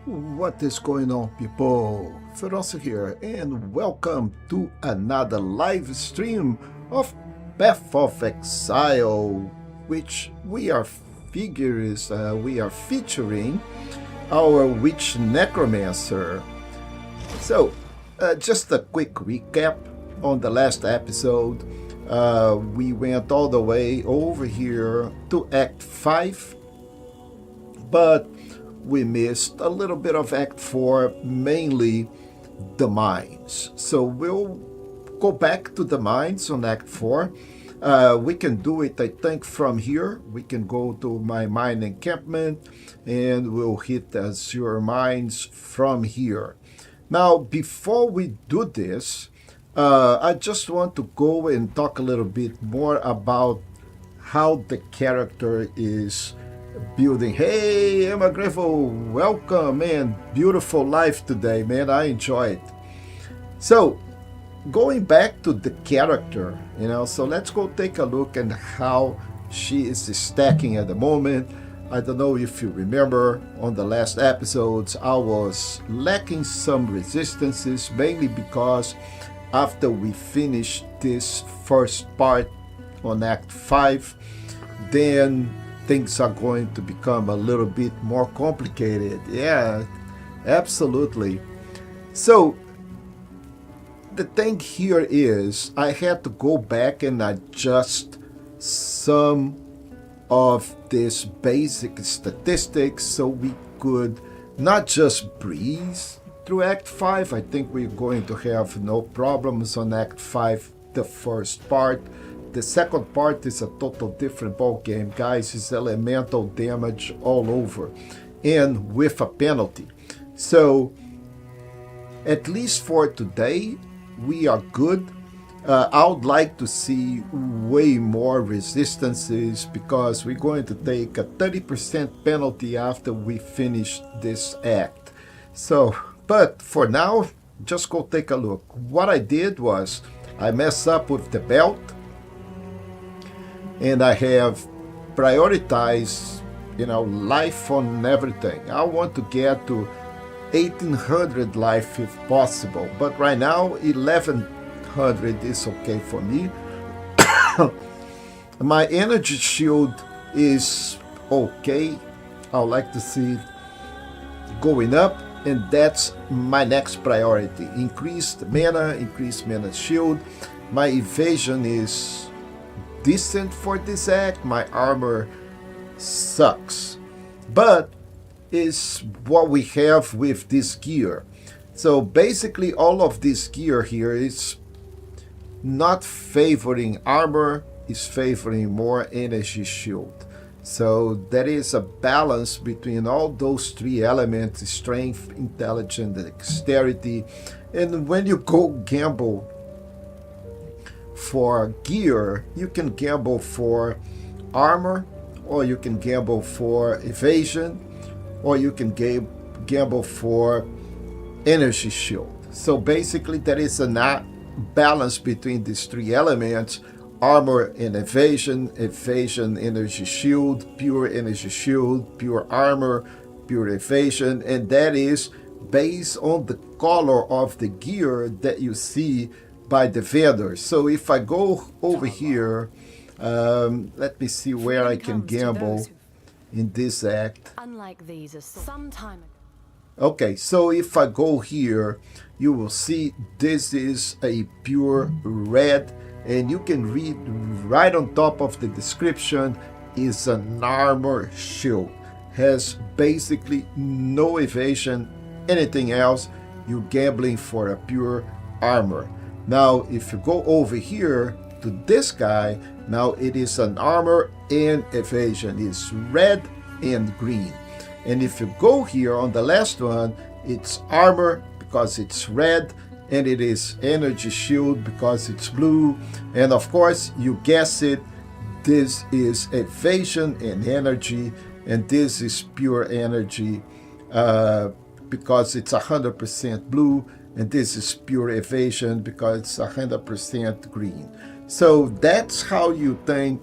What is going on, people? Feroncio here, and welcome to another live stream of Path of Exile, which we are featuring our witch Necromancer. So, just a quick recap on the last episode. We went all the way over here to Act 5, but we missed a little bit of Act 4, mainly the mines. So we'll go back to the mines on Act 4. We can do it, I think, from here. We can go to my mine encampment and we'll hit Azure Mines from here. Now, before we do this, I just want to go and talk a little bit more about how the character is building. Hey, Emma Greffel, welcome, man. Beautiful life today, man. I enjoy it. So, going back to the character, so let's go take a look at how she is stacking at the moment. I don't know if you remember on the last episodes, I was lacking some resistances, mainly because after we finished this first part on Act 5, then things are going to become a little bit more complicated. Yeah, absolutely. So the thing here is I had to go back and adjust some of these basic statistics so we could not just breeze through Act 5. I think we're going to have no problems on Act 5, the first part. The second part is a total different ball game, guys. It's elemental damage all over, and with a penalty. So, at least for today, we are good. I would like to see way more resistances because we're going to take a 30% penalty after we finish this act. So, but for now, just go take a look. What I did was I messed up with the belt, and I have prioritized, life on everything. I want to get to 1800 life if possible, but right now 1100 is okay for me. My energy shield is okay. I would like to see it going up, and that's my next priority. Increased mana shield. My evasion is decent for this act. My armor sucks, but is what we have with this gear. So basically all of this gear here is not favoring armor, is favoring more energy shield. So there is a balance between all those three elements: strength, intelligence, and dexterity. And when you go gamble for gear, you can gamble for armor, or you can gamble for evasion, or you can gamble for energy shield. So basically there is a balance between these three elements: armor and evasion, energy shield, pure energy shield, pure armor, pure evasion, and that is based on the color of the gear that you see by the vendor. So if I go over here, let me see where I can gamble in this act. Unlike these, some time ago. Okay, so if I go here, you will see this is a pure red, and you can read right on top of the description is an armor shield. Has basically no evasion, anything else, you're gambling for a pure armor. Now, if you go over here to this guy, now it is an armor and evasion. It's red and green. And if you go here on the last one, it's armor because it's red, and it is energy shield because it's blue. And of course, you guess it, this is evasion and energy, and this is pure energy because it's 100% blue, and this is pure evasion because it's 100% green. So that's how you think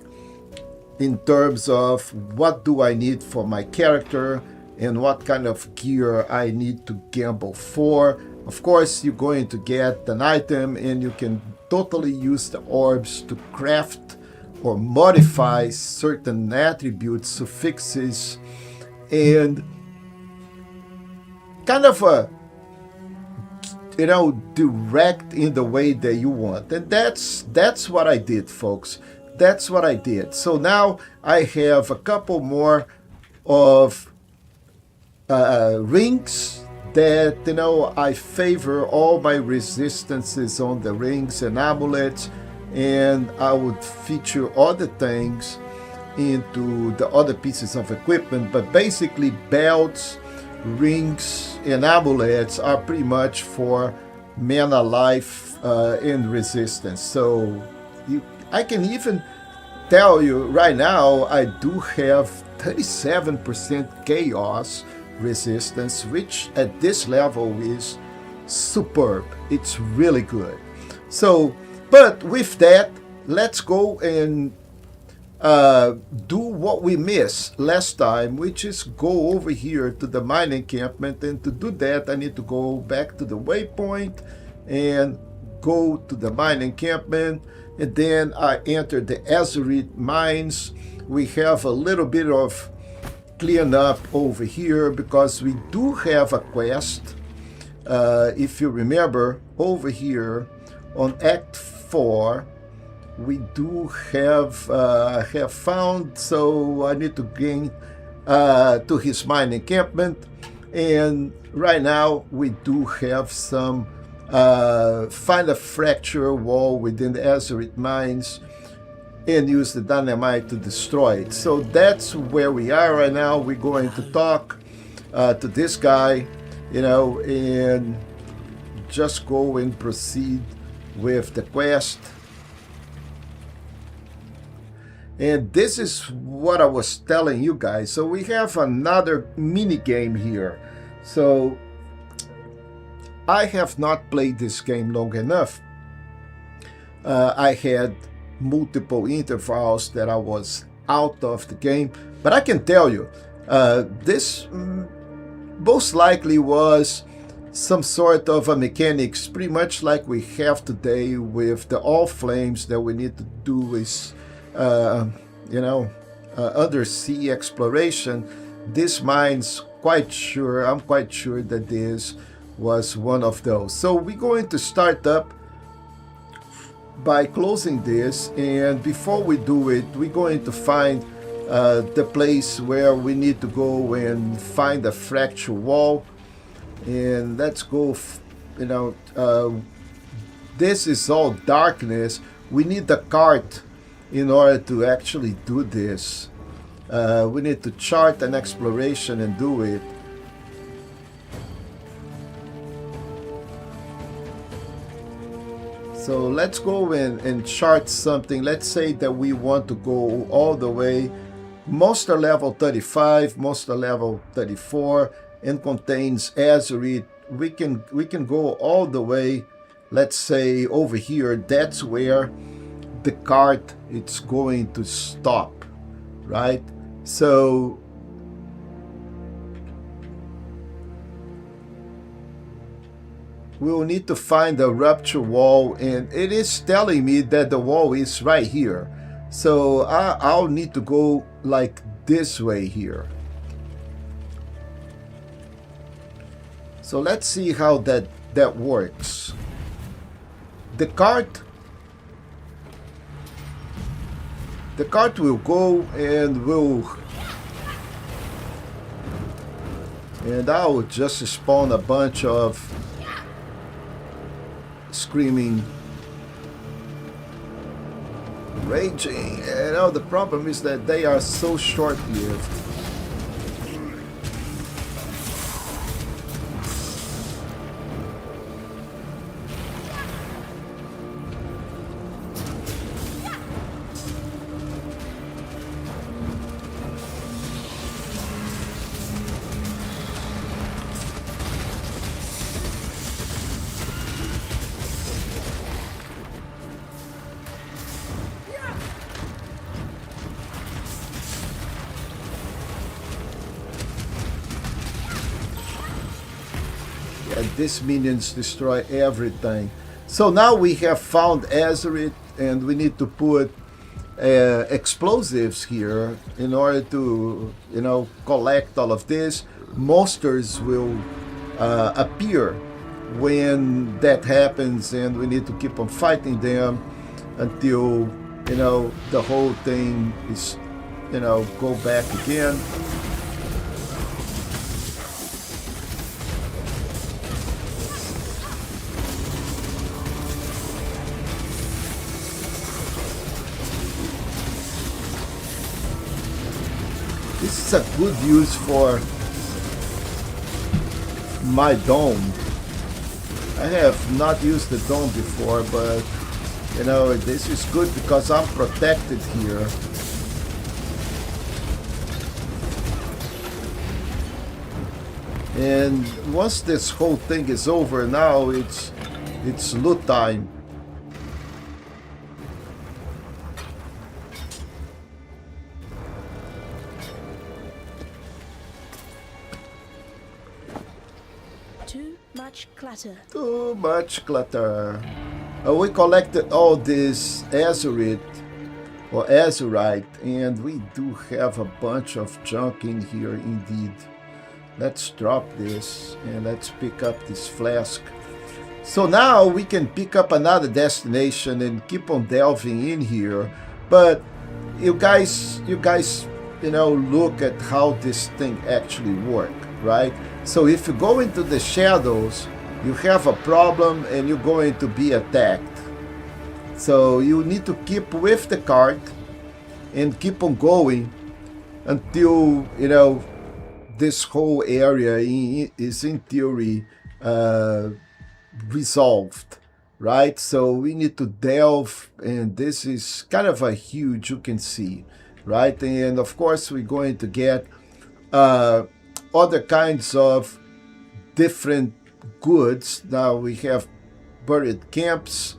in terms of what do I need for my character and what kind of gear I need to gamble for. Of course, you're going to get an item and you can totally use the orbs to craft or modify certain attributes, suffixes, and kind of direct in the way that you want. And that's what I did, folks. That's what I did. So now I have a couple more of rings that, I favor all my resistances on the rings and amulets, and I would feature other things into the other pieces of equipment. But basically, belts, rings, and amulets are pretty much for mana, life, and resistance. So I can even tell you right now, I do have 37% chaos resistance, which at this level is superb. It's really good. So, but with that, let's go and do what we missed last time, which is go over here to the mine encampment. And to do that, I need to go back to the waypoint and go to the mine encampment, and then I enter the Azurite mines. We have a little bit of clean up over here because we do have a quest. If you remember, over here on Act 4, we do have found, so I need to gain to his mine encampment, and right now we do have some find a fracture wall within the Azurite mines and use the dynamite to destroy it. So that's where we are right now. We're going to talk to this guy, and just go and proceed with the quest. And this is what I was telling you guys. So we have another mini game here. So I have not played this game long enough. I had multiple intervals that I was out of the game, but I can tell you, this most likely was some sort of a mechanics, pretty much like we have today with the all flames that we need to do is, undersea exploration. This mine's I'm quite sure that this was one of those. So we're going to start up by closing this, and before we do it, we're going to find the place where we need to go and find a fracture wall. And let's go, this is all darkness. We need the cart in order to actually do this. We need to chart an exploration and do it. So let's go and chart something. Let's say that we want to go all the way, monster level 35, monster level 34, and contains Azurite. We can go all the way, let's say over here. That's where the cart it's going to stop, right? So we will need to find the rupture wall, and it is telling me that the wall is right here. So I'll need to go like this way here. So let's see how that works. The cart will go and I will just spawn a bunch of screaming, raging. The problem is that they are so short-lived. these minions destroy everything. So now we have found Azeroth, and we need to put explosives here in order to, collect all of this. Monsters will appear when that happens, and we need to keep on fighting them until, the whole thing is, go back again. This is a good use for my dome. I have not used the dome before, but this is good because I'm protected here. And once this whole thing is over, now it's loot time. Too much clutter. We collected all this Azeroth or Azurite, and we do have a bunch of junk in here indeed. Let's drop this and let's pick up this flask. So now we can pick up another destination and keep on delving in here. But you guys, look at how this thing actually works, right? So if you go into the shadows, you have a problem and you're going to be attacked. So you need to keep with the cart and keep on going until, this whole area is in theory resolved, right? So we need to delve, and this is kind of a huge, you can see, right? And of course we're going to get other kinds of different goods. Now we have buried camps,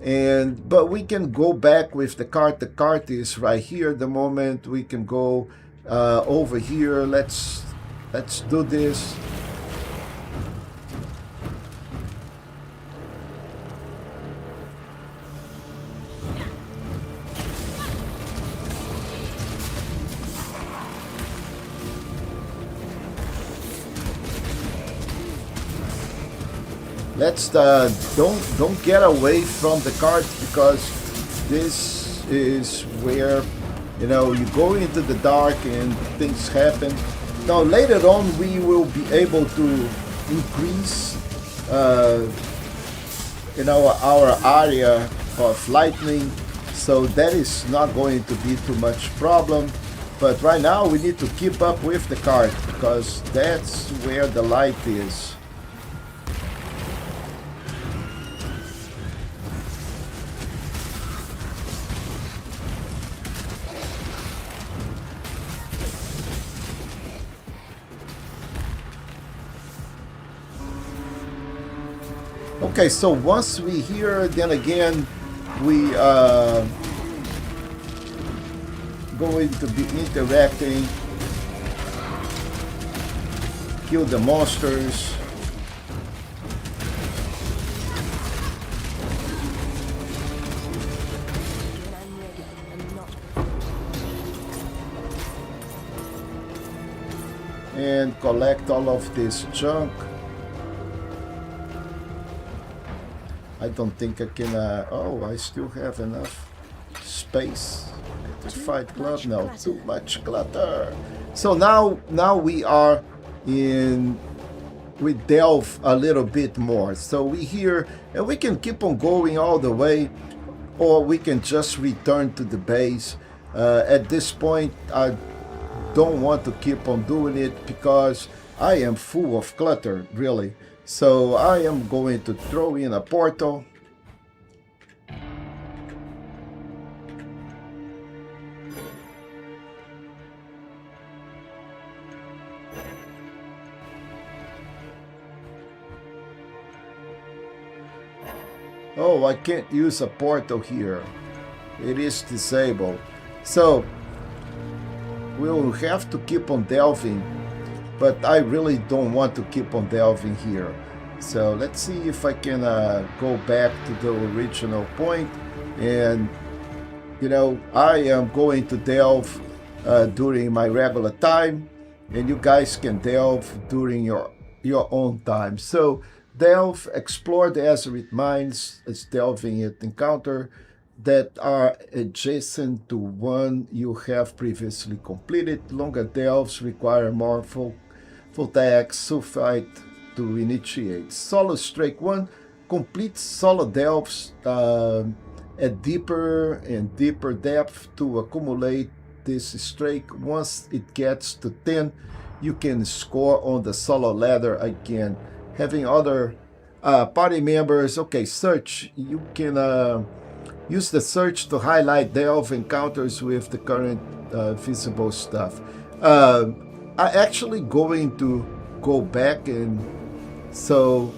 but we can go back with the cart. The cart is right here. The moment we can go over here. Let's do this. Let's don't get away from the cart, because this is where you go into the dark and things happen. Now later on we will be able to increase our area of lightning, so that is not going to be too much problem. But right now we need to keep up with the cart, because that's where the light is. Okay, so once we here, then again we going to be interacting, kill the monsters. And collect all of this junk. I don't think I can, oh, I still have enough space to fight club. No, too much clutter. So now we are in, we delve a little bit more. So we here, and we can keep on going all the way, or we can just return to the base. At this point, I don't want to keep on doing it because I am full of clutter, really. So I am going to throw in a portal. Oh, I can't use a portal here. It is disabled. So we'll have to keep on delving. But I really don't want to keep on delving here. So let's see if I can go back to the original point. And you know, I am going to delve during my regular time, and you guys can delve during your own time. So delve, explore the Azeroth mines as delving at encounter that are adjacent to one you have previously completed. Longer delves require more full tags sulfite to initiate. Solo Strike 1 completes solo delves at deeper and deeper depth to accumulate this strike. Once it gets to 10, you can score on the solo ladder again. Having other party members, okay, search. You can use the search to highlight delve encounters with the current visible stuff. I'm actually going to go back and so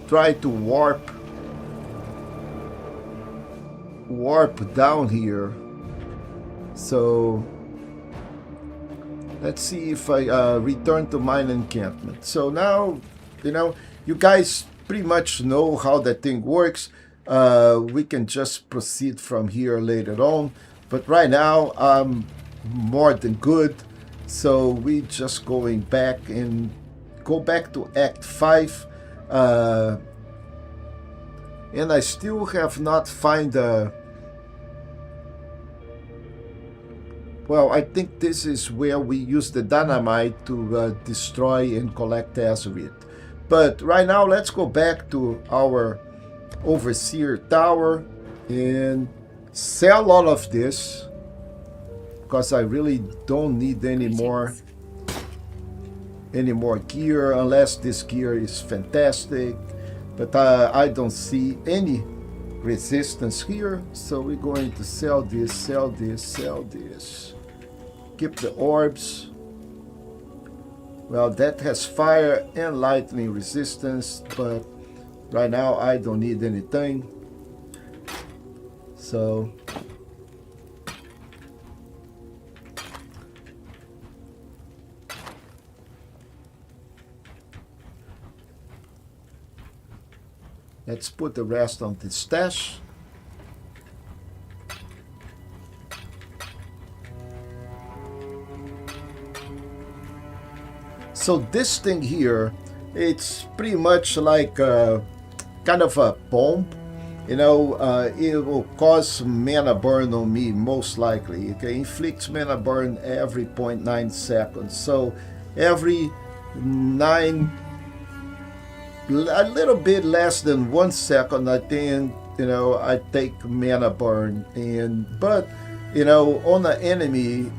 try to warp down here. So let's see if I return to mine encampment. So now, you know, you guys pretty much know how that thing works. We can just proceed from here later on, but right now I'm more than good. So we just going back and go back to Act 5. And I still have not find a... Well, I think this is where we use the dynamite to destroy and collect Azeroth. But right now, let's go back to our Overseer Tower and sell all of this, because I really don't need any more gear, unless this gear is fantastic. But I don't see any resistance here, so we're going to sell this, sell this, sell this. Keep the orbs. Well, that has fire and lightning resistance, but right now I don't need anything. So let's put the rest on the stash. So this thing here, it's pretty much like kind of a bomb. You know, it will cause mana burn on me, most likely. Okay, inflicts mana burn every 0.9 seconds. So every 9, a little bit less than 1 second, I think, you know, I take mana burn. But you know, on the enemy,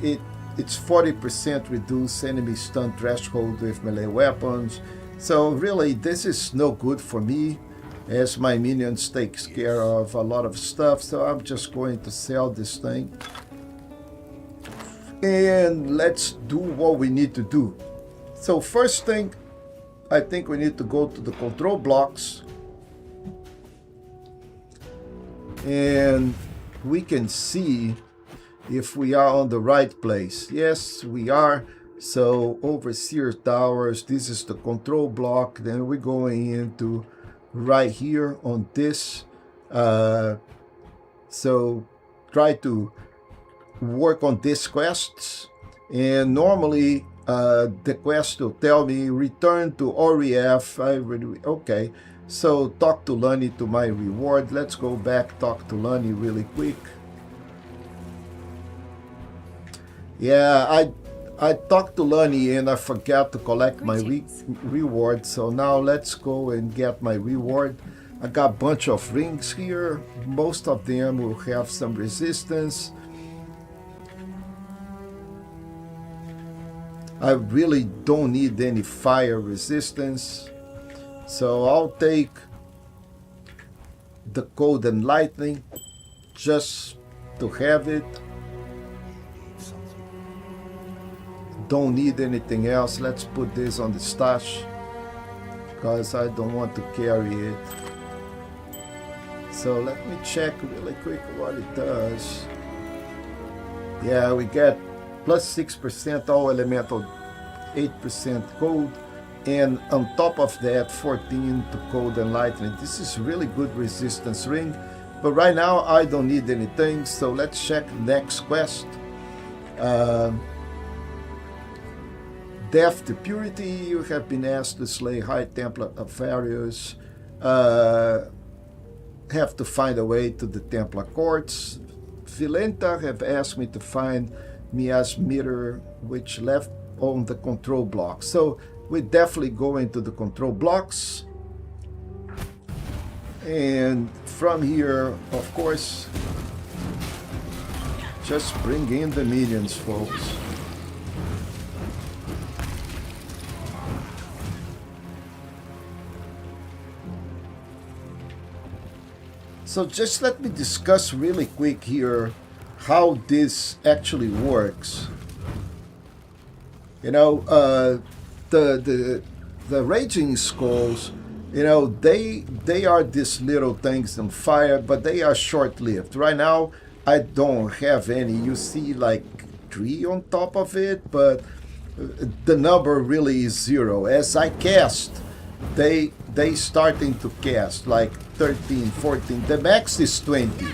it's 40% reduced enemy stun threshold with melee weapons. So really, this is no good for me, as my minions takes care of a lot of stuff. So I'm just going to sell this thing. And let's do what we need to do. So first thing, I think we need to go to the control blocks. And we can see if we are on the right place. Yes, we are. So Overseer Towers, this is the control block. Then we're going into right here on this. So try to work on these quests. And normally the quest will tell me return to Oriath. Okay. So talk to Lioneye to my reward. Let's go back, talk to Lioneye really quick. Yeah, I talked to Lioneye and I forgot to collect my reward. So now let's go and get my reward. I got a bunch of rings here. Most of them will have some resistance. I really don't need any fire resistance. So I'll take the cold and lightning just to have it. Don't need anything else. Let's put this on the stash because I don't want to carry it. So let me check really quick what it does. Yeah, we get plus 6% all elemental, 8% cold, and on top of that 14 to cold and lightning. This is really good resistance ring, but right now I don't need anything, so let's check next quest. Death to Purity. You have been asked to slay High Templar of Various. Have to find a way to the Templar courts. Vilenta have asked me to find Mia's mirror, which left on the control block. So we're definitely going to the control blocks. And from here, of course, just bring in the minions, folks. So just let me discuss really quick here how this actually works. You know, the Raging Skulls, you know, they are these little things on fire, but they are short-lived. Right now, I don't have any. You see like 3 on top of it, but the number really is 0. As I cast, they starting to cast like 13, 14. The max is 20.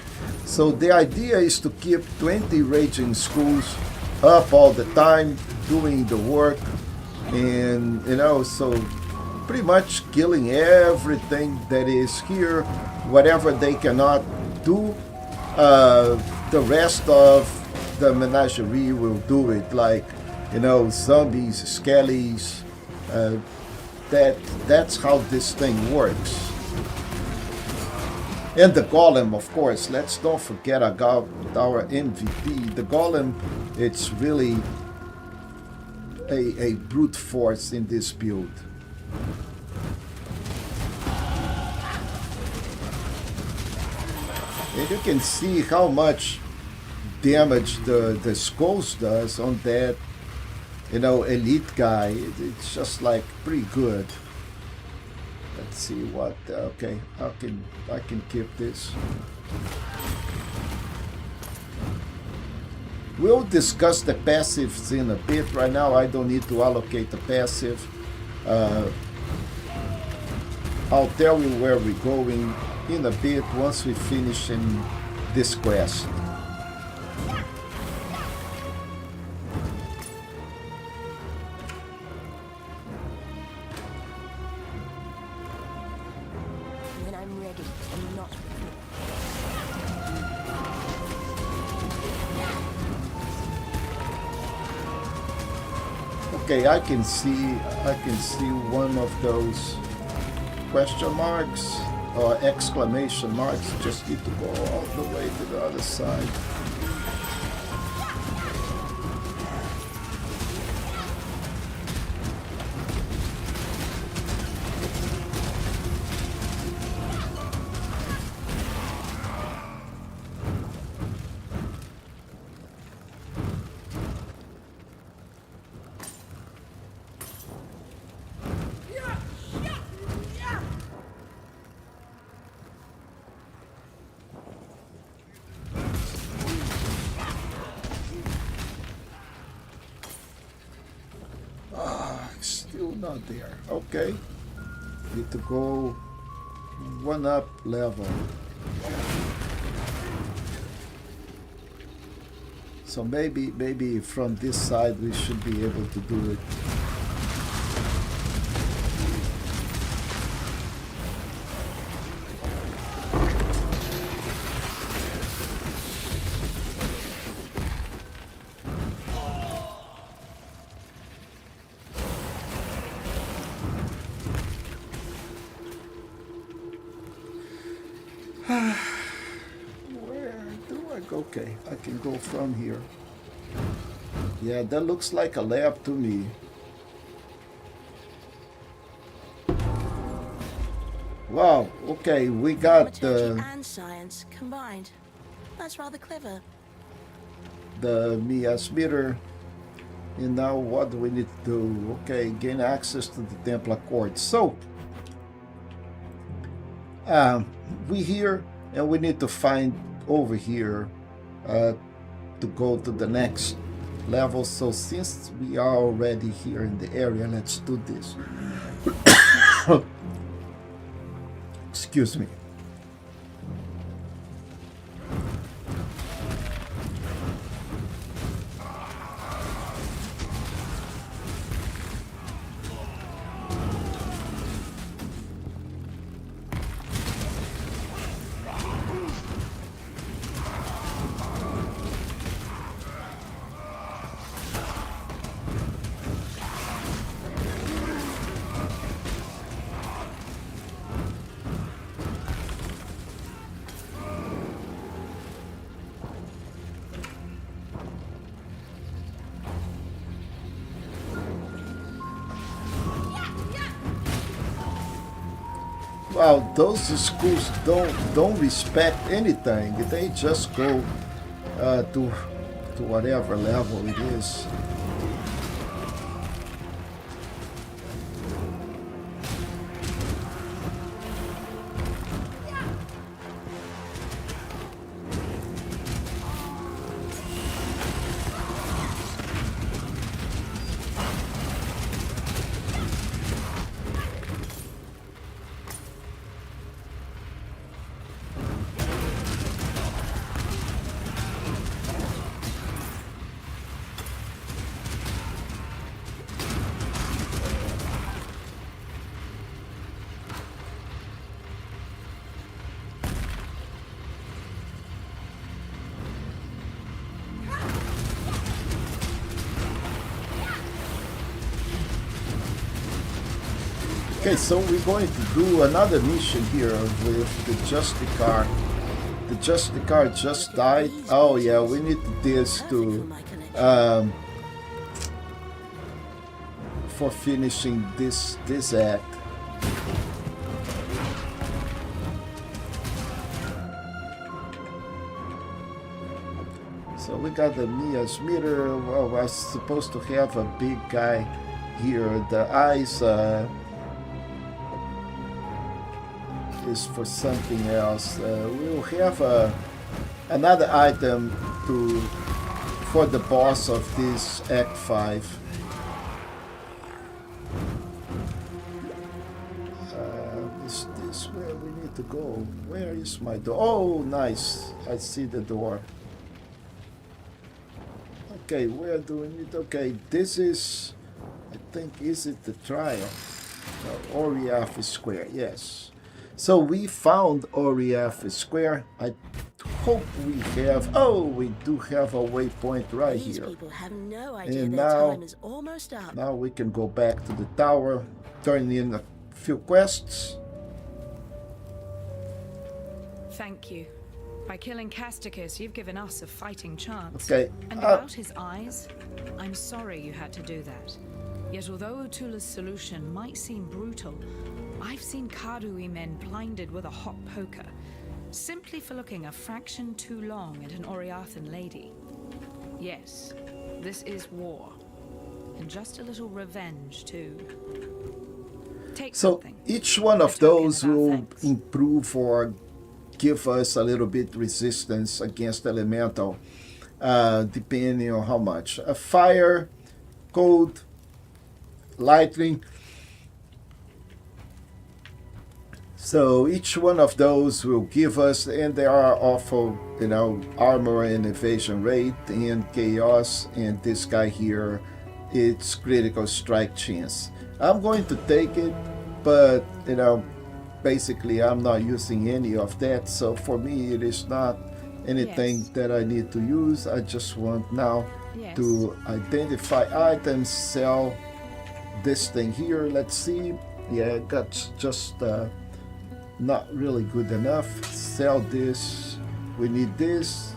So the idea is to keep 20 Raging Skulls up all the time, doing the work, and you know, so pretty much killing everything that is here. Whatever they cannot do, the rest of the menagerie will do it, like, you know, zombies, skellies. That's how this thing works. And the golem, of course. Let's don't forget about our MVP. The golem, it's really a brute force in this build. And you can see how much damage the skulls does on that, you know, elite guy. It's just like pretty good. Let's see what. Okay, I can keep this. We'll discuss the passives in a bit. Right now, I don't need to allocate the passive. I'll tell you where we're going in a bit once we finish in this quest. When I'm ready and not Okay, I can see one of those question marks or exclamation marks. Just need to go all the way to the other side. Still not there. Okay. Need to go 1 up level. So maybe from this side we should be able to do it. Where do I go? Okay, I can go from here. Yeah, that looks like a lab to me. Wow, okay, we got Dramaturgy and science combined. That's rather clever. the Mia's meter. And now what do we need to do? Okay, gain access to the Templar court. So, we here, and we need to find over here to go to the next levels. So since we are already here in the area, let's do this. Excuse me. Wow, those schools don't respect anything. They just go to whatever level it is. Okay, so we're going to do another mission here with the Justicar. The Justicar just died. Oh yeah, we need this to for finishing this act. So we got the Mia's meter. Well, we're supposed to have a big guy here. The eyes is for something else. We'll have another item for the boss of this Act 5. Is this where we need to go? Where is my door? Oh, nice. I see the door. Okay, where do we need? Okay, this is, I think, is it the trial? Oriath Square, yes. So we found Oriath Square. I hope we have. Oh, we do have a waypoint right These here. people have no idea And their time is almost up. now we can go back to the tower, turn in a few quests. Thank you. By killing Casticus, you've given us a fighting chance. Okay. And about his eyes, I'm sorry you had to do that. Yet although Utula's solution might seem brutal, I've seen Karui men blinded with a hot poker, simply for looking a fraction too long at an Oriathan lady. Yes, this is war. And just a little revenge, too. Take So something. each one of A token those of our will thanks. improve or give us a little bit resistance against elemental, depending on how much. A fire, cold, lightning. So each one of those will give us, and they are also, armor and evasion rate and chaos, and this guy here, it's critical strike chance. I'm going to take it, but basically I'm not using any of that, so for me it is not anything Yes. that I need to use. I just want now Yes. to identify items, sell this thing here. Let's see. Yeah, that's just not really good enough. Sell this. We need this.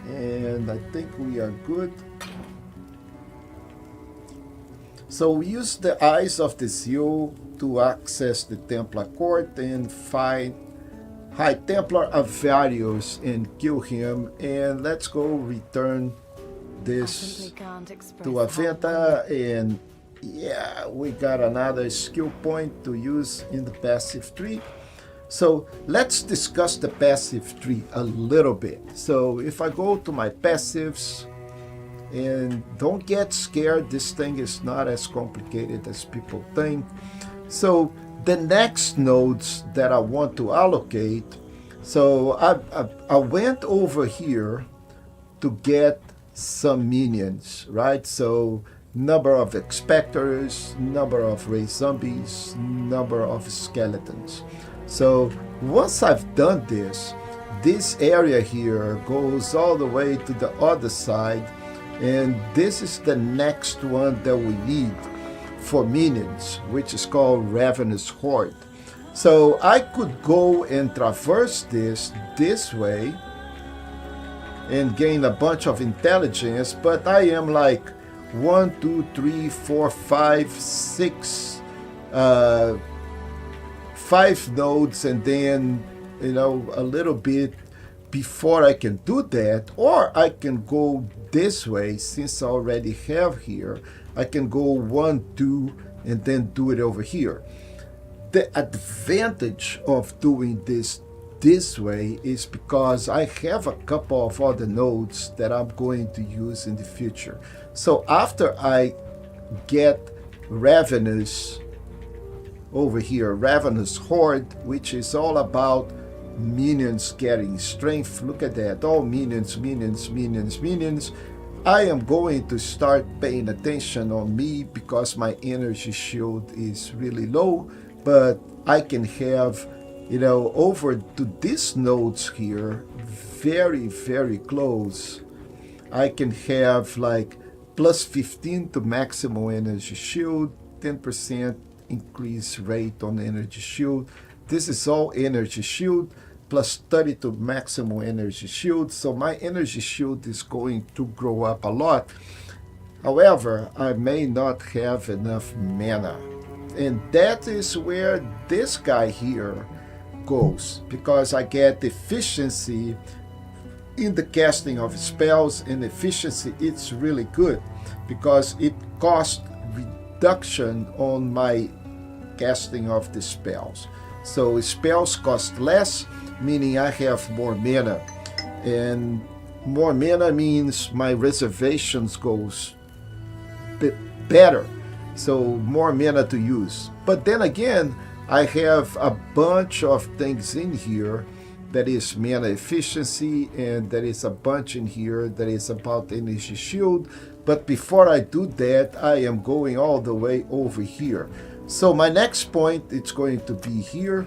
And I think we are good. So we use the Eyes of the Seal to access the Templar Court and find High Templar Avarius and kill him. And let's go return this to Aventa, and yeah, we got another skill point to use in the passive tree. So let's discuss the passive tree a little bit. So if I go to my passives, and don't get scared, this thing is not as complicated as people think. So the next nodes that I want to allocate, so I went over here to get some minions, right? So number of expectors, number of raised zombies, number of skeletons. So once I've done this, this area here goes all the way to the other side, and this is the next one that we need for minions, which is called Ravenous Horde. So I could go and traverse this way and gain a bunch of intelligence, but I am like 1, 2, 3, 4, 5, 6, 5 nodes, and then a little bit before I can do that. Or I can go this way, since I already have here. I can go 1, 2, and then do it over here. The advantage of doing this way is because I have a couple of other nodes that I'm going to use in the future. So after I get Ravenous over here, Ravenous Horde, which is all about minions getting strength. Look at that, all minions. I am going to start paying attention on me because my energy shield is really low, but I can have, over to these nodes here, very, very close, I can have like plus 15 to maximum energy shield, 10% increase rate on energy shield. This is all energy shield, plus 30 to maximum energy shield. So my energy shield is going to grow up a lot. However, I may not have enough mana. And that is where this guy here goes, because I get efficiency in the casting of spells, and efficiency, it's really good because it costs reduction on my casting of the spells. So spells cost less, meaning I have more mana, and more mana means my reservations goes better, so more mana to use. But then again, I have a bunch of things in here that is mana efficiency, and there is a bunch in here that is about energy shield. But before I do that, I am going all the way over here. So my next point, it's going to be here,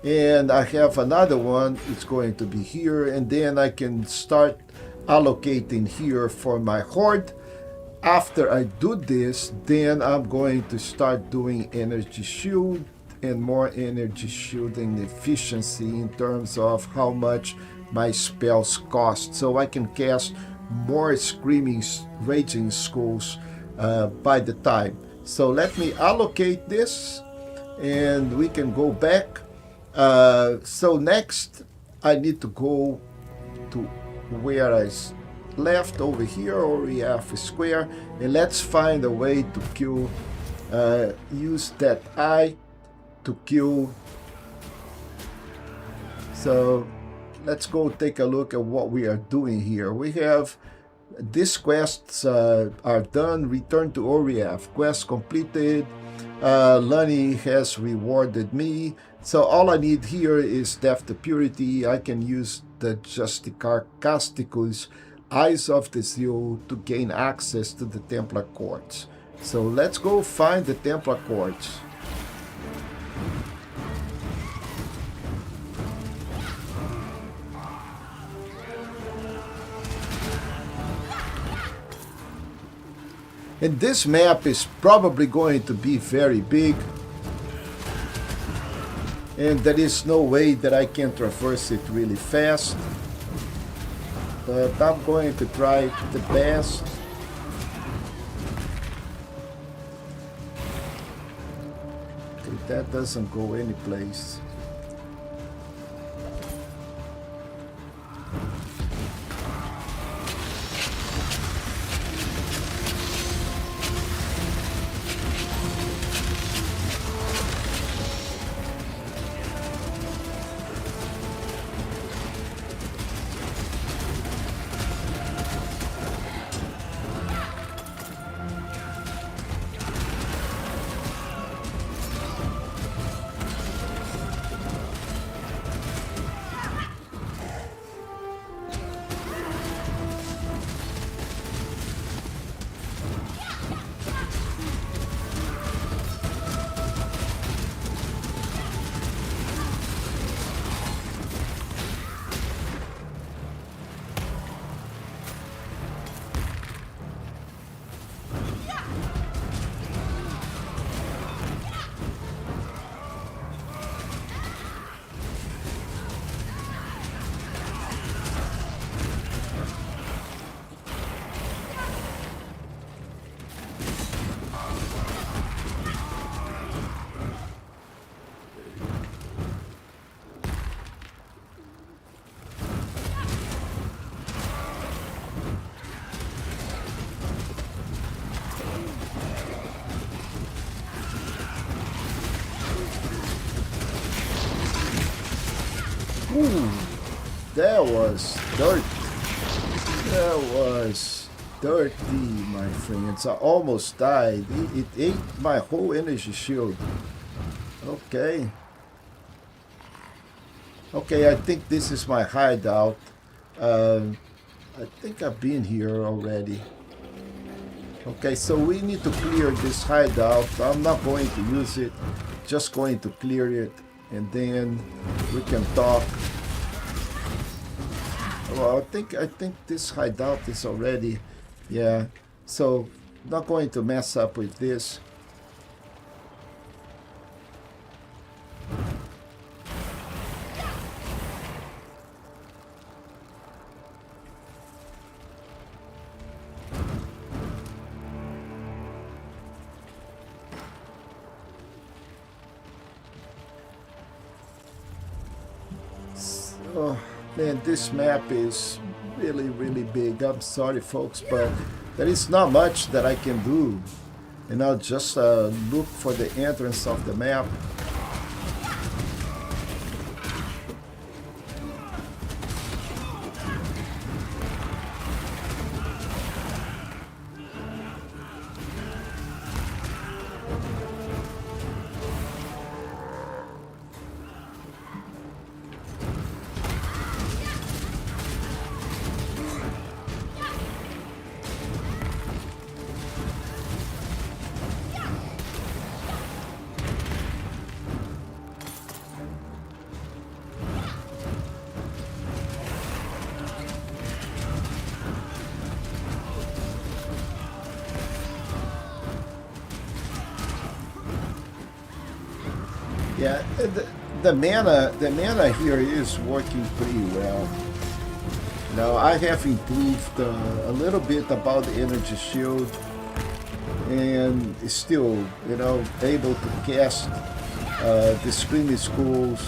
and I have another one, it's going to be here, and then I can start allocating here for my horde. After I do this, then I'm going to start doing energy shield and more energy shield and efficiency in terms of how much my spells cost, so I can cast more screaming raging skulls by the time. So let me allocate this, and we can go back. So next I need to go to where I left over here, Oriath Square, and let's find a way to kill, use that eye to kill. So let's go take a look at what we are doing here. We have these quests are done. Return to Oriath, quest completed. Lioneye has rewarded me. So all I need here is Death to Purity. I can use the Justicar Casticus, Eyes of the Zeal, to gain access to the Templar Courts. So let's go find the Templar Courts. And this map is probably going to be very big, and there is no way that I can traverse it really fast, but I'm going to try the best. Okay, that doesn't go anyplace. Ooh, that was dirty. That was dirty, my friends. I almost died. It ate my whole energy shield. Okay. Okay, I think this is my hideout. I think I've been here already. Okay, so we need to clear this hideout. I'm not going to use it. Just going to clear it. And then we can talk. Well, I think this hideout is already, yeah. So not going to mess up with this. Oh, man, this map is really, really big. I'm sorry, folks, but there is not much that I can do. And I'll just look for the entrance of the map. Yeah, the mana here is working pretty well. Now I have improved a little bit about the energy shield, and still, you know, able to cast the screaming skulls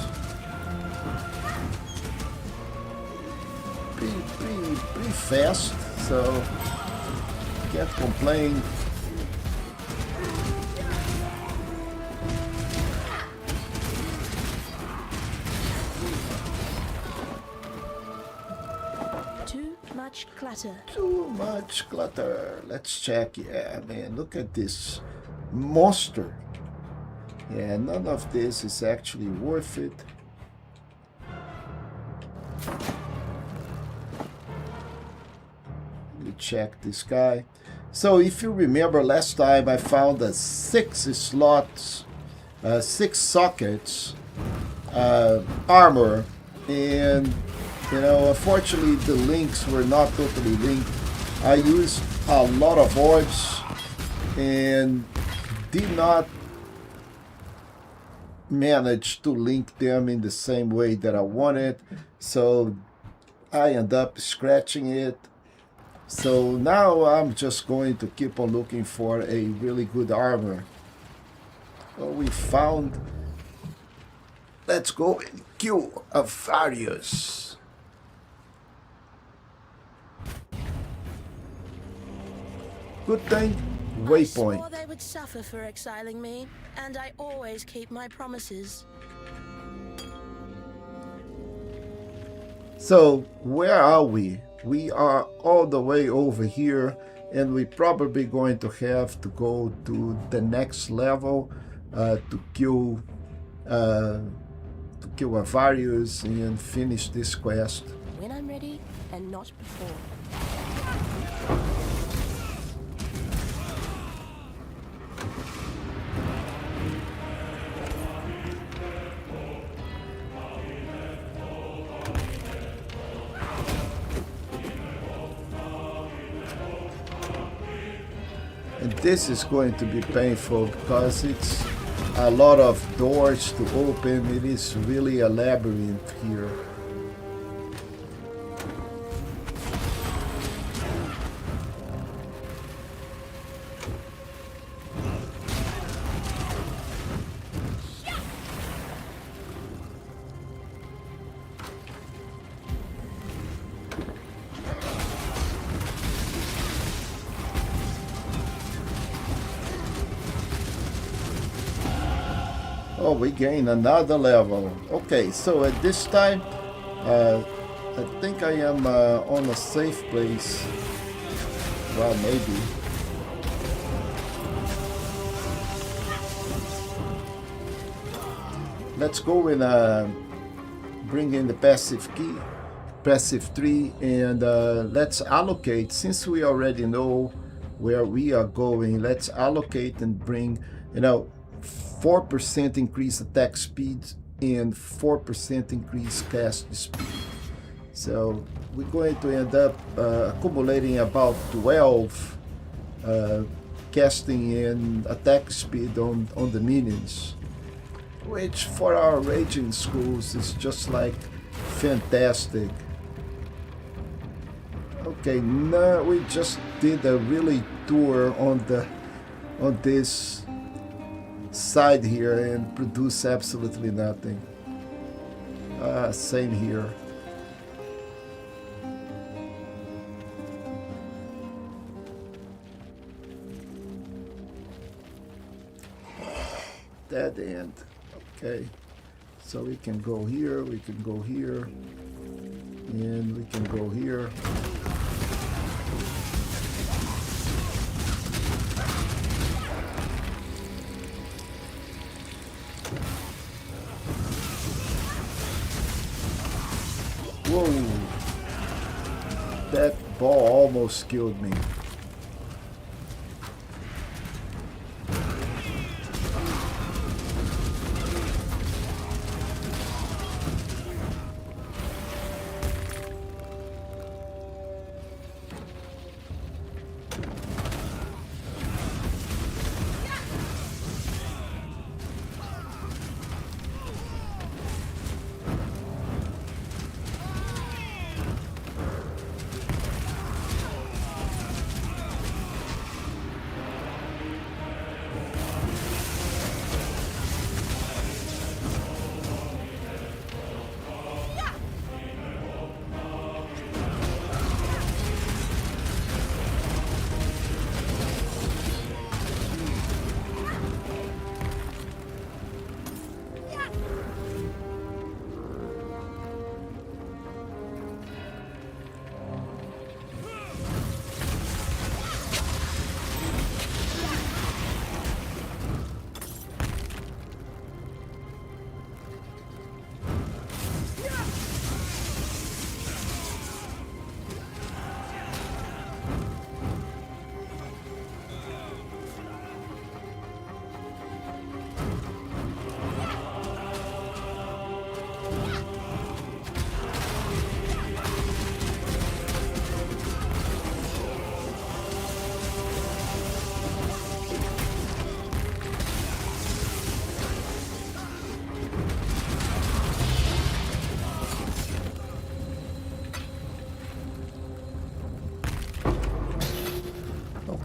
pretty fast. So can't complain. Clutter. Too much clutter. Let's check. Yeah, man, look at this monster. Yeah, none of this is actually worth it. Let me check this guy. So if you remember last time I found a 6 slots, 6 sockets, armor, and you know, unfortunately the links were not totally linked. I used a lot of orbs and did not manage to link them in the same way that I wanted. So I end up scratching it. So now I'm just going to keep on looking for a really good armor. Well, we found... Let's go and kill a Varius. Good thing, waypoint. I swore they would suffer for exiling me, and I always keep my promises. So, where are we? We are all the way over here, and we're probably going to have to go to the next level to kill a Varius and finish this quest. When I'm ready, and not before. And this is going to be painful because it's a lot of doors to open. It is really a labyrinth here. Oh, we gain another level. Okay, so at this time I think I am on a safe place. Well, maybe. Let's go and bring in the passive key, passive tree, and let's allocate. Since we already know where we are going, let's allocate and bring, 4% increase attack speed and 4% increase cast speed. So we're going to end up accumulating about 12 casting and attack speed on the minions, which for our raging schools is just like fantastic. Okay, now we just did a really tour on this side here and produce absolutely nothing. Same here. Dead end. Okay, so we can go here, we can go here, and we can go here. Whoa! That ball almost killed me.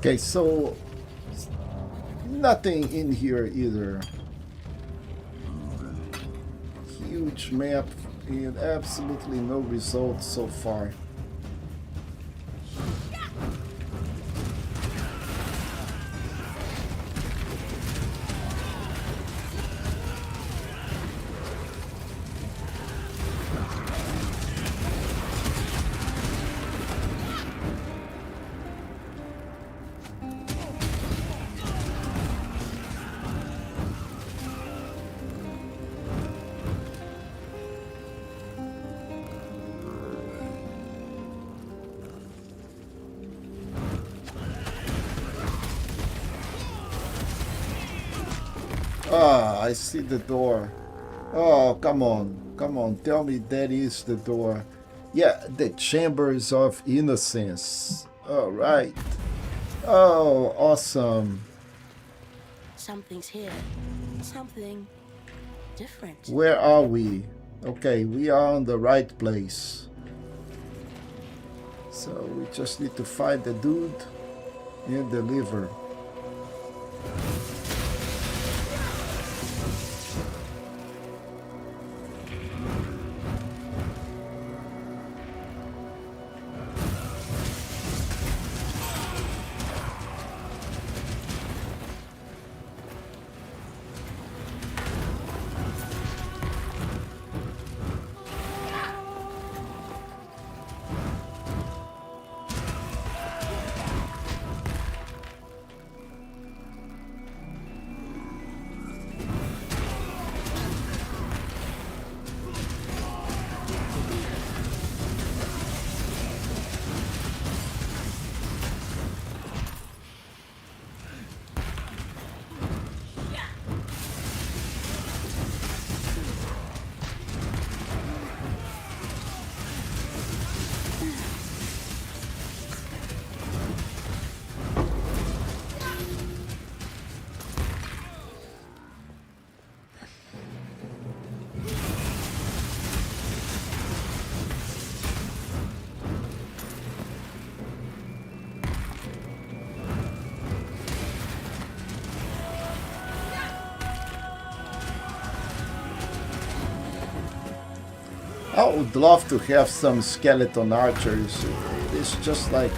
Okay, so nothing in here either. Huge map and absolutely no results so far. Ah, I see the door. Oh, come on, tell me that is the door. Yeah, the Chambers of Innocence. All right. Oh, awesome. Something's here. Something different. Where are we? Okay, we are on the right place. So we just need to find the dude and deliver. I would love to have some skeleton archers. It's just like,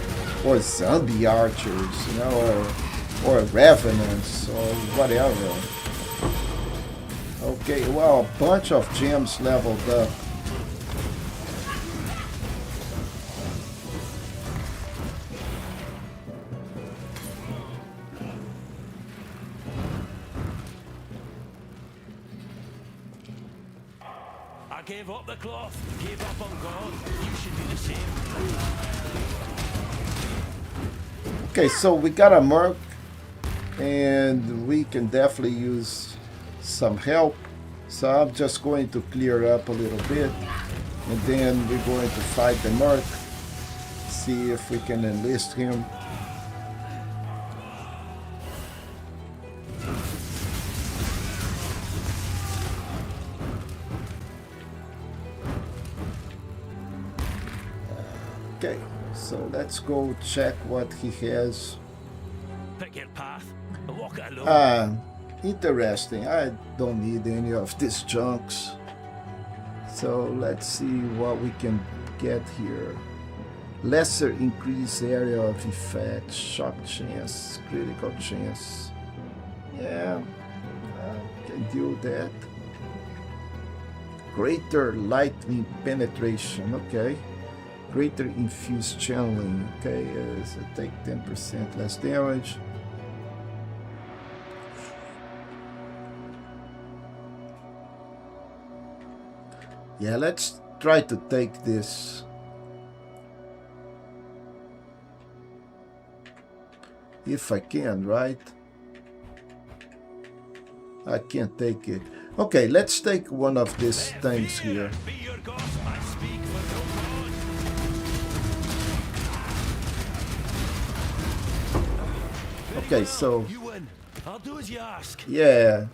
or zombie archers, you know, or revenants or whatever. Okay, well, a bunch of gems leveled up. I gave up the cloth, gave up on God. You should do the same. Okay, so we got a merc, and we can definitely use some help. So I'm just going to clear up a little bit, and then we're going to fight the merc, see if we can enlist him. Okay, so let's go check what he has. Pick your path and walk it alone. Interesting. I don't need any of these junks. So let's see what we can get here. Lesser increased area of effect, shock chance, critical chance. Yeah, I can do that. Greater lightning penetration, okay. Greater infused channeling, okay, so take 10% less damage. Yeah, let's try to take this. If I can, right? I can't take it. Okay, let's take one of these things here. Be your God, I speak for no God. Okay, so You win. I'll do as you ask. yeah,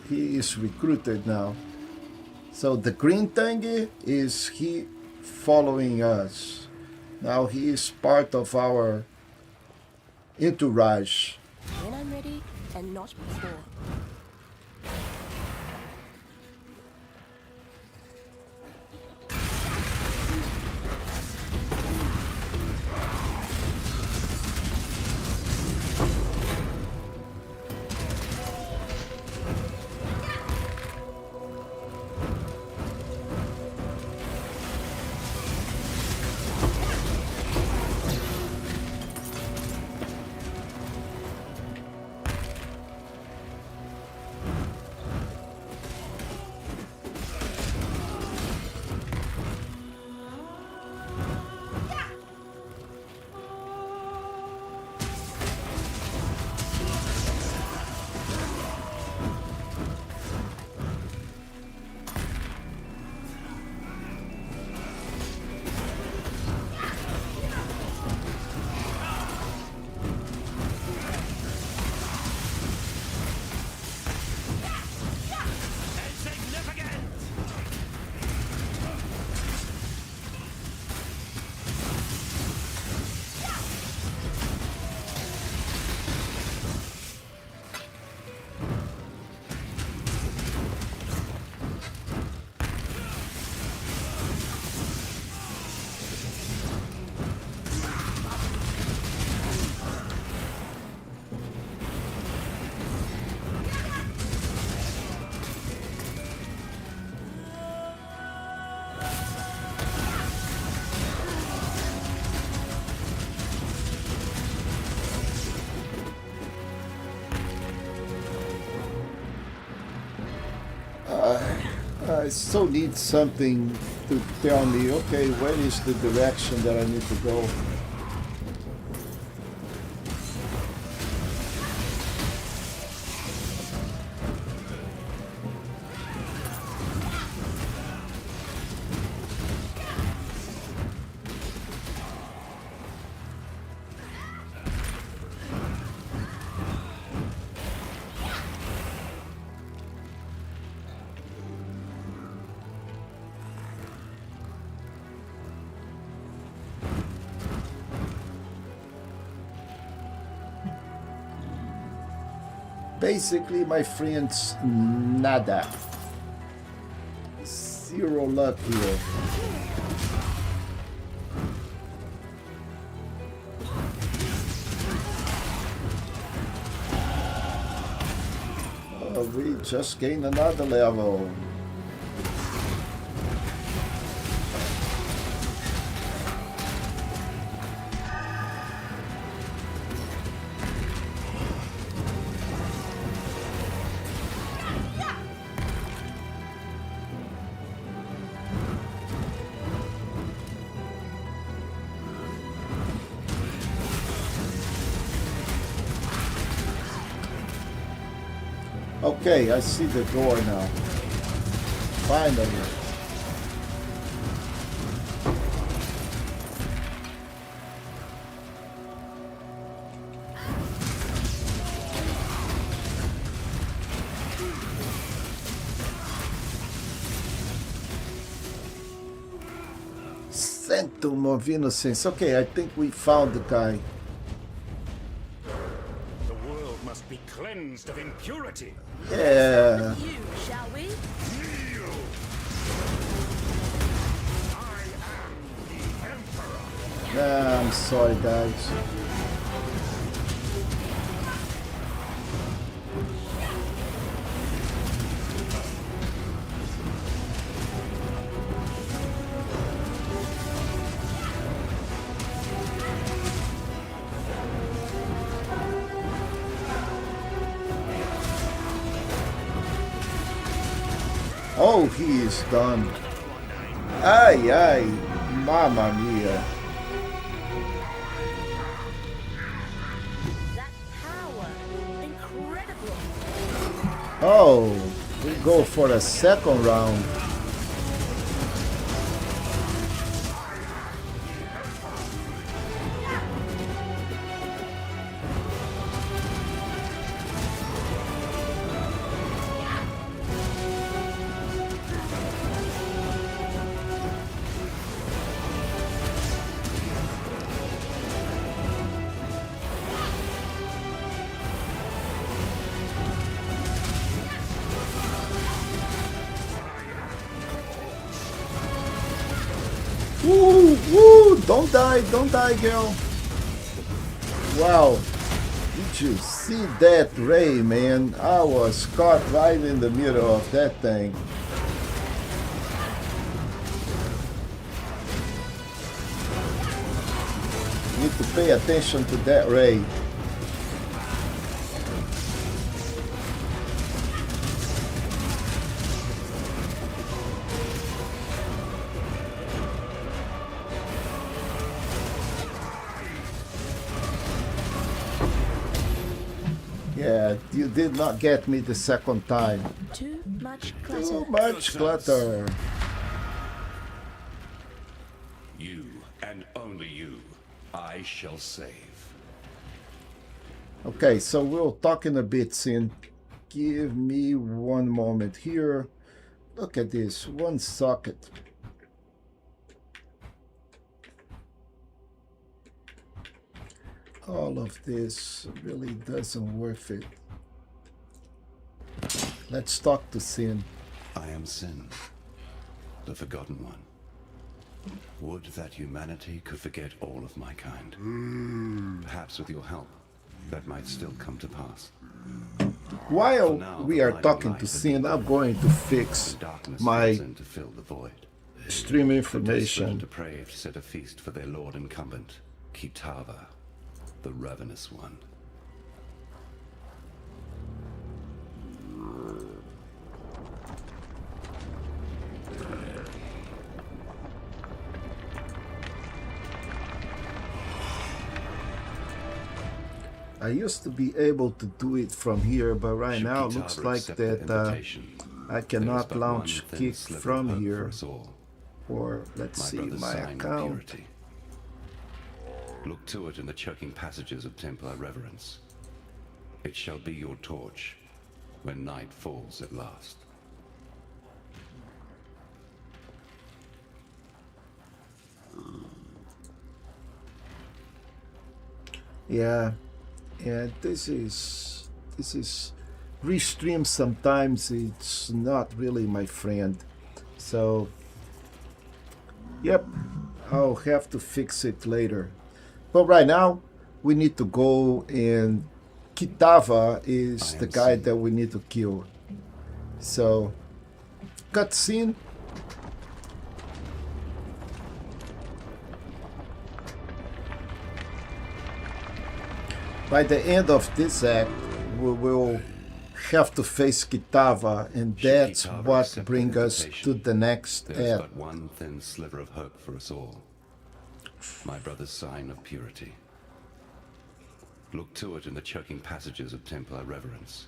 he is recruited now. So the green thingy is he following us. Now he is part of our entourage. When I'm ready, and not before. I so need something to tell me, okay, where is the direction that I need to go? Basically, my friends, nada. Zero luck here. Oh, we just gained another level. Okay, I see the door now. Finally. Sanctum of Innocence. Okay, I think we found the guy. The world must be cleansed of impurity. Yeah. You, shall we? Kneel! I am the Emperor. Nah, I'm sorry, guys. Oh, he is done. Ay, ay, mamma mia. That power, incredible. Oh, we go for a second round. Woo, woo, don't die, girl. Wow, did you see that ray, man? I was caught right in the middle of that thing. Need to pay attention to that ray. Yeah, you did not get me the second time. Too much clutter. Too much clutter. You, and only you, I shall save. Okay, so we'll talk in a bit, Sin. Give me one moment here. Look at this, one socket. All of this really doesn't worth it. Let's talk to Sin. I am Sin, the Forgotten One. Would that humanity could forget all of my kind. Perhaps with your help, that might still come to pass. While now, we the are light of talking light to has Sin, been I'm going to fix Darkness my fills in to fill the void. stream The information. depraved set a feast for their lord incumbent, Kitava, the Ravenous One. I used to be able to do it from here, but right Should now it Kitava looks like accept the that invitation, I there is cannot but launch one thin kick sliver of from hope for here. us all. Or let's My see brother's my sign of account. purity. Look to it in the choking passages of Templar reverence. It shall be your torch when night falls at last. Yeah, this is restream sometimes it's not really my friend. So, yep, I'll have to fix it later. But right now, we need to go, and Kitava is the guy that we need to kill. So, cutscene. By the end of this act, we will have to face Kitava, and that's what brings us to the next There's act. but one thin sliver of hope for us all. My brother's sign of purity. Look to it in the choking passages of Templar reverence.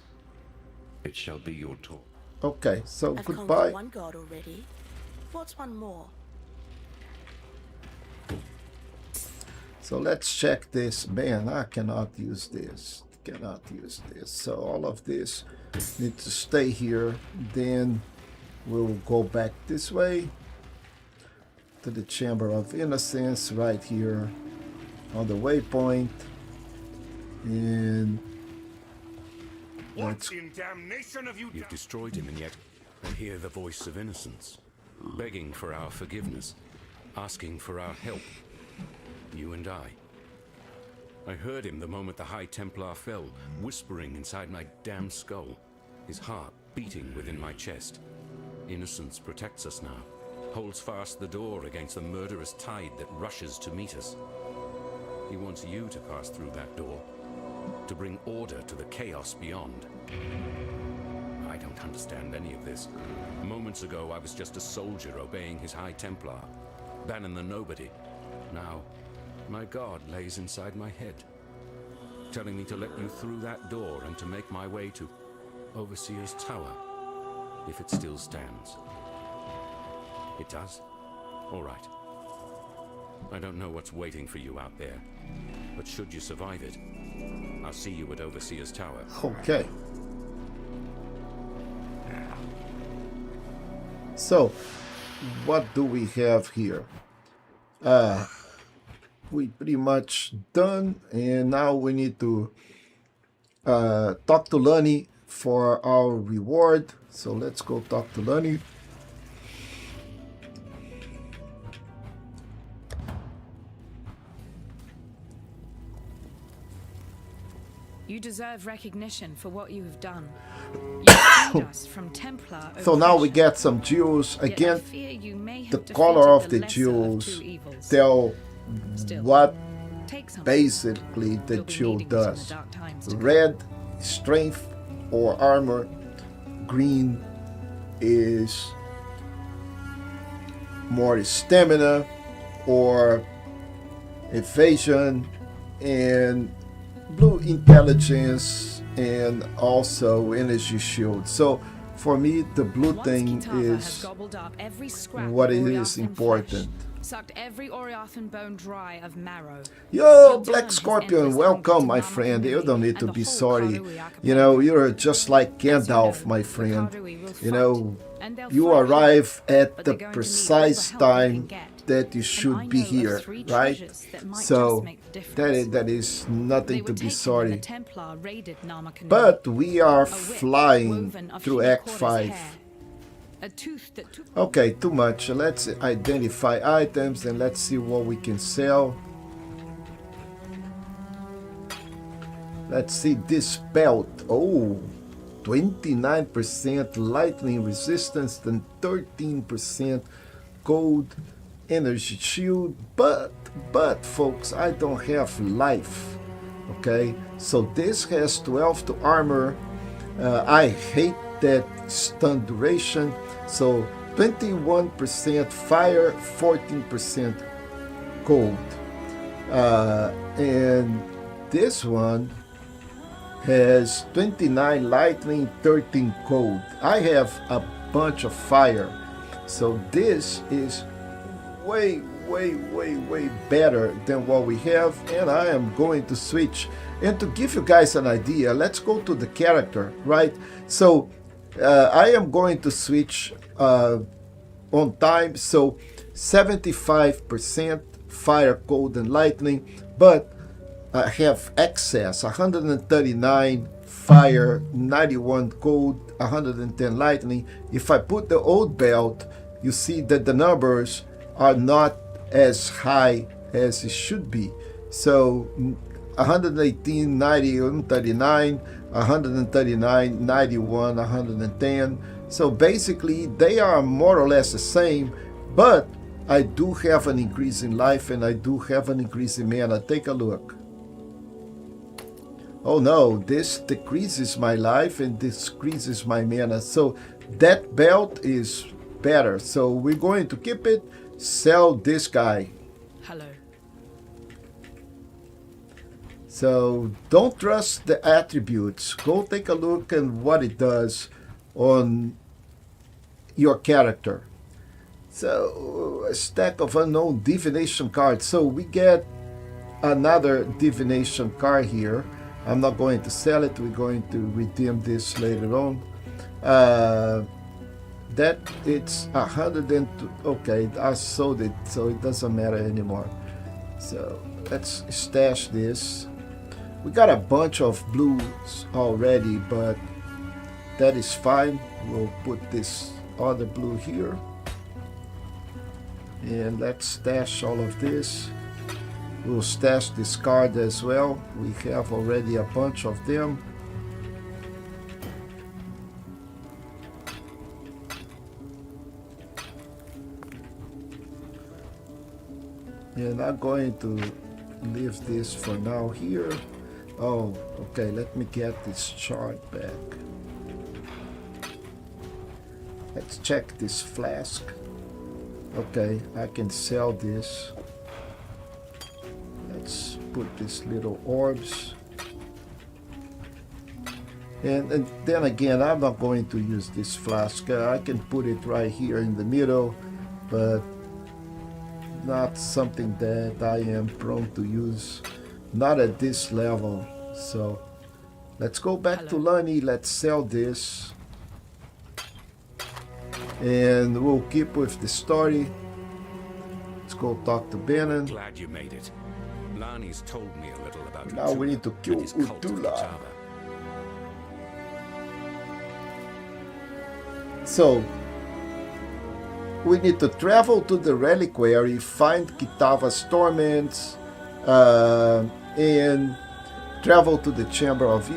It shall be your talk. Okay, so I've goodbye. conquered one god already. What's one more? So let's check this. Man, I cannot use this. Cannot use this. So all of this needs to stay here. Then we'll go back this way to the Chamber of Innocence right here on the waypoint. And let's What in damnation have you You've destroyed him, and yet I hear the voice of innocence, begging for our forgiveness, asking for our help. You and I. I heard him the moment the High Templar fell, whispering inside my damned skull, his heart beating within my chest. Innocence protects us now, holds fast the door against the murderous tide that rushes to meet us. He wants you to pass through that door, to bring order to the chaos beyond. I don't understand any of this. Moments ago, I was just a soldier obeying his High Templar, banning the nobody. Now, my God lays inside my head, telling me to let you through that door and to make my way to Overseer's Tower, if it still stands. It does? All right. I don't know what's waiting for you out there, but should you survive it, I'll see you at Overseer's Tower. okay. So, what do we have here? We pretty much done, and now we need to talk to Lani for our reward. So let's go talk to Lani. You deserve recognition for what you have done. You freed us from Templar So now we oppression. get some jewels. Yet I Again, fear you may have the defeated color of the lesser jewels two evils. tell Still, what take something. basically the You'll be jewel needing this in the does. dark times to come. Red, strength or armor. Green is more stamina or evasion, and blue intelligence, and also energy shield. So for me, the blue Once thing Kitava has is gobbled up every scrap what of it Oriathan is flesh, important. sucked every Oriathan bone dry of marrow. Yo, He'll turn Black his Scorpion, endless welcome, hunger my to friend. You Namakuni don't need to and be the whole sorry. Karui You know, archipelago. you're just like As you Gandalf, know, my the friend. Karui will You know, fight, and they'll you fight arrive at but the they're going to need all the precise help they time can get. that you And I should be know of here, 3 right? treasures that might So just make the difference. that is They nothing were to be taken when sorry. the Templar raided Namakuni. But we are A whip flying woven of through Act Hinokora's 5. hair. A tooth that took Okay, too much. Let's identify items and let's see what we can sell. Let's see this belt. Oh, 29% lightning resistance and 13% gold energy shield. But folks, I don't have life. Okay, so this has 12 to armor. I hate that stun duration. So 21% fire, 14% gold. And this one has 29 lightning, 13 cold. I have a bunch of fire. So this is way better than what we have, and I am going to switch. And to give you guys an idea, let's go to the character, right? So I am going to switch on time, so 75% fire, cold, and lightning, but I have excess 139 fire, 91 cold, 110 lightning. If I put the old belt, you see that the numbers are not as high as it should be. So 118, 90, 139, 139, 91, 110. So basically they are more or less the same, but I do have an increase in life and I do have an increase in mana. Take a look. Oh no, this decreases my life and decreases my mana. So that belt is better. So we're going to keep it, sell this guy. Hello. So don't trust the attributes. Go take a look at what it does on your character. So a stack of unknown divination cards. So we get another divination card here. I'm not going to sell it. We're going to redeem this later on. That it's 102. Okay, I sold it, so it doesn't matter anymore. So let's stash this. We got a bunch of blues already, but that is fine. We'll put this other blue here. And let's stash all of this. We'll stash this card as well. We have already a bunch of them. And I'm going to leave this for now here. Oh, okay, let me get this chart back. Let's check this flask. Okay, I can sell this. Let's put these little orbs. And then again, I'm not going to use this flask. I can put it right here in the middle, but not something that I am prone to use. Not at this level. So let's go back to Lioneye. Let's sell this. And we'll keep with the story. Let's go talk to Bannon. Glad you made it. Lani's told me a little about Now we need to kill and his cult of Utula. Kitava. So we need to travel to the reliquary, find Kitava's torments, and travel to the Chamber of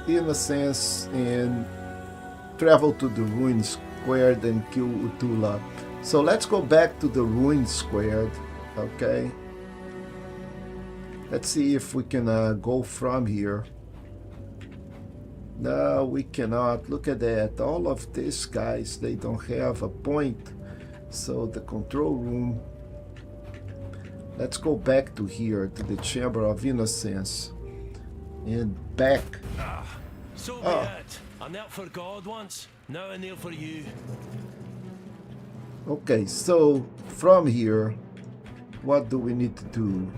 Innocence, and travel to the Ruin Squared and kill Utula. So let's go back to the Ruin Squared, okay? Let's see if we can go from here. No, we cannot. Look at that. All of these guys, they don't have a point. So the control room. Let's go back to here, to the Chamber of Innocence. And back. So be it. I knelt for God once, now I kneel for you. Okay, so from here, what do we need to do?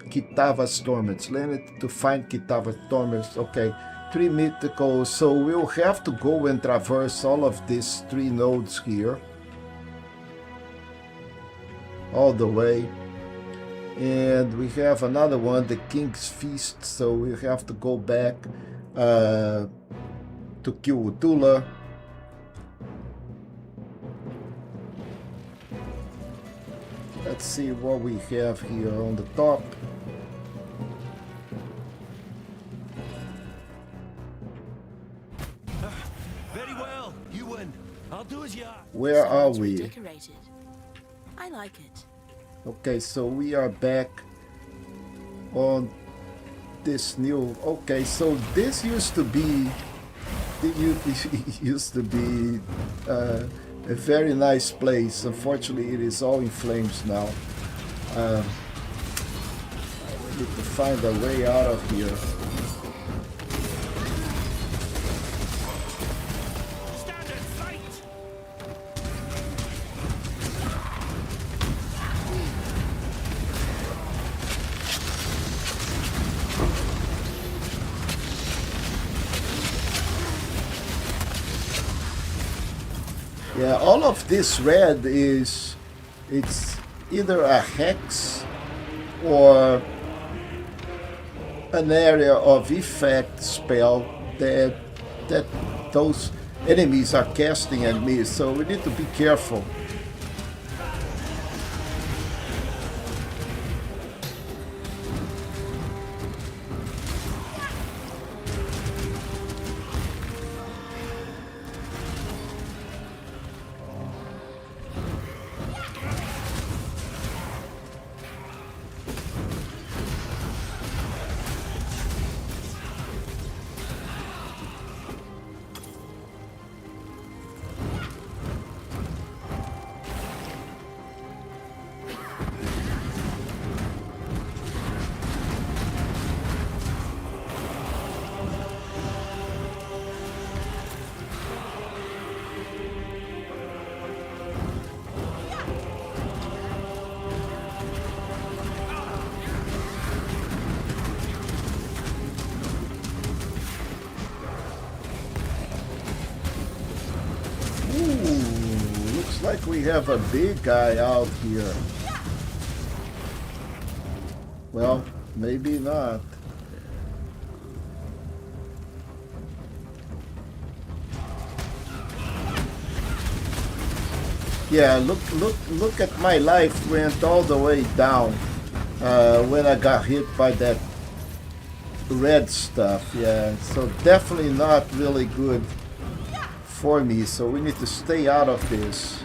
Kitava's torments. Learn to find Kitava's torments. Okay, 3 mythicals. So we'll have to go and traverse all of these 3 nodes here. All the way. And we have another one, the King's Feast. So we have to go back to kill Utula. Let's see what we have here on the top. Very well, you win. I'll do as you are. Where are Sounds we? redecorated. I like it. Okay, so we are back on this new. Okay, so this used to be a very nice place. Unfortunately, it is all in flames now. I need to find a way out of here. Stand and fight! Yeah, all of this red it's either a hex or an area of effect spell that those enemies are casting at me, so we need to be careful. Looks like we have a big guy out here. Well, maybe not. Yeah, look at my life went all the way down when I got hit by that red stuff. Yeah, so definitely not really good for me, so we need to stay out of this.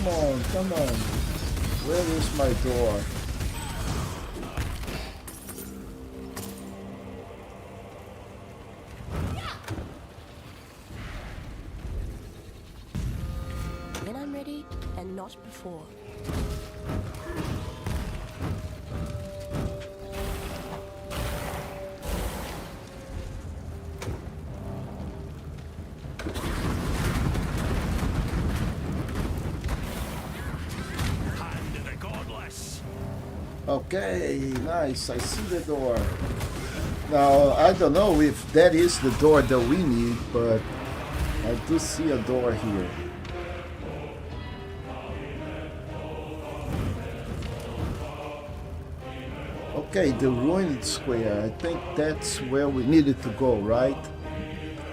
Man, come on. Where is my door? When I'm ready, and not before. Okay, nice. I see the door. Now, I don't know if that is the door that we need, but I do see a door here. Okay, the ruined square. I think that's where we needed to go, right?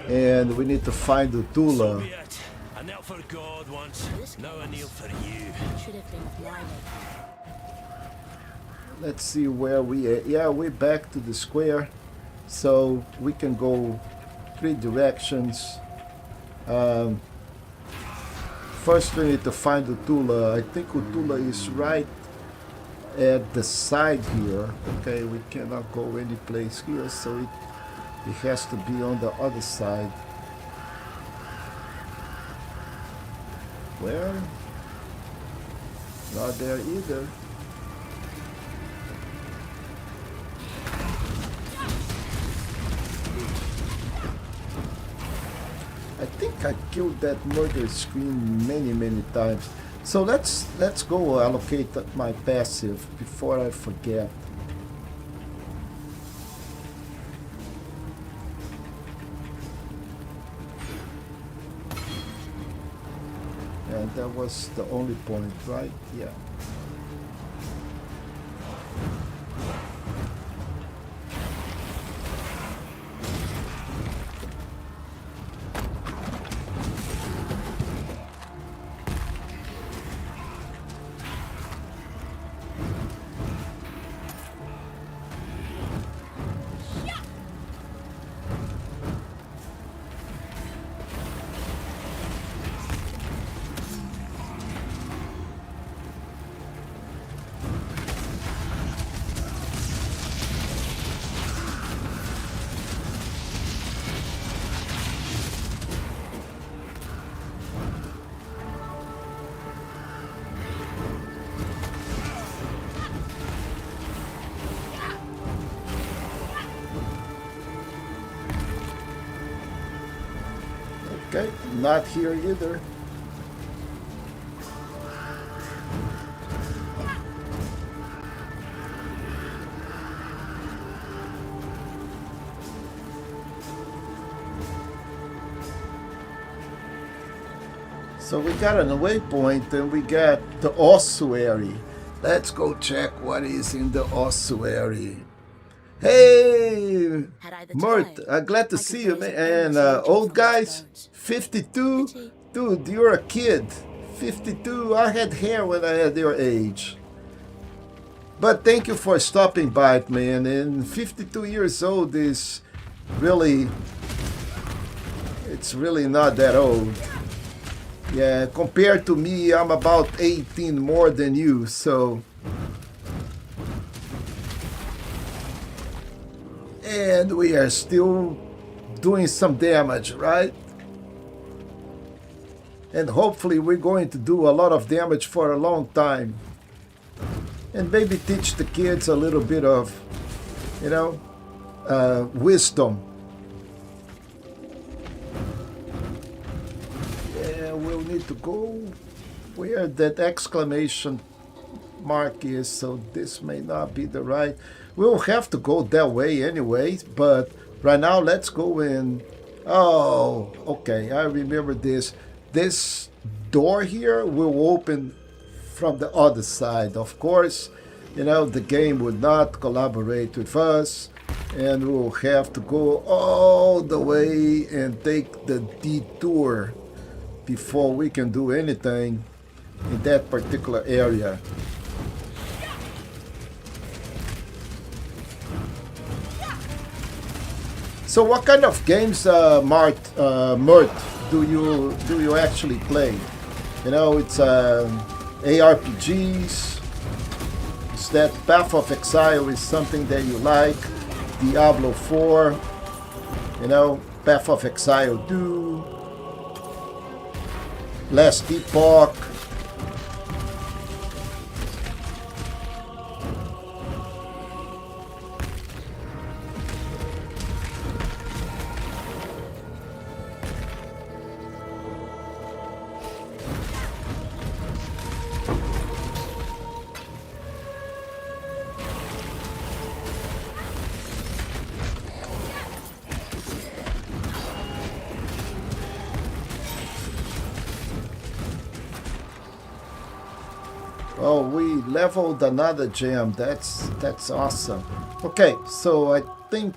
And we need to find the Tula. So be it. I knelt for God once, now I kneel for you. Should have been mine. Let's see where we are. Yeah, we're back to the square, so we can go 3 directions. First we need to find Utula. I think Utula is right at the side here. Okay, we cannot go any place here, so it has to be on the other side. Well, not there either. I think I killed that murder screen many times. So let's go allocate my passive before I forget. And that was the only point, right? Yeah. Okay, not here either. So we got an waypoint and we got the ossuary. Let's go check what is in the ossuary. Hey, Had I the Mert, time, glad to I could see you, raise man. a And bones old from those guys, bones. 52? Pity. Dude, you're a kid. 52, I had hair when I had your age. But thank you for stopping by, man. And 52 years old is really, it's really not that old. Yeah, compared to me, I'm about 18 more than you, so... And we are still doing some damage, right? And hopefully we're going to do a lot of damage for a long time. And maybe teach the kids a little bit of, you know, wisdom. Yeah, we'll need to go where that exclamation mark is, so this may not be the right. We'll have to go that way anyway, but right now let's go in. Oh, okay, I remember this. This door here will open from the other side. Of course, you know, the game would not collaborate with us, and we'll have to go all the way and take the detour before we can do anything in that particular area. So what kind of games, Mert, do you actually play? You know, it's ARPGs. Is that Path of Exile is something that you like? Diablo 4, you know, Path of Exile 2, Last Epoch. Oh, we leveled another gem. That's awesome. Okay, so I think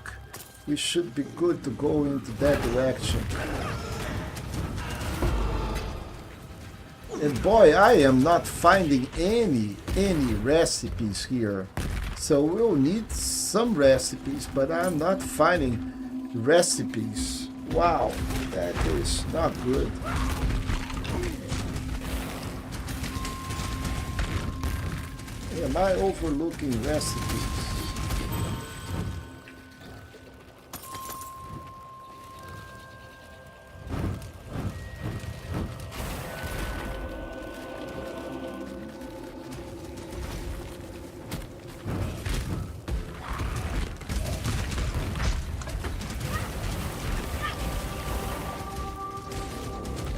we should be good to go into that direction. And boy, I am not finding any recipes here. So we'll need some recipes, but I'm not finding recipes. Wow, that is not good. Am I overlooking recipes?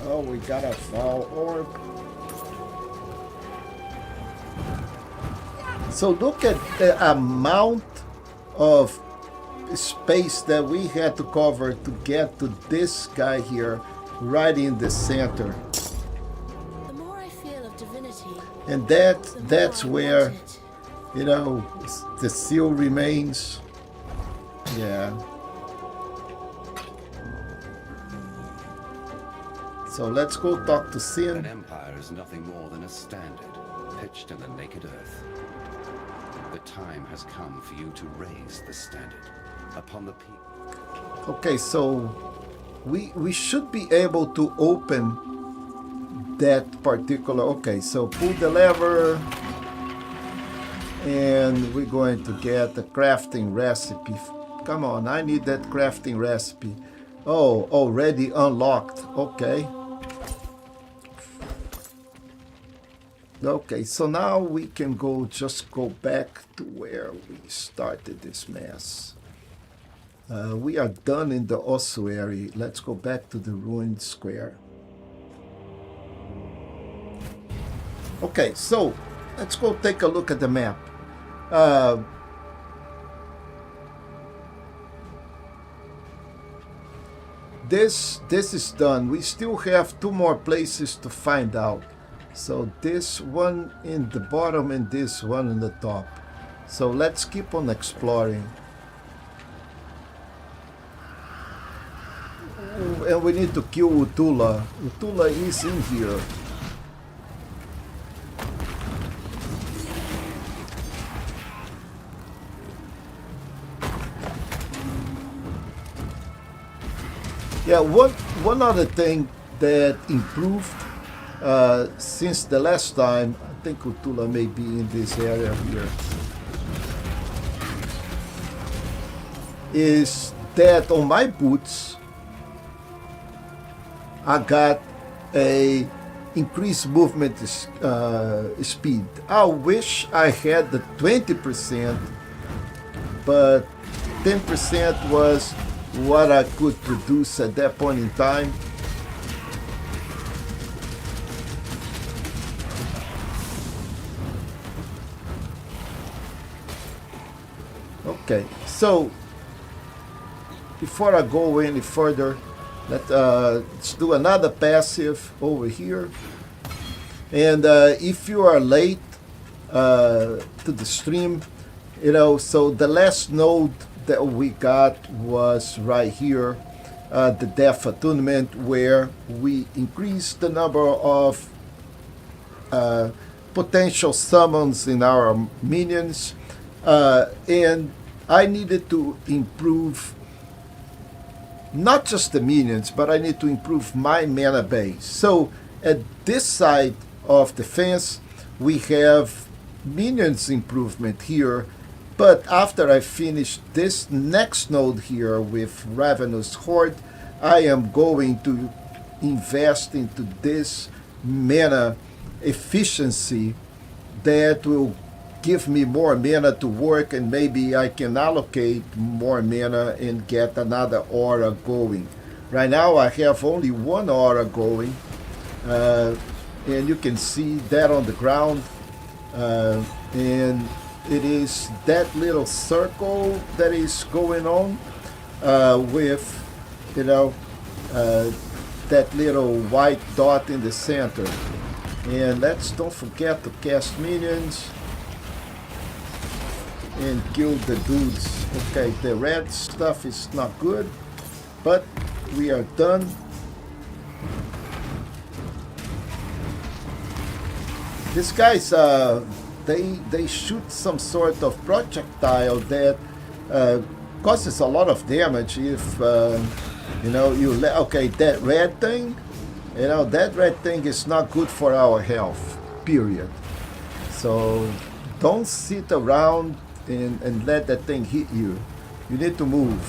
Oh, we got a foul orb. So look at the amount of space that we had to cover to get to this guy here, right in the center. The more I feel of divinity, And the that's more I where, want it. you know, the seal remains. Yeah. So let's go talk to An Sin. empire is nothing more than a standard pitched in the naked earth. The time has come for you to raise the standard upon the people. Okay, so we should be able to open that particular. Okay, so pull the lever, and we're going to get a crafting recipe. Come on, I need that crafting recipe. Oh, already unlocked. Okay. Okay, so now we can just go back to where we started this mess. We are done in the ossuary. Let's go back to the ruined square. Okay, so let's go take a look at the map. This is done. We still have 2 more places to find out. So this one in the bottom and this one in the top. So let's keep on exploring. And we need to kill Utula. Utula is in here. Yeah, one other thing that improved since the last time, I think Utula may be in this area here, is that on my boots, I got a increased movement speed. I wish I had the 20%, but 10% was what I could produce at that point in time. Okay, so before I go any further, let's do another passive over here. And if you are late to the stream, you know, so the last node that we got was right here, the Death Attunement, where we increased the number of potential summons in our minions, and I needed to improve not just the minions, but I need to improve my mana base. So at this side of the fence, we have minions improvement here. But after I finish this next node here with Ravenous Horde, I am going to invest into this mana efficiency that will give me more mana to work, and maybe I can allocate more mana and get another aura going. Right now I have only 1 aura going, and you can see that on the ground, and it is that little circle that is going on with, you know, that little white dot in the center. And don't forget to cast minions and kill the dudes. Okay, the red stuff is not good, but we are done. These guys, they shoot some sort of projectile that causes a lot of damage if you know, okay, that red thing, you know, that red thing is not good for our health, period. So don't sit around and let that thing hit you. You need to move.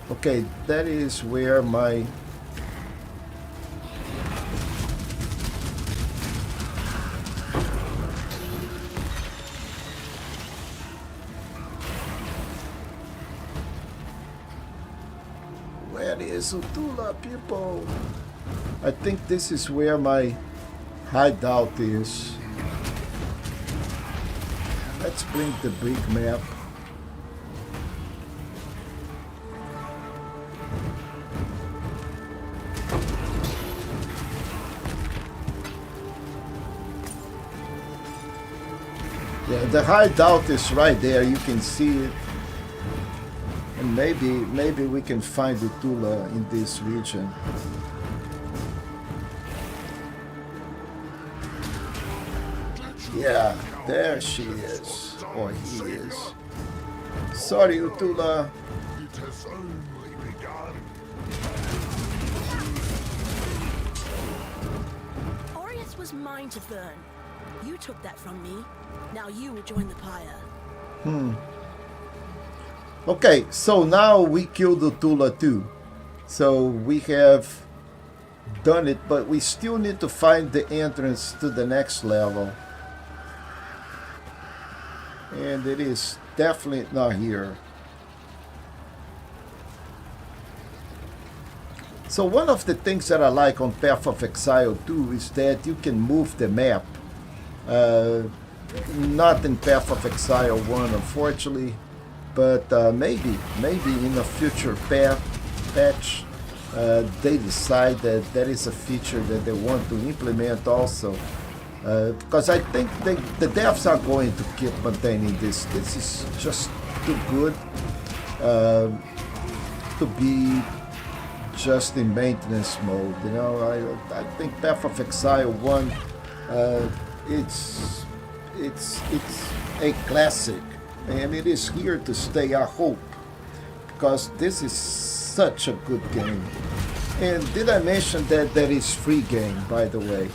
Okay, that is where my Utula, people. I think this is where my hideout is. Let's bring the big map. Yeah, the hideout is right there. You can see it. And maybe we can find Utula in this region. Yeah, there she is. Or he is. Sorry, Utula. It has only begun. Oriath was mine to burn. You took that from me. Now you will join the pyre. Okay, so now we killed Utula too. So we have done it, but we still need to find the entrance to the next level. And it is definitely not here. So one of the things that I like on Path of Exile 2 is that you can move the map. Not in Path of Exile 1, unfortunately, but maybe in a future patch they decide that that is a feature that they want to implement also. Because I think the devs are going to keep maintaining this. This is just too good to be just in maintenance mode. You know, I think Path of Exile 1, it's a classic, and it is here to stay, I hope, because this is such a good game. And did I mention that that is free game, by the way?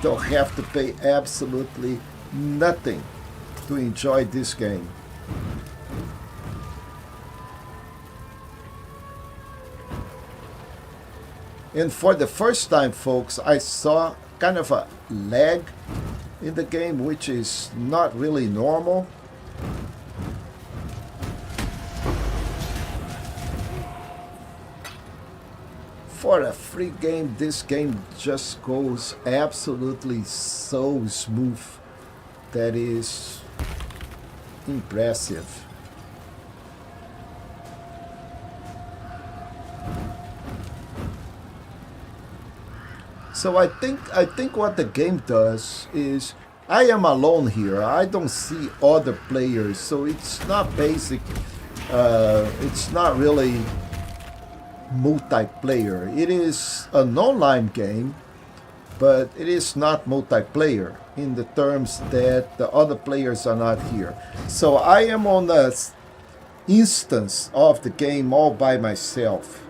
Don't have to pay absolutely nothing to enjoy this game. And for the first time, folks, I saw kind of a lag in the game, which is not really normal. For a free game, this game just goes absolutely so smooth. That is impressive. So I think what the game does is, I am alone here. I don't see other players, so it's not basic. It's not really multiplayer. It is an online game, but it is not multiplayer in the terms that the other players are not here. So I am on the instance of the game all by myself.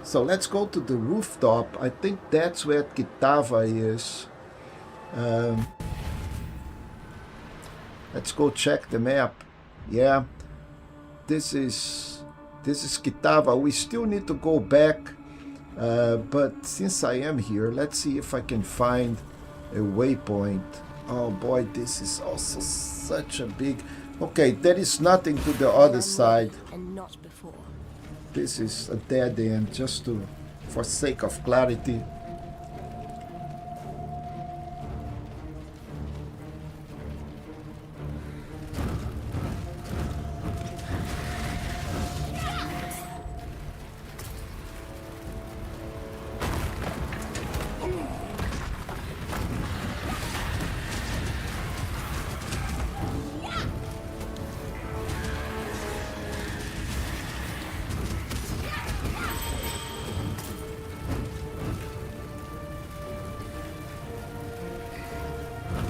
So let's go to the rooftop. I think that's where Kitava is. Let's go check the map. Yeah, this is Kitava. We still need to go back, but since I am here, let's see if I can find a waypoint. Oh boy, this is also such a big... Okay, there is nothing to the other side. And not before. This is a dead end, just for sake of clarity.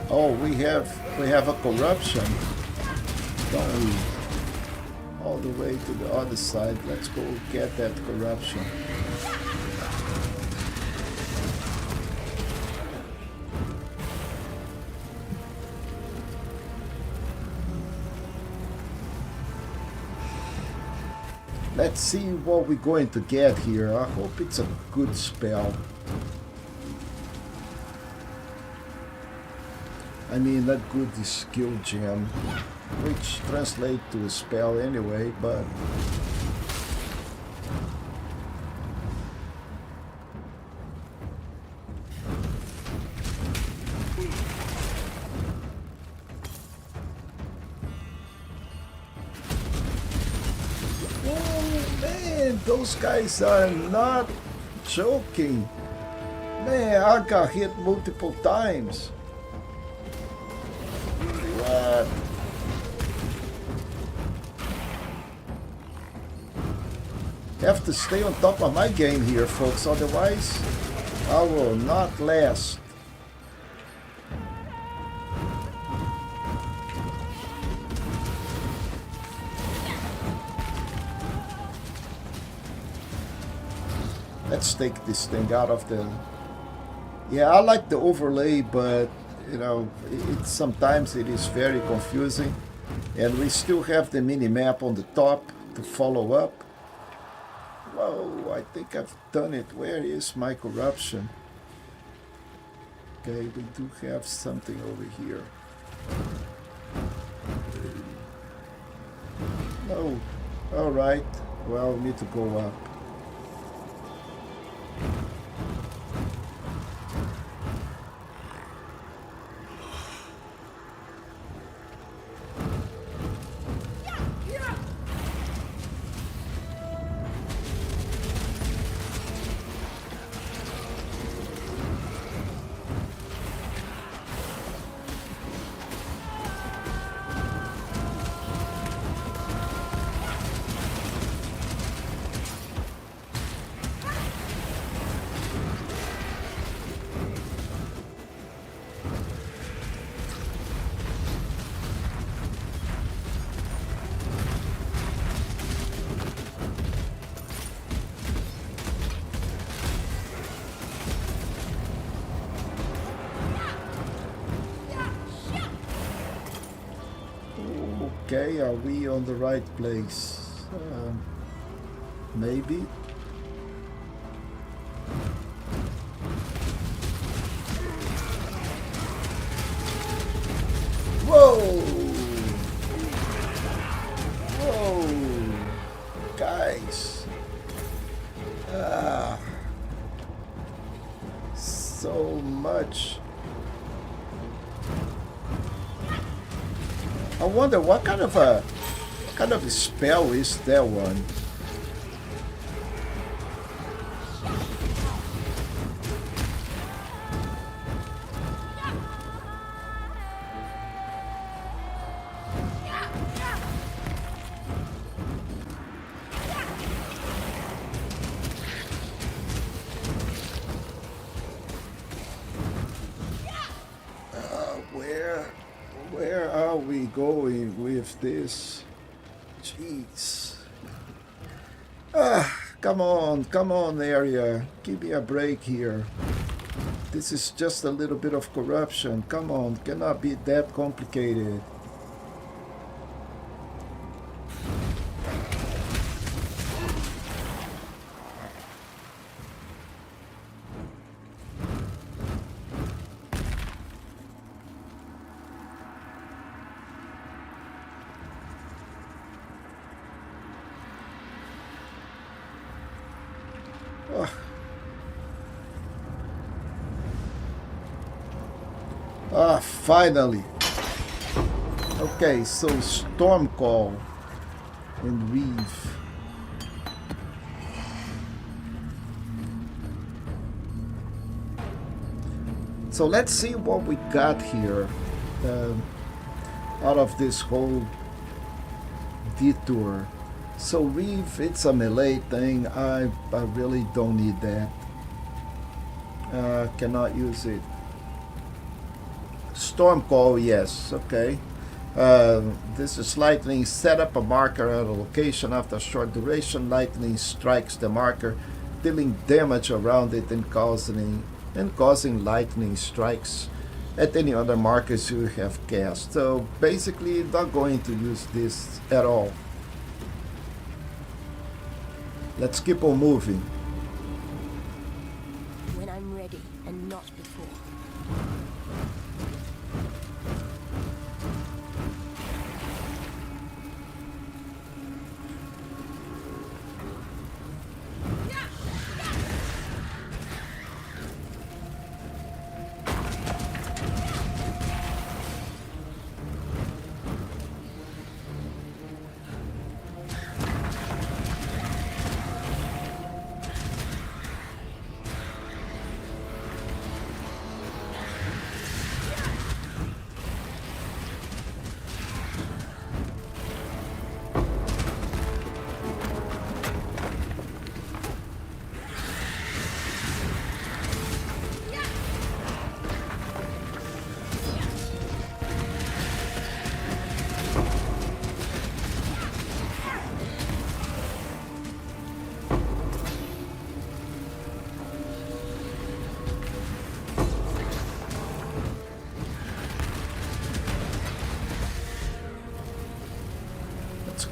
Oh, we have a corruption, don't we? All the way to the other side. Let's go get that corruption. Let's see what we're going to get here. I hope it's a good spell. I mean, a good skill gem, which translates to a spell anyway, but... Oh man, those guys are not joking. Man, I got hit multiple times. Have to stay on top of my game here, folks, otherwise I will not last. Let's take this thing out of the... Yeah, I like the overlay, but you know, sometimes it is very confusing, and we still have the mini map on the top to follow up. Whoa, I think I've done it. Where is my corruption? Okay, we do have something over here. No. Alright. Well, we need to go up. Okay, are we on the right place? Maybe. Whoa! Whoa! Guys! So much. I wonder what kind of a spell is that one? Where are we going with this? Jeez. Come on, area. Give me a break here. This is just a little bit of corruption. Come on, cannot be that complicated. Finally. Okay, so Stormcall and Reeve. So let's see what we got here out of this whole detour. So Reeve, it's a melee thing. I really don't need that. Cannot use it. Stormcall, yes, okay. This is lightning. Set up a marker at a location. After a short duration, lightning strikes the marker, dealing damage around it and causing lightning strikes at any other markers you have cast. So basically, not going to use this at all. Let's keep on moving. When I'm ready and not before.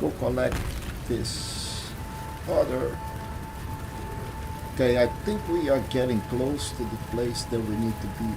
Go collect this other. Okay, I think we are getting close to the place that we need to be.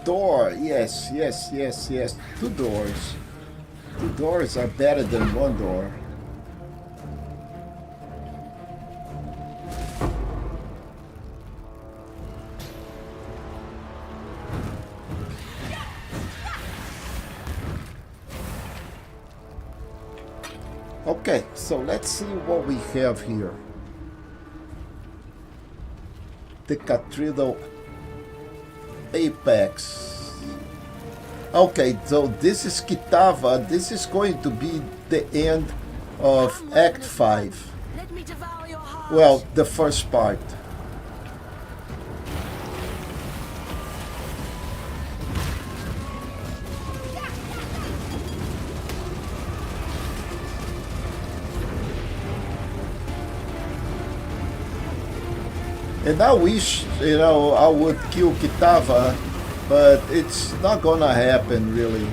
Door, yes. Two doors. Two doors are better than one door. Okay, so let's see what we have here. The Cathedral Apex. Okay, so this is Kitava. This is going to be the end of Act 5. Let me devour your heart. Well, the first part. And I wish, I would kill Kitava, but it's not gonna happen, really.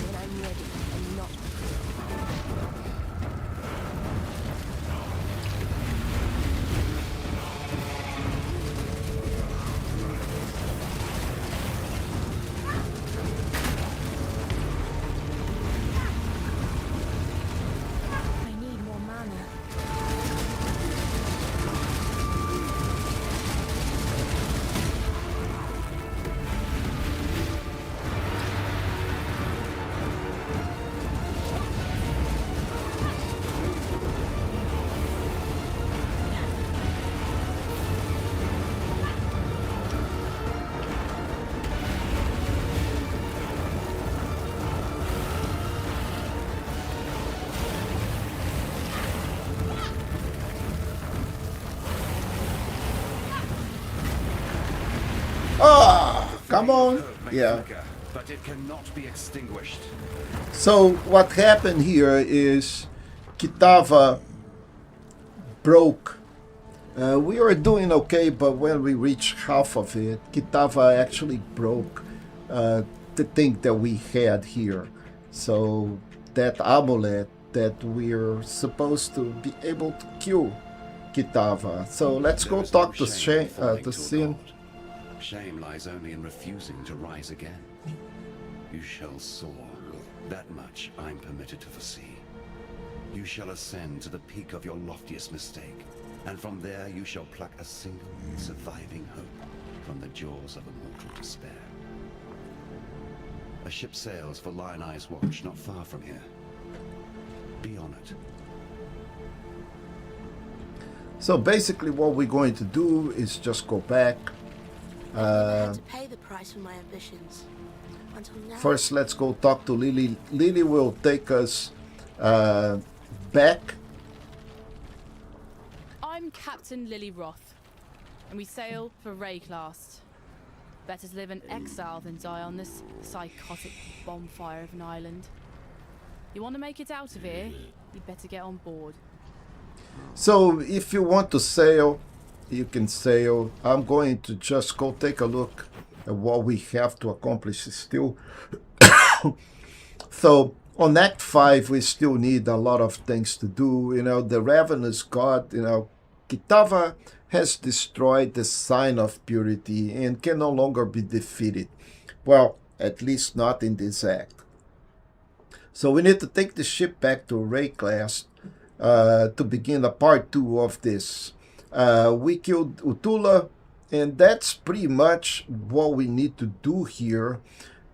When I'm ready and not I need more mana. Come on. May Yeah. flicker, but it cannot be extinguished. So what happened here is Kitava broke. We were doing okay, but when we reached half of it, Kitava actually broke the thing that we had here. So that amulet that we're supposed to be able to kill Kitava. So let's There go is no talk to shame in falling to to a Sin. god. Shame lies only in refusing to rise again. You shall soar. That much I'm permitted to foresee. You shall ascend to the peak of your loftiest mistake, and from there you shall pluck a single surviving hope from the jaws of immortal despair. A ship sails for Lioneye's watch not far from here. Be on it. So basically what we're going to do is just go back. I had to pay the price for my ambitions. Until now. First, let's go talk to Lily. Lily will take us back. I'm Captain Lily Roth, and we sail for Wraeclast. Better to live in exile than die on this psychotic bonfire of an island. You want to make it out of here, you'd better get on board. So if you want to sail, you can sail. I'm going to just go take a look at what we have to accomplish still. So on Act 5, we still need a lot of things to do. The Ravenous God, Kitava has destroyed the sign of purity and can no longer be defeated. Well, at least not in this act. So we need to take the ship back to Wraeclast to begin a part 2 of this. We killed Utula, and that's pretty much what we need to do here.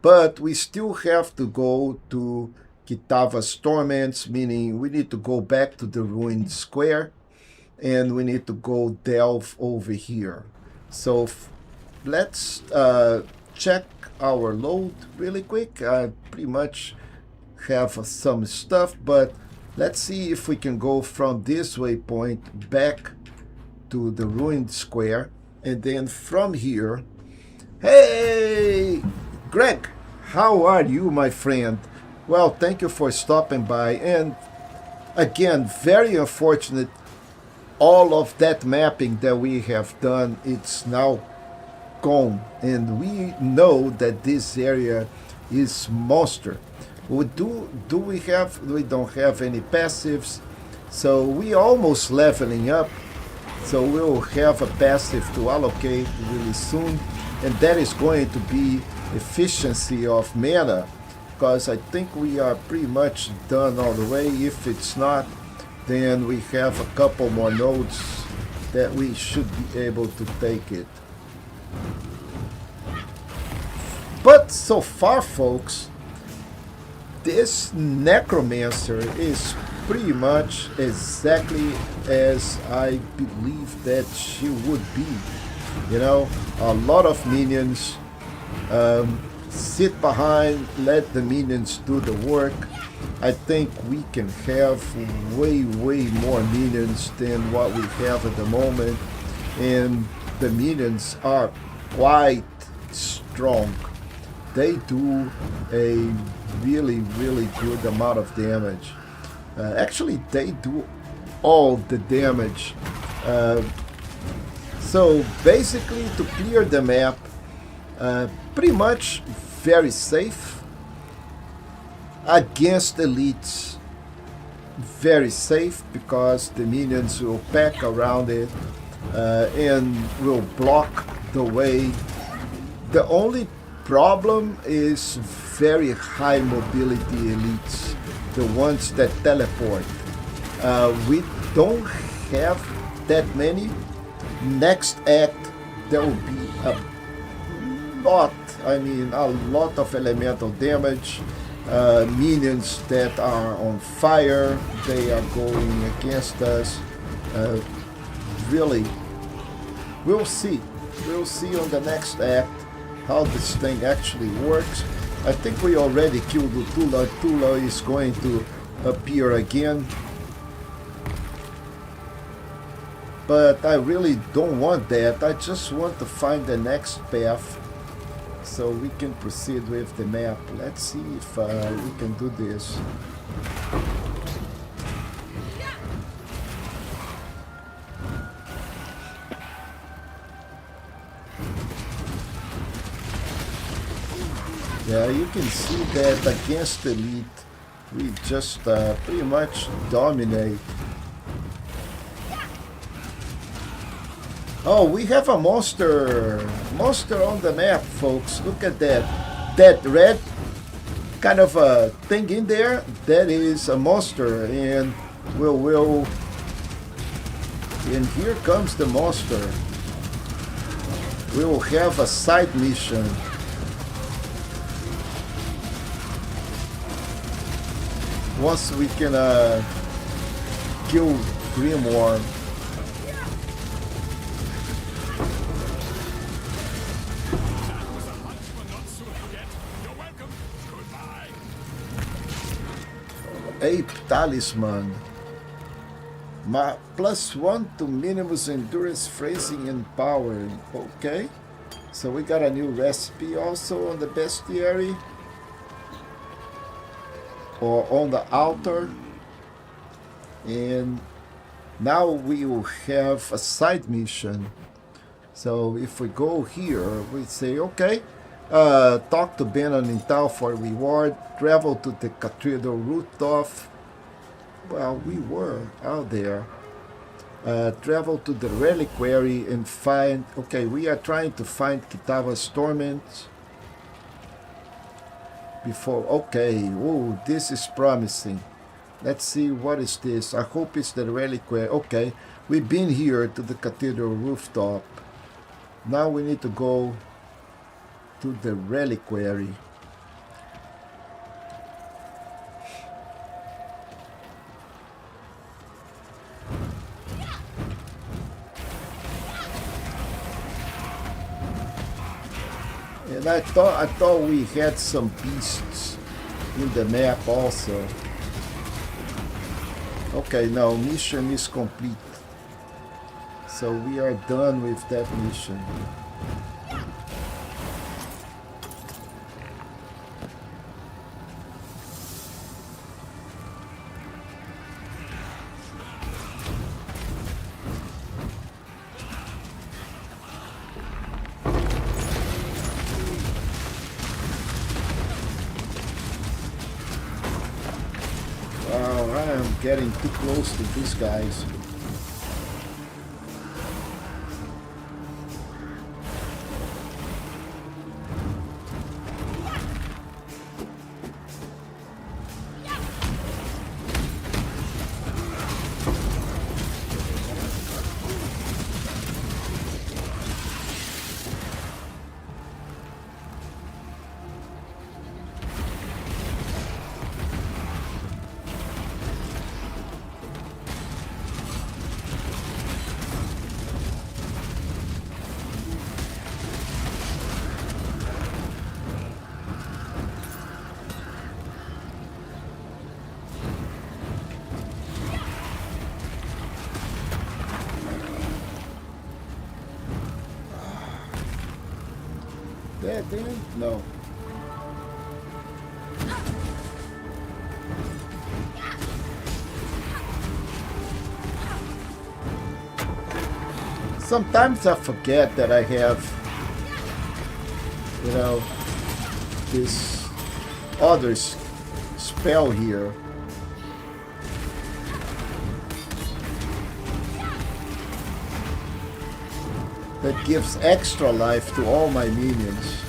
But we still have to go to Kitava's torments, meaning we need to go back to the ruined square, and we need to go delve over here. So let's check our load really quick. I pretty much have some stuff, but let's see if we can go from this waypoint back to the ruined square, and then from here. Hey, Greg, how are you, my friend? Well, thank you for stopping by, and again, very unfortunate. All of that mapping that we have done, it's now gone, and we know that this area is monster. We don't have any passives, so we almost leveling up. So we'll have a passive to allocate really soon, and that is going to be efficiency of mana, because I think we are pretty much done all the way. If it's not, then we have a couple more nodes that we should be able to take it. But so far, folks, this Necromancer is pretty much exactly as I believe that she would be. You know, a lot of minions, sit behind, let the minions do the work. I think we can have way more minions than what we have at the moment, and the minions are quite strong. They do a really good amount of damage. Actually, they do all the damage. So basically, to clear the map, pretty much very safe. Against elites, very safe because the minions will pack around it and will block the way. The only problem is very high mobility elites, the ones that teleport. We don't have that many. Next act there will be a lot of elemental damage. Minions that are on fire, they are going against us. Really, we'll see on the next act how this thing actually works. I think we already killed Tula. Tula is going to appear again, but I really don't want that. I just want to find the next path so we can proceed with the map. Let's see if we can do this. Yeah, you can see that against elite, we just pretty much dominate. Oh, we have a monster on the map, folks. Look at that. That red kind of a thing in there, that is a monster, and and here comes the monster. We will have a side mission. Once we can kill Grimoire. Ape Talisman. +1 to Minimus Endurance, Phrasing, and Power. Okay. So we got a new recipe also on the bestiary. Or on the altar. And now we will have a side mission. So if we go here, we say, okay, talk to Benon in Tau for reward, travel to the Cathedral Rooftop. Well, we were out there. Travel to the Reliquary and find, okay, we are trying to find Kitava's Torment. Before, okay, oh, this is promising. Let's see, what is this? I hope it's the Reliquary. Okay, we've been here to the Cathedral Rooftop. Now we need to go to the Reliquary. And I thought we had some beasts in the map also. Okay, now mission is complete. So we are done with that mission. Wow, I am getting too close to these guys. dead then? No. Sometimes I forget that I have, you know, this other spell here. That gives extra life to all my minions.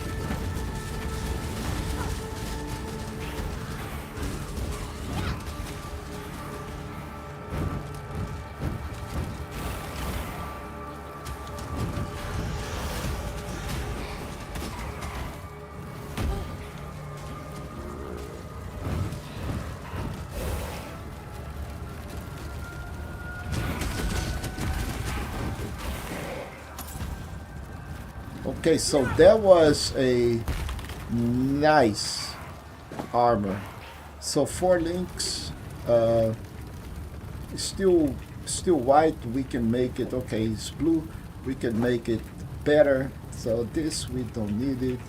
Okay, so that was a nice armor. So 4 links, still white. We can make it. Okay, it's blue. We can make it better. So this we don't need it.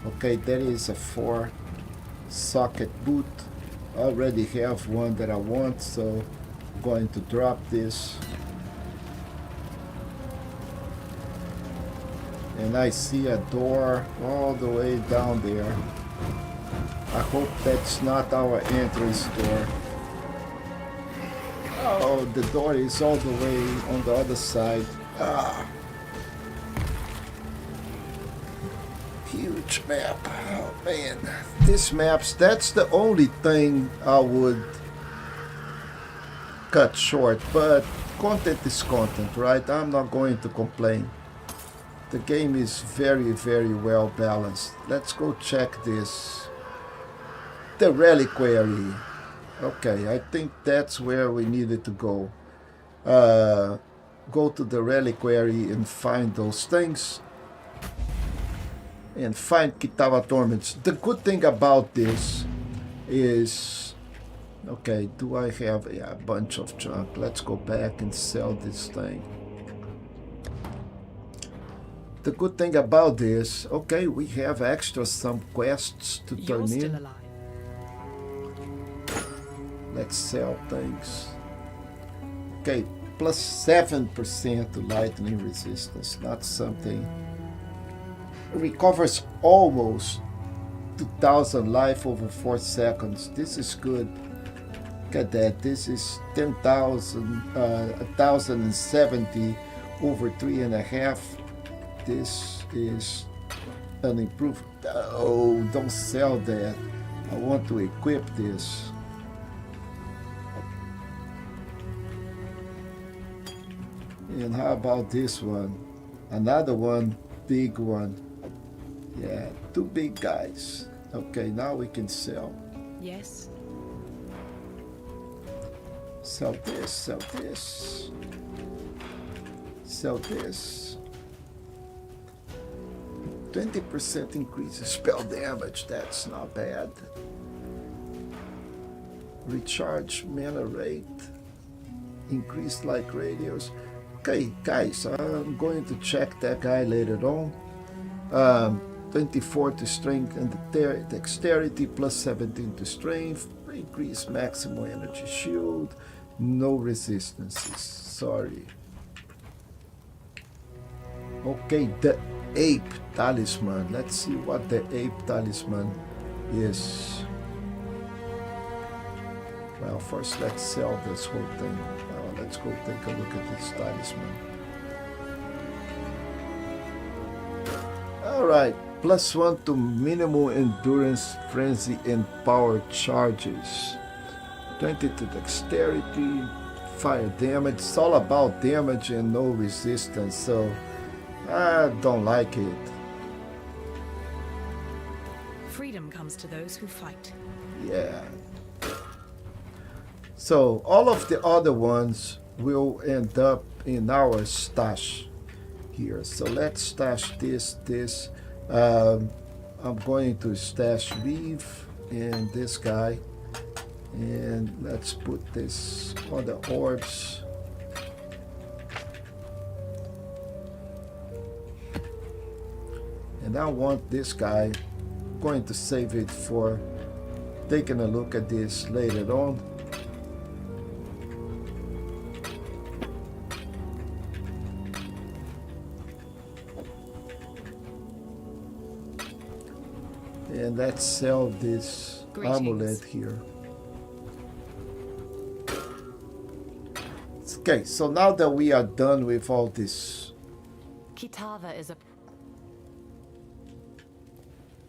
Okay, that is a 4 socket boot. I already have one that I want, so I'm going to drop this. And I see a door all the way down there. I hope that's not our entrance door. Oh, the door is all the way on the other side. Ah. Huge map. Oh man. This map's, that's the only thing I would cut short. But content is content, right? I'm not going to complain. The game is very, very well balanced. Let's go check this. The reliquary. Okay, I think that's where we needed to go. Go to the reliquary and find those things. And find Kitava Torments. The good thing about this is... Okay, do I have a bunch of junk? Let's go back and sell this thing. The good thing about this, okay, we have extra some quests to turn in. Still alive. Let's sell things. Okay, plus 7% to lightning resistance, not something. Recovers almost 2,000 life over 4 seconds. This is good. Look at that. This is 1,070 over 3.5. This is an improvement. Oh, don't sell that. I want to equip this. And how about this one? Another one, big one. Yeah, 2 big guys. Okay, now we can sell. Yes. Sell this, sell this. Sell this. 20% increase in spell damage, that's not bad. Recharge mana rate, increased like radius. Okay, guys, I'm going to check that guy later on. 24 to strength and dexterity, plus 17 to strength, increase maximum energy shield, no resistances. Sorry. Okay, the ape talisman. Let's see what the ape talisman is. Well, first let's sell this whole thing. Let's go take a look at this talisman. Alright, +1 to minimum endurance, frenzy, and power charges. 20 to dexterity, fire damage. It's all about damage and no resistance, so I don't like it. Freedom comes to those who fight. Yeah. So all of the other ones will end up in our stash here. So let's stash this. I'm going to stash Reeve and this guy. And let's put this on the orbs. And now want this guy. Going to save it for taking a look at this later on. And let's sell this amulet here. Okay, so now that we are done with all this, Kitava is a...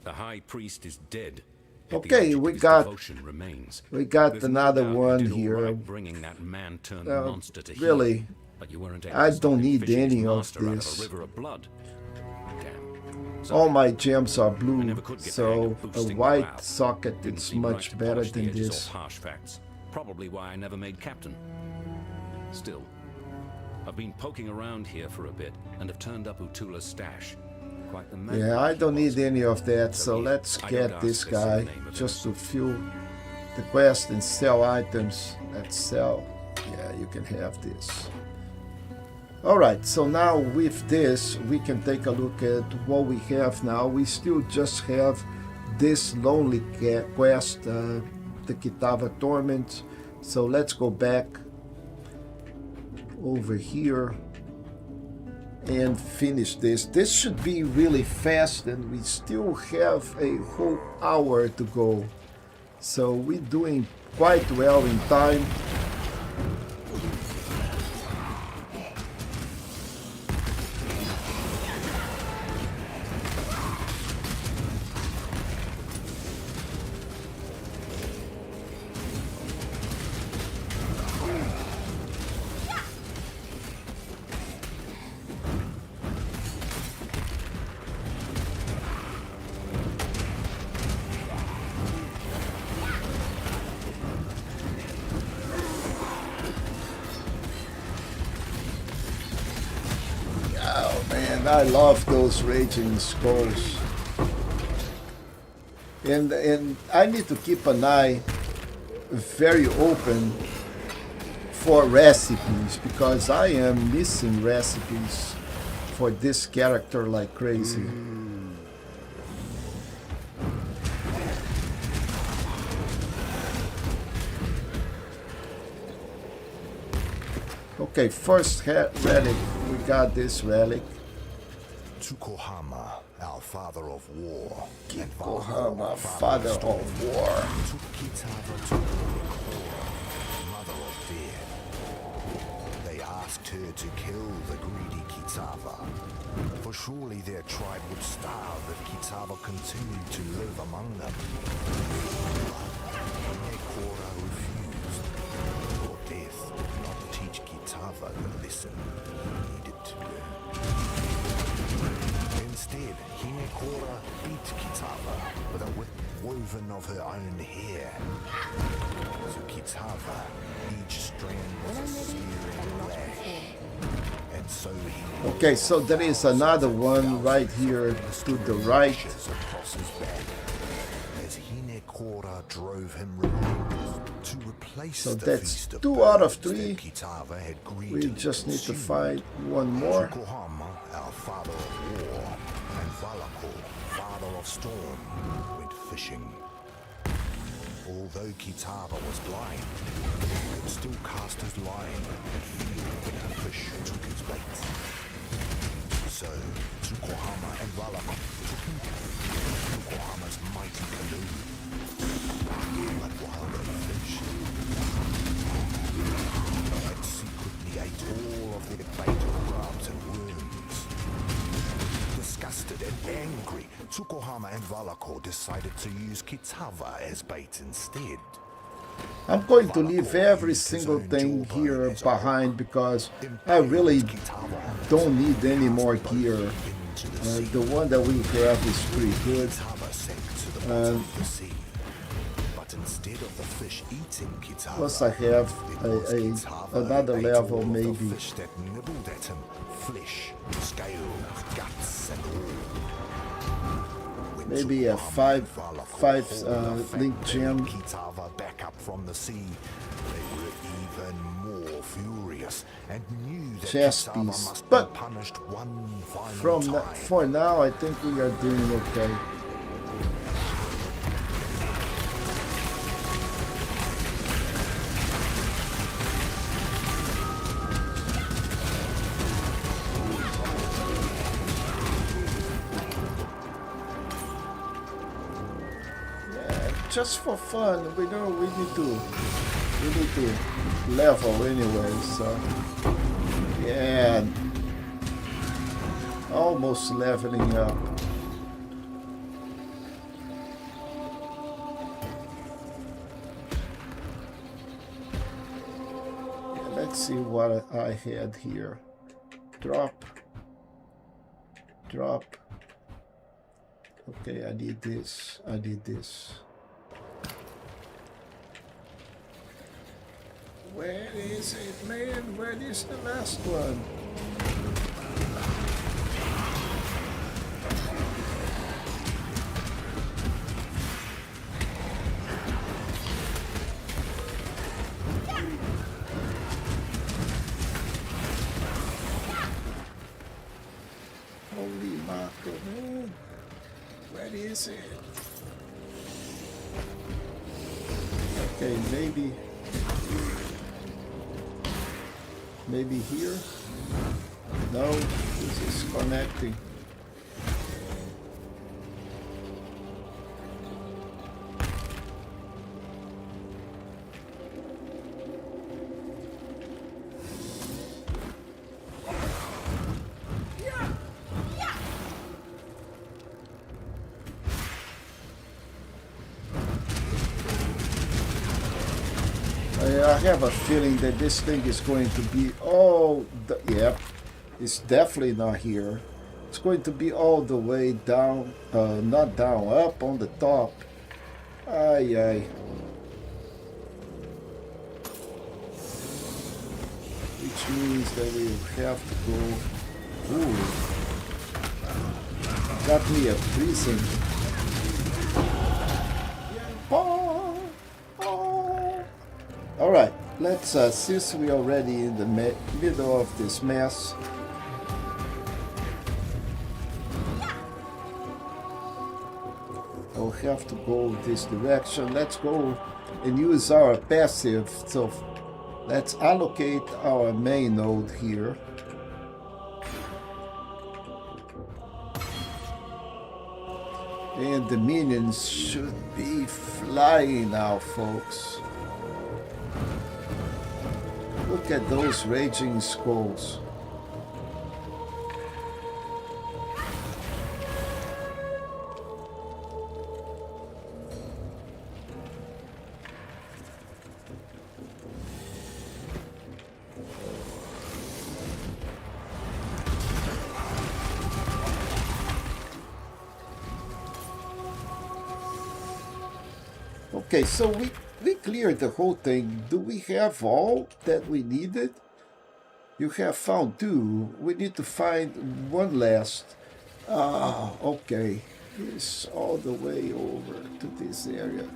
The High Priest is dead. okay, we got another one here. Bringing that man-turned monster to really, heel, but you weren't I don't need any of this. River of blood. Damn. All my gems are blue, Get so a boosting white morale. socket Didn't is seem much right to better polish the than edges this. off harsh facts. Probably why I never made captain. Still, I've been poking around here for a bit and have turned up Utula's stash. Quite the man. Yeah, I don't need any of that, so here, let's I get don't this ask, this is guy the name of just to it. fill the quest and sell items. Let's sell. Yeah, you can have this. Alright, so now with this, we can take a look at what we have now. We still just have this lonely quest, the Kitava Torment. So let's go back over here and finish this. This should be really fast, and we still have a whole hour to go. So we're doing quite well in time. I love those raging skulls, and I need to keep an eye very open for recipes, because I am missing recipes for this character like crazy. Okay, first relic, we got this relic. Tukohama, our father of war. Tukohama, father of war. Took Kitava to Korra, mother of fear. They asked her to kill the greedy Kitava, for surely their tribe would starve if Kitava continued to live among them. But Korra refused. For death did not teach Kitava the lesson he needed to learn. Instead, Hinekora beat Kitava with a whip woven of her own hair. To Kitava, each strand was a searing lash. And so he... Okay, so there is another one right here to the right. Across his back, as Hinekora drove him relentless to replace So the that's feast of 2 out of birds 3. that Kitava had We greedily just need to consumed. find one more. Tukohama, our father of war, and Valakor, father of storm, went fishing. Although Kitava was blind, he could still cast his line and feel when a fish took his bait. So, Tukohama and Valakor took him to Tukohama's mighty canoe. But while they fished, and secretly ate all of their bait of crabs and worms. Disgusted and angry, Tukohama and Valakor decided to use Kitava as bait instead. I'm going to leave every single thing here behind because I really don't need any more gear. The one that we have is pretty good. Kitava sank to the bottom of the sea. But instead of the fish eating Kitava, Plus I have another level all of maybe. the fish that nibbled at him, flesh, scales, guts, and all. When Maybe a Tukohama and 5 Valakor hauled the link fat gem. Kitava back up from the sea, they were even more furious and knew that chest Kitava piece. must But be punished one final time. for now, I think we are doing okay. Just for fun, we need to level anyway, so yeah, almost leveling up. Yeah, let's see what I had here. Drop. Okay, I need this. Where is it, man? Where is the last one? Holy macro, man. Where is it? Okay, maybe here? No, this is connecting. I have a feeling that this thing is going to be yep, it's definitely not here. It's going to be all the way down, not down, up on the top. Aye. Which means that we have to go. Ooh, got me a prison. All right, let's since we're already in the middle of this mess, I'll have to go this direction. Let's go and use our passive. So let's allocate our main node here. And the minions should be flying now, folks. Look at those raging skulls. Okay, so we cleared the whole thing. Do we have all that we needed? You have found 2. We need to find one last. Okay. It's all the way over to this area.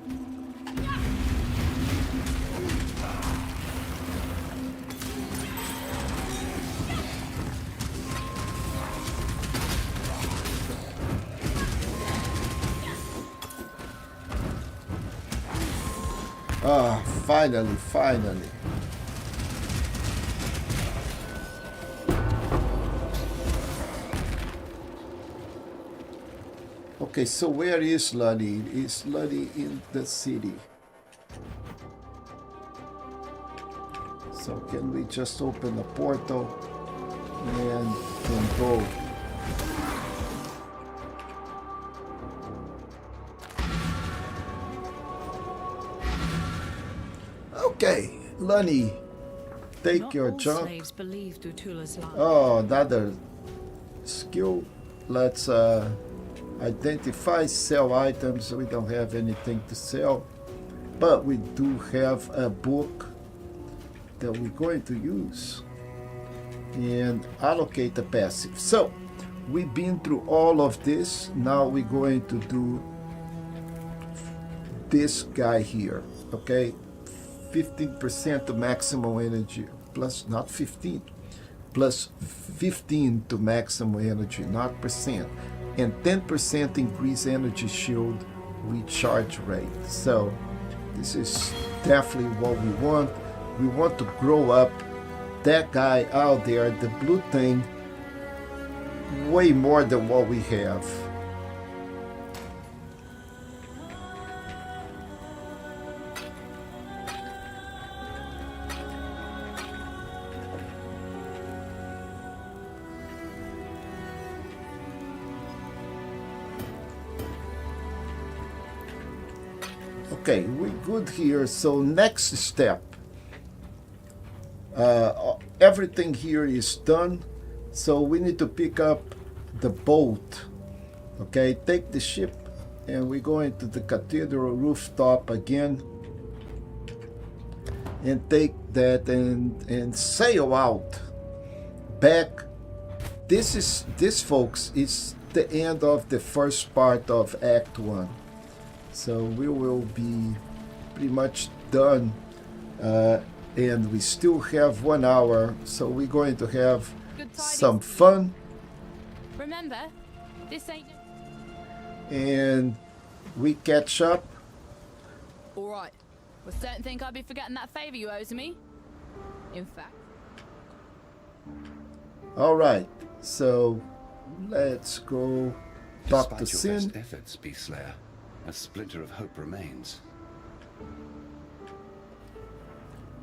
Finally. Okay, so where is Lani? Is Lani in the city? So can we just open a portal and go? Okay, Lani, take Not your all jump. slaves believed Utula's lie. Oh, another skill. Let's identify, sell items. We don't have anything to sell, but we do have a book that we're going to use and allocate the passive. So we've been through all of this. Now we're going to do this guy here. Okay, 15% to maximum energy, plus not 15, plus 15 to maximum energy, not percent, and 10% increase energy shield recharge rate. So this is definitely what we want. We want to grow up that guy out there, the blue thing, way more than what we have. Okay, we're good here. So next step. Everything here is done. So we need to pick up the boat. Okay, take the ship and we're going to the cathedral rooftop again. And take that and sail out. Back. This folks is the end of the first part of Act 1. So we will be pretty much done, and we still have 1 hour, so we're going to have some fun. Remember, this ain't... And we catch up. Alright. Well, don't think I'd be forgetting that favor you owe to me. In fact. Alright, so let's go talk to Despite your Sin. best efforts, Beast Slayer, a splinter of hope remains.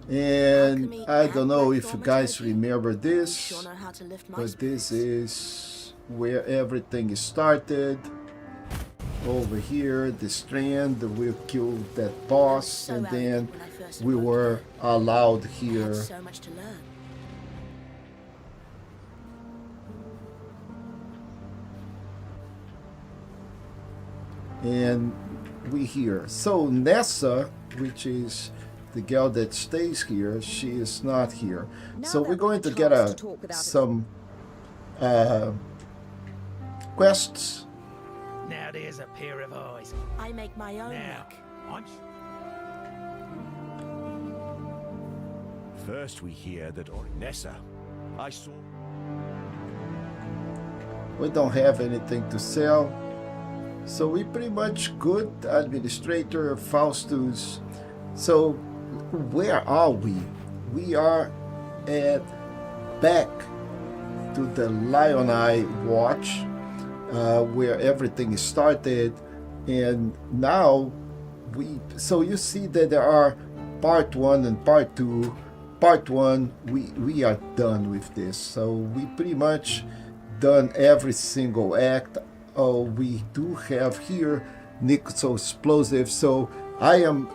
And Alchemy I and don't know if you guys thaumaturgy. remember Sure this, know how to lift my but this spirits. is where everything started. Over here, the strand, we killed that boss, So and then arrogant when I first we awoke. were allowed I had here. so much to learn. And we here. So Nessa, which is the girl that stays here, she is not here. Now So that we're going we've to had get a chance to talk without some quests. Now there's a pair of eyes. I make my own Now, luck. I'm... First we hear that Nessa. I saw... We don't have anything to sell. So we pretty much good. Administrator Faustus. So where are we? We are at back to the Lioneye watch, where everything started, and now so you see that there are part 1 and part 2. Part 1, we are done with this, so we pretty much done every single act. Oh, we do have here Nixo explosive, so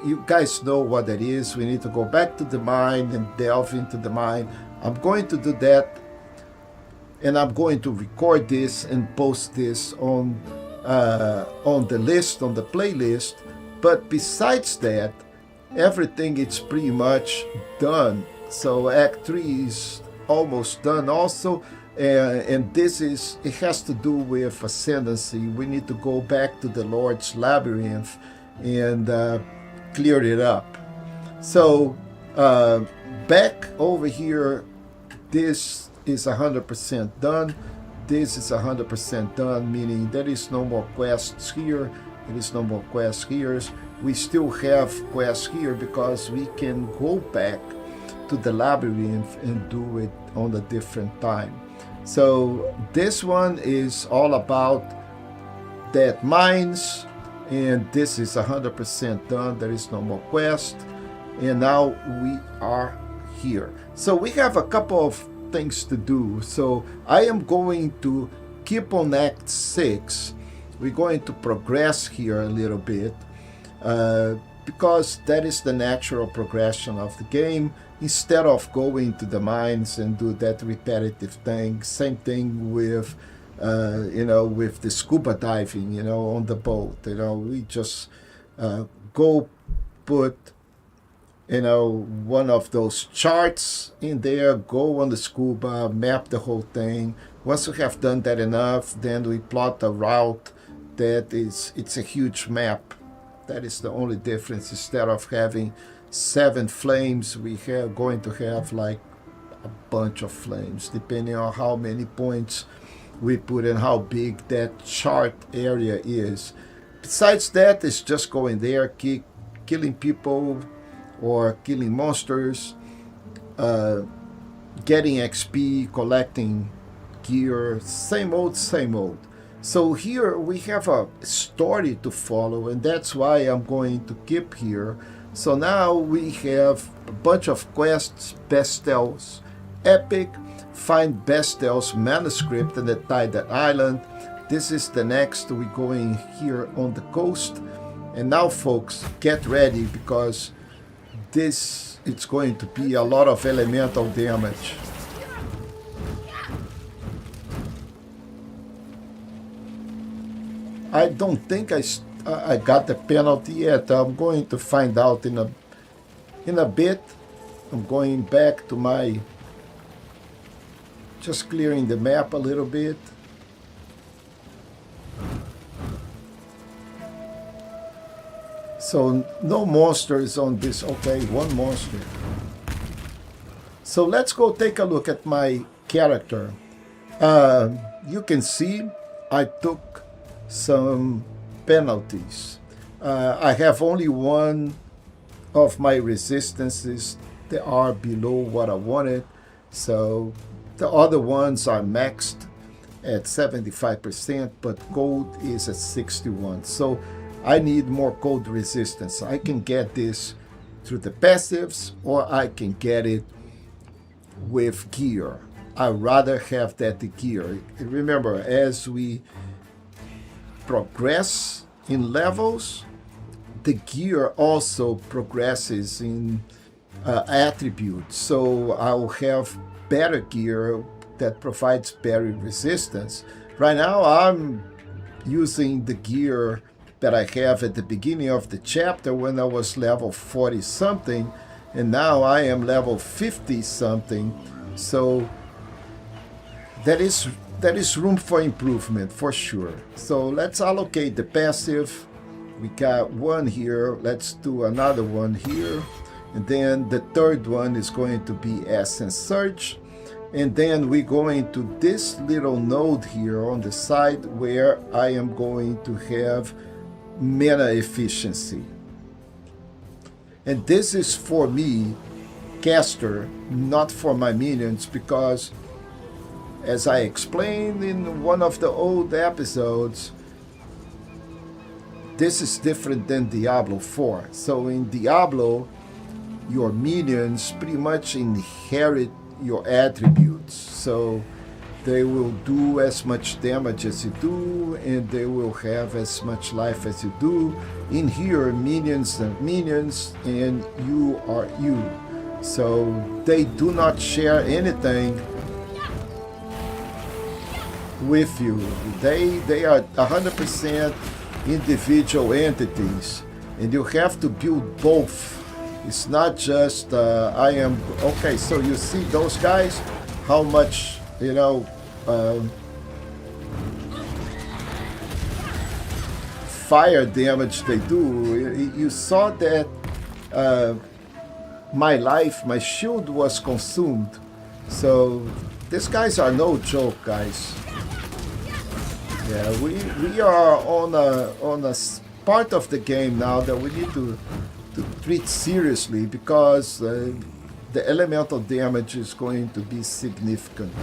you guys know what that is. We need to go back to the mine and delve into the mine. I'm going to do that, and I'm going to record this and post this on the list, on the playlist. But besides that, everything is pretty much done. So Act 3 is almost done also, and it has to do with ascendancy. We need to go back to the Lord's Labyrinth and clear it up. So back over here, this is 100% done. This is 100% done, meaning there is no more quests here. There is no more quests here. We still have quests here because we can go back to the labyrinth and do it on a different time. So this one is all about dead mines, and this is 100% done. There is no more quest, and now we are here. So we have a couple of things to do. So I am going to keep on Act 6. We're going to progress here a little bit, because that is the natural progression of the game, instead of going to the mines and do that repetitive thing. Same thing with with the scuba diving, on the boat. We just go put one of those charts in there, go on the scuba, map the whole thing. Once we have done that enough, then we plot a route it's a huge map. That is the only difference, instead of having 7 flames, we are going to have like a bunch of flames, depending on how many points we put and how big that chart area is. Besides that, it's just going there, killing people or killing monsters, getting XP, collecting gear, same old, same old. So here we have a story to follow, and that's why I'm going to keep here. So now we have a bunch of quests, Bestel's Epic, find Bestel's manuscript in the Tidal Island. This is the next, we're going here on the coast. And now folks, get ready, because this, it's going to be a lot of elemental damage. I don't think I got the penalty yet. I'm going to find out in a bit. I'm going back to my, just clearing the map a little bit. So no monsters on this. Okay, one monster. So let's go take a look at my character. You can see I took some penalties. I have only one of my resistances that are below what I wanted. So the other ones are maxed at 75%, but cold is at 61. So I need more cold resistance. I can get this through the passives, or I can get it with gear. I'd rather have that gear. Remember, as we progress in levels, the gear also progresses in attributes. So I'll have better gear that provides better resistance. Right now I'm using the gear that I have at the beginning of the chapter when I was level 40 something, and now I am level 50 something. So that is room for improvement for sure. So let's allocate the passive. We got one here. Let's do another one here. And then the third one is going to be Essence Surge. And then we're going to this little node here on the side where I am going to have mana efficiency. And this is for me, caster, not for my minions, because as I explained in one of the old episodes, this is different than Diablo 4. So in Diablo, your minions pretty much inherit your attributes. So they will do as much damage as you do, and they will have as much life as you do. In here, minions are minions, and you are you. So they do not share anything with you. They are 100% individual entities, and you have to build both. It's not just I am okay. So you see those guys, how much, you know, fire damage they do. You saw that my shield was consumed. So these guys are no joke, guys. Yeah, we are on a part of the game now that we need to treat seriously, because the elemental damage is going to be significant.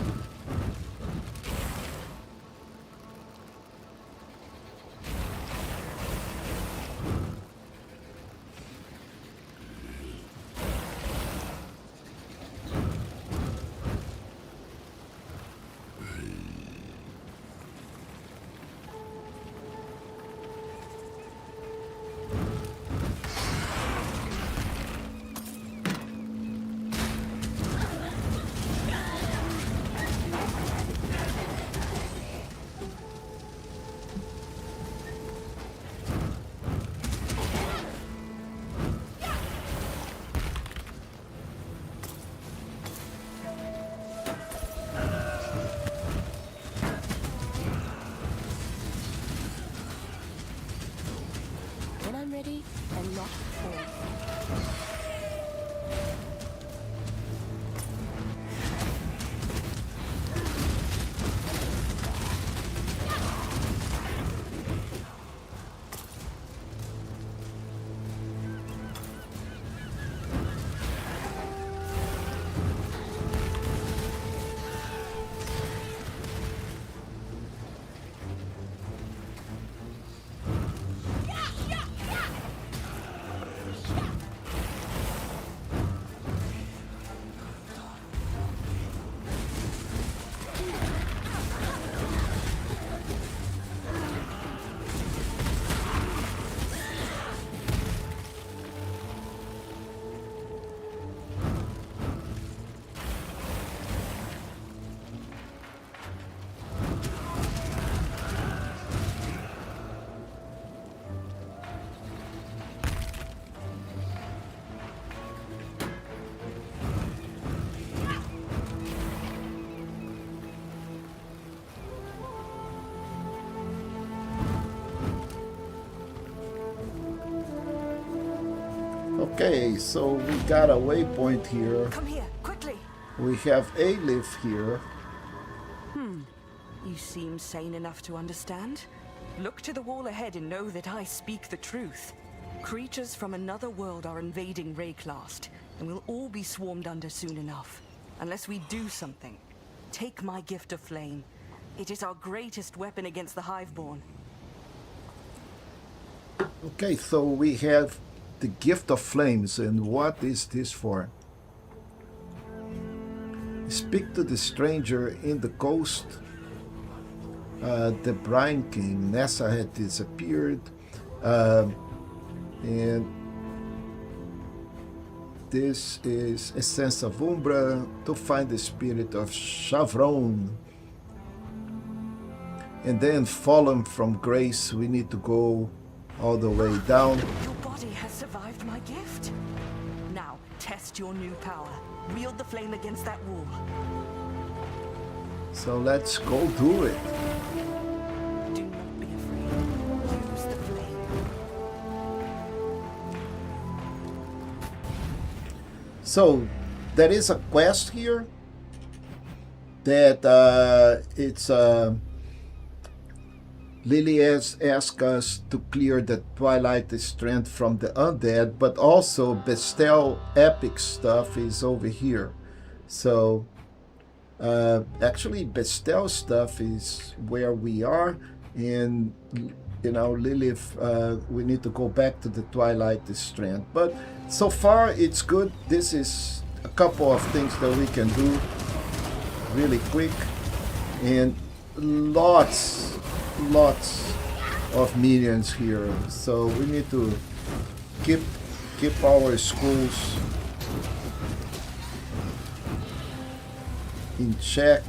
Okay, so we got a waypoint here. Come here, quickly. We have Alif here. You seem sane enough to understand. Look to the wall ahead and know that I speak the truth. Creatures from another world are invading Wraeclast, and we'll all be swarmed under soon enough. Unless we do something. Take my gift of flame. It is our greatest weapon against the Hiveborn. Okay, so we have the gift of flames, and what is this for? Speak to the stranger in the coast. The Brine King, Nessa had disappeared, and this is Essence of Umbra to find the spirit of Chavron. And then Fallen from Grace, we need to go all the way down. Your body has survived my gift. Now, test your new power. Wield the flame against that wall. So let's go do it. Do not be afraid. Use the flame. So there is a quest here that it's Lily has asked us to clear the Twilight Strength from the undead, but also Bestel epic stuff is over here. So actually Bestel stuff is where we are, and you know, Lilith, we need to go back to the Twilight Strength. But so far it's good. This is a couple of things that we can do really quick, and lots of minions here, so we need to keep our schools in check.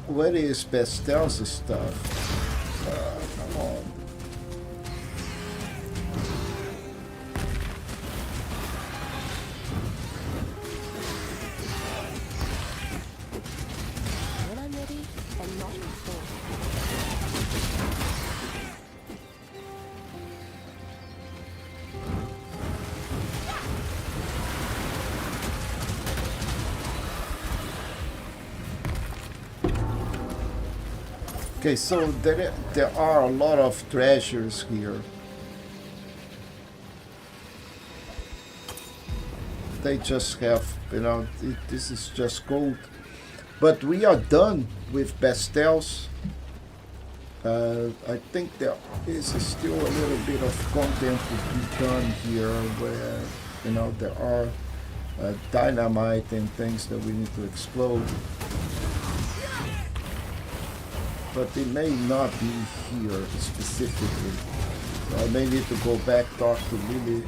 Where is Bestel's stuff? Come on. When I'm ready, and not before. Okay, so there are a lot of treasures here. They just have, you know, this is just gold. But we are done with Bestels. I think there is still a little bit of content to be done here, where, you know, there are dynamite and things that we need to explode. But it may not be here specifically. So I may need to go back, talk to Lily.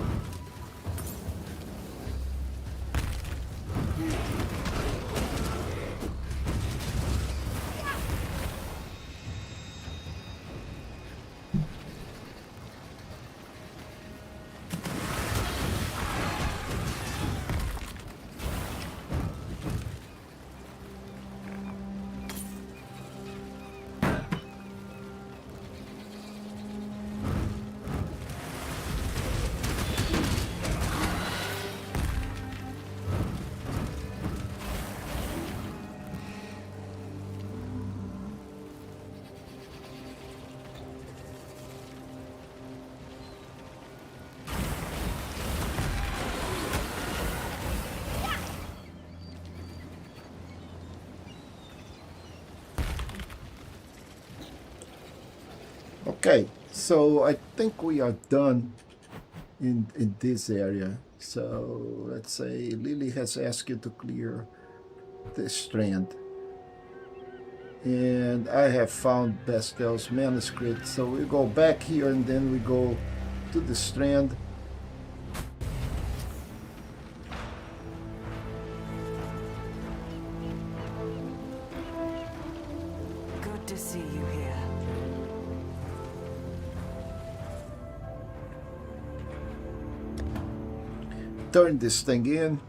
Okay, so I think we are done in this area. So let's say Lily has asked you to clear this strand. And I have found Bastel's manuscript. So we go back here and then we go to the strand. Good to see you here. Turn this thing in.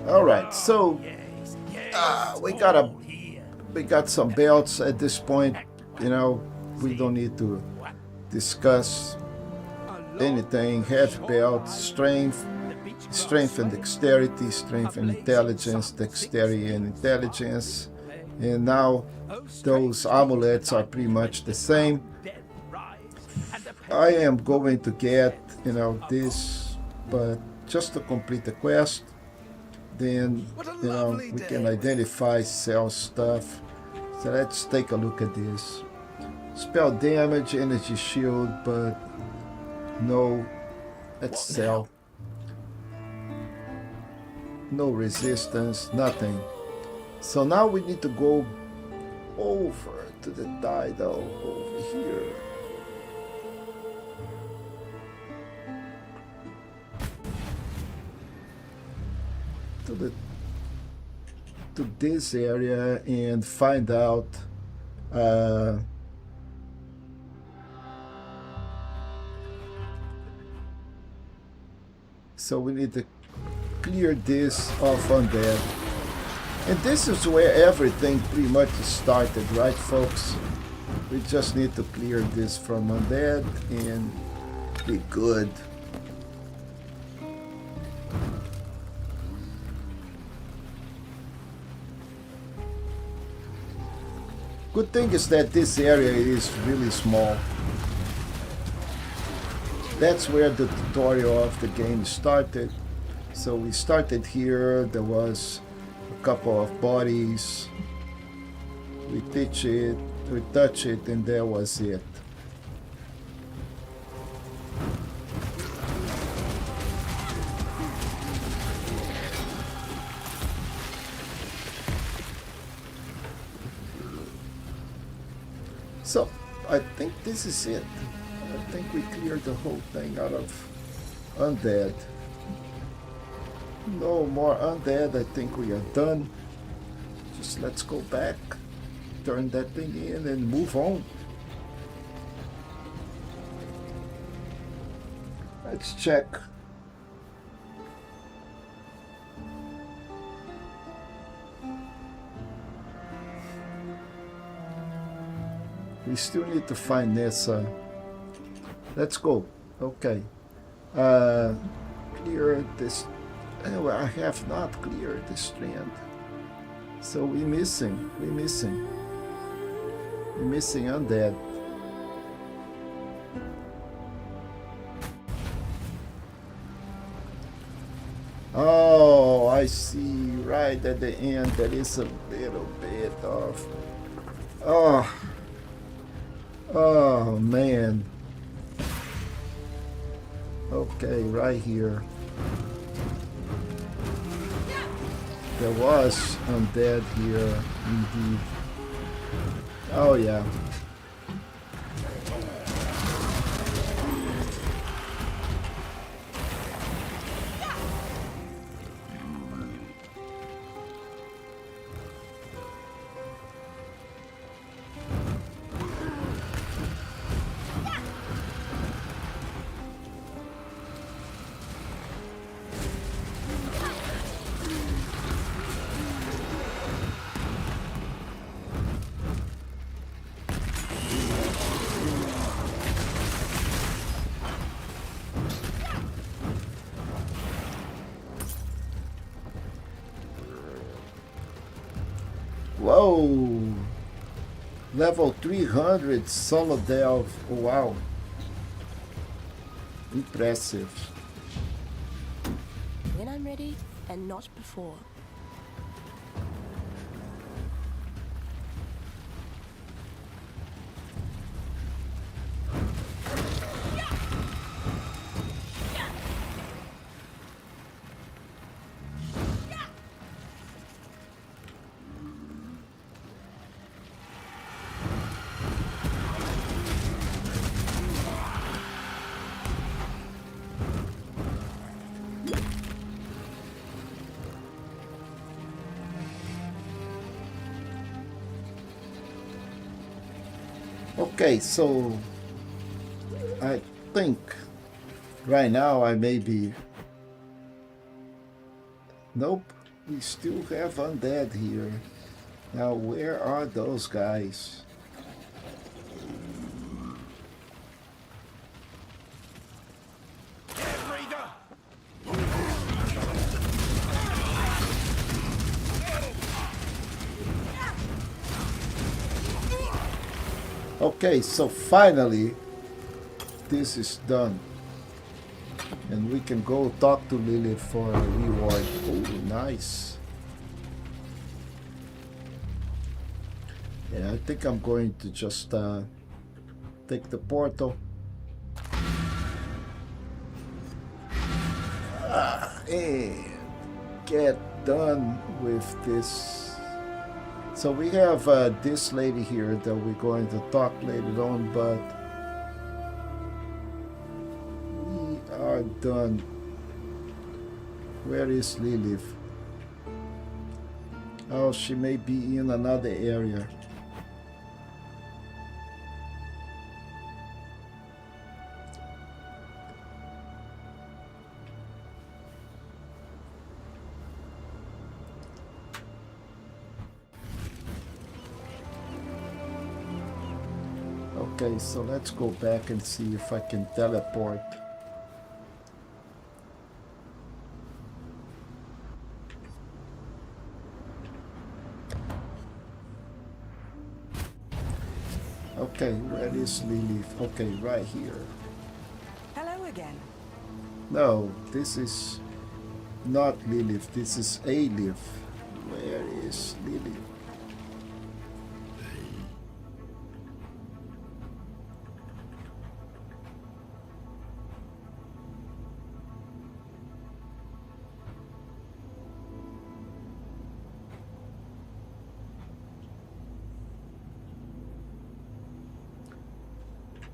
All right, so we got some belts at this point. You know, we don't need to discuss anything. Heavy belts, strength and dexterity, strength and intelligence, dexterity and intelligence, and now those amulets are pretty much the same. I am going to get, you know, this, but just to complete the quest. Then, you know, we can identify, sell stuff. So let's take a look at this. Spell damage, energy shield, but no. Let's sell. No resistance, nothing. So now we need to go over to the Tidal over here. To this area and find out so we need to clear this of undead, and this is where everything pretty much started, right folks? We just need to clear this from undead and be good. Good thing is that this area is really small. That's where the tutorial of the game started. So we started here, there was a couple of bodies. We touch it, and there was it. So, I think this is it. I think we cleared the whole thing out of undead. No more undead, I think we are done. Just let's go back, turn that thing in and move on. Let's check. We still need to find Nessa. Let's go. Okay. Clear this. Oh, I have not cleared this strand. So we're missing undead. Oh, I see. Right at the end, there is a little bit of. Oh man. Okay, right here. There was undead here, indeed. Oh yeah. Whoa! Level 300 solo delve. Wow. Impressive. When I'm ready, and not before. Okay, so I think right now I may be... Nope, we still have undead here. Now where are those guys? Okay, so finally this is done. And we can go talk to Lilith for a reward. Oh, nice. Yeah, I think I'm going to just take the portal. And get done with this. So we have this lady here that we're going to talk later on, but we are done. Where is Lilith? Oh, she may be in another area. Okay, so let's go back and see if I can teleport. Okay, where is Lilith? Okay, right here. Hello again. No, this is not Lilith. This is Alith. Where is Lilith?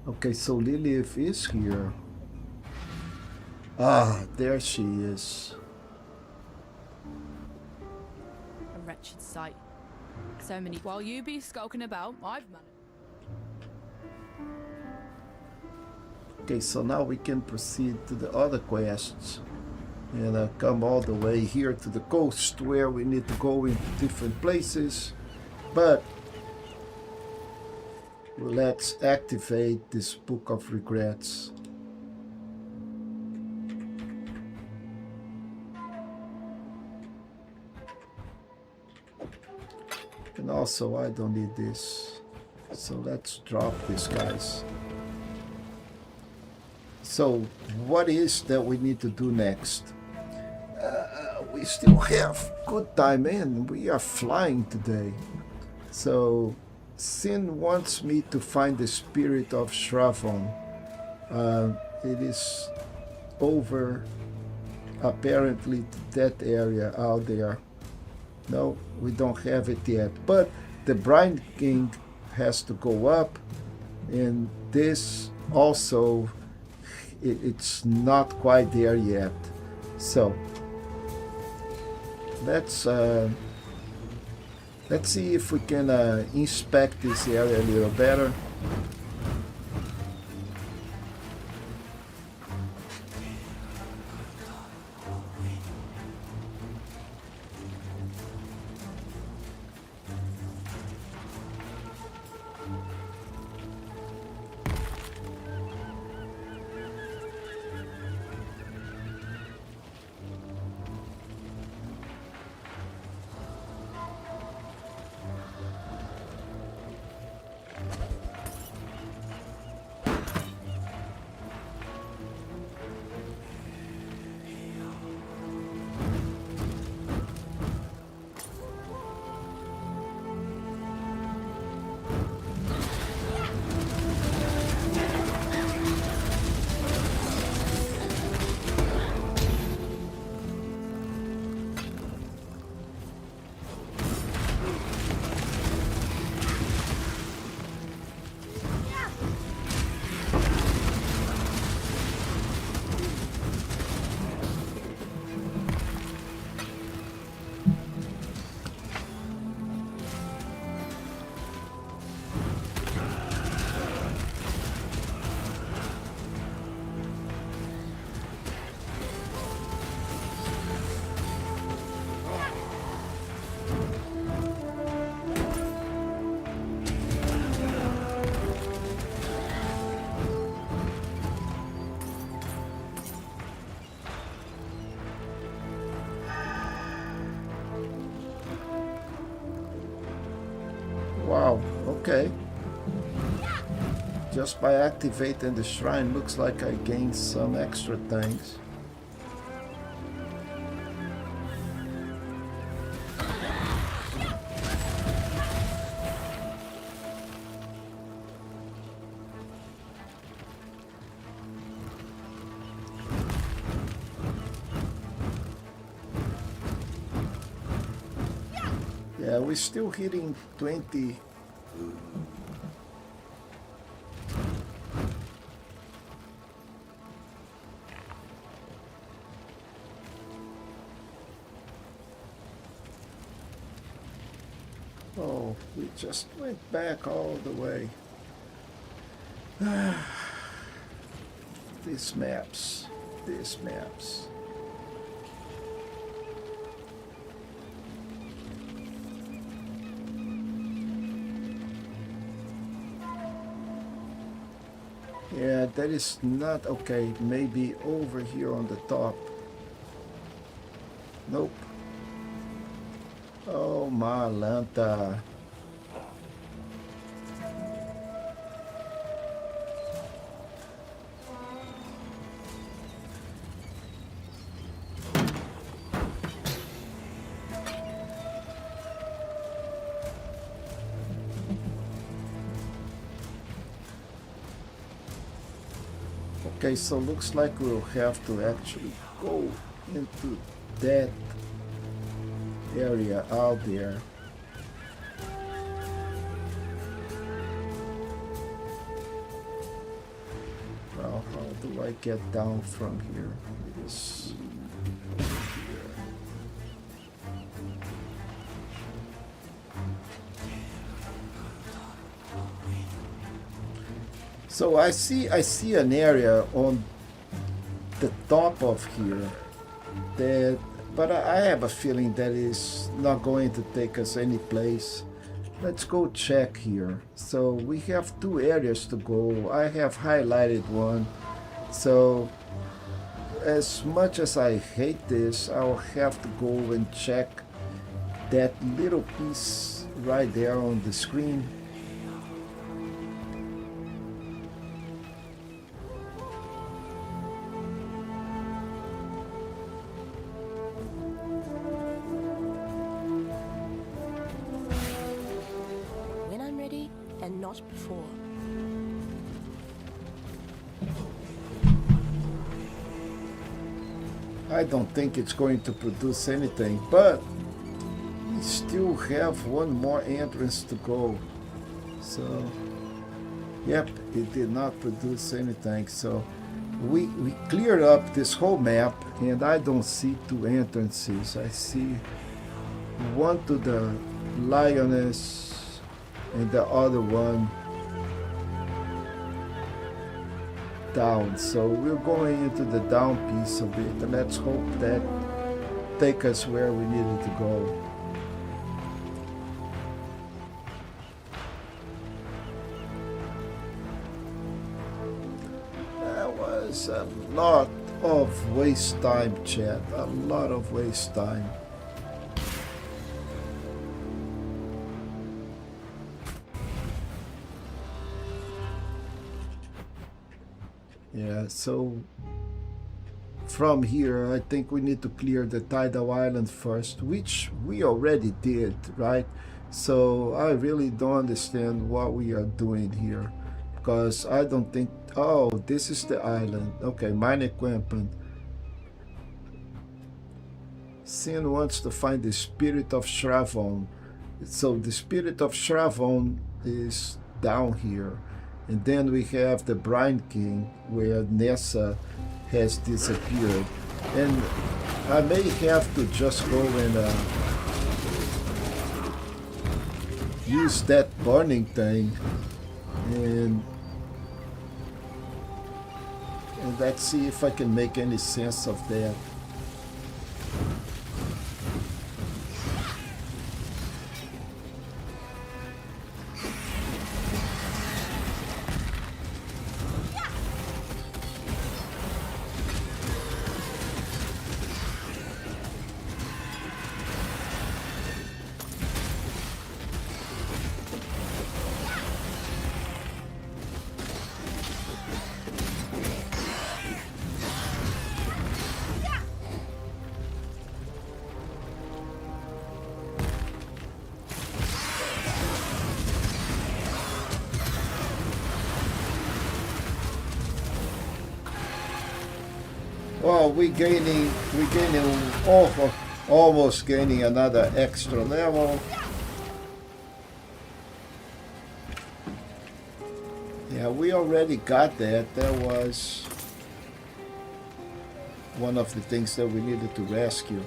Okay, so Lilith is here. Ah, there she is. A wretched sight. So many. While you be skulking about, I've managed. Okay, so now we can proceed to the other quests and come all the way here to the coast where we need to go into different places. But let's activate this Book of Regrets. And also I don't need this. So let's drop this, guys. So what is that we need to do next? We still have good time in. We are flying today. So Sin wants me to find the spirit of Shravon. It is over apparently that area out there. No, we don't have it yet. But the Brine King has to go up, and this also, it's not quite there yet. So let's see if we can inspect this area a little better. Wow, okay. Just by activating the shrine, looks like I gained some extra things. Yeah, we're still hitting 20. Oh, we just went back all the way. These maps. Yeah, that is not okay. Maybe over here on the top. Nope. Oh, Malanta. Okay, so looks like we'll have to actually go into that area out there. Well, how do I get down from here? It is here. So I see an area on the top of here that, but I have a feeling that is not going to take us any place. Let's go check here. So we have two areas to go. I have highlighted one. So as much as I hate this, I'll have to go and check that little piece right there on the screen. Before. I don't think it's going to produce anything, but we still have one more entrance to go. So, yep, it did not produce anything. So we cleared up this whole map, and I don't see two entrances. I see one to the Lioness and the other one down. So we're going into the down piece of it, and let's hope that take us where we needed to go. That was a lot of waste time, chat. A lot of waste time. Yeah, so from here I think we need to clear the Tidal Island first, which we already did, right? So I really don't understand what we are doing here, because I don't think... Oh, this is the island. Okay, mine equipment. Sin wants to find the spirit of Shravon. So the spirit of Shravon is down here. And then we have the Brine King, where Nessa has disappeared. And I may have to just go and use that burning thing. And let's see if I can make any sense of that. Oh, we gaining, oh, almost gaining another extra level. Yeah, we already got that. That was one of the things that we needed to rescue.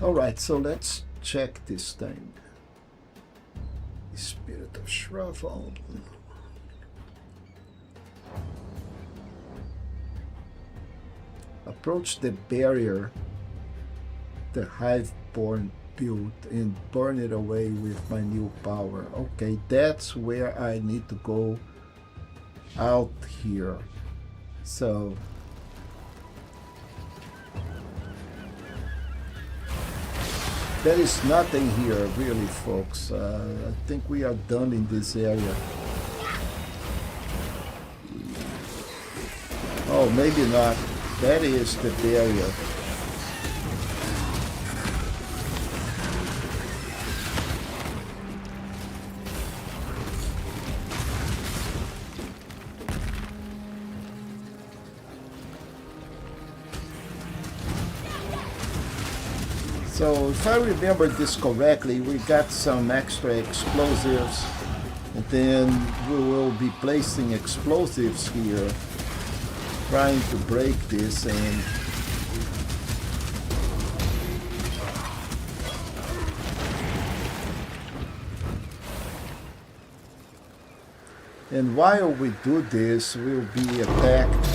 Alright, so let's check this thing. Spirit of Shravan. Approach the barrier the Hiveborn built and burn it away with my new power. Okay, that's where I need to go out here. So there is nothing here really, folks. I think we are done in this area. Oh, maybe not. That is the barrier. So if I remember this correctly, we got some extra explosives, and then we will be placing explosives here, trying to break this. And while we do this, we'll be attacked.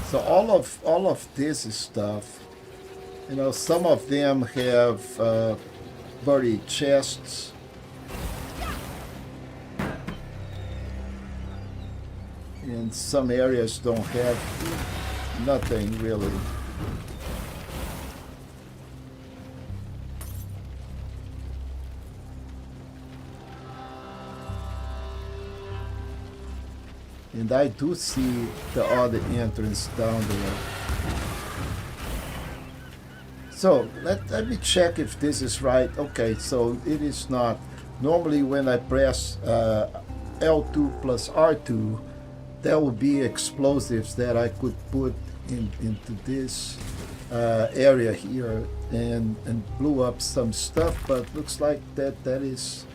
So all of this stuff, you know, some of them have buried chests. And some areas don't have nothing really. And I do see the other entrance down there. So let me check if this is right. Okay, so it is not. Normally when I press L2 plus R2, there will be explosives that I could put into this area here and blew up some stuff, but looks like that is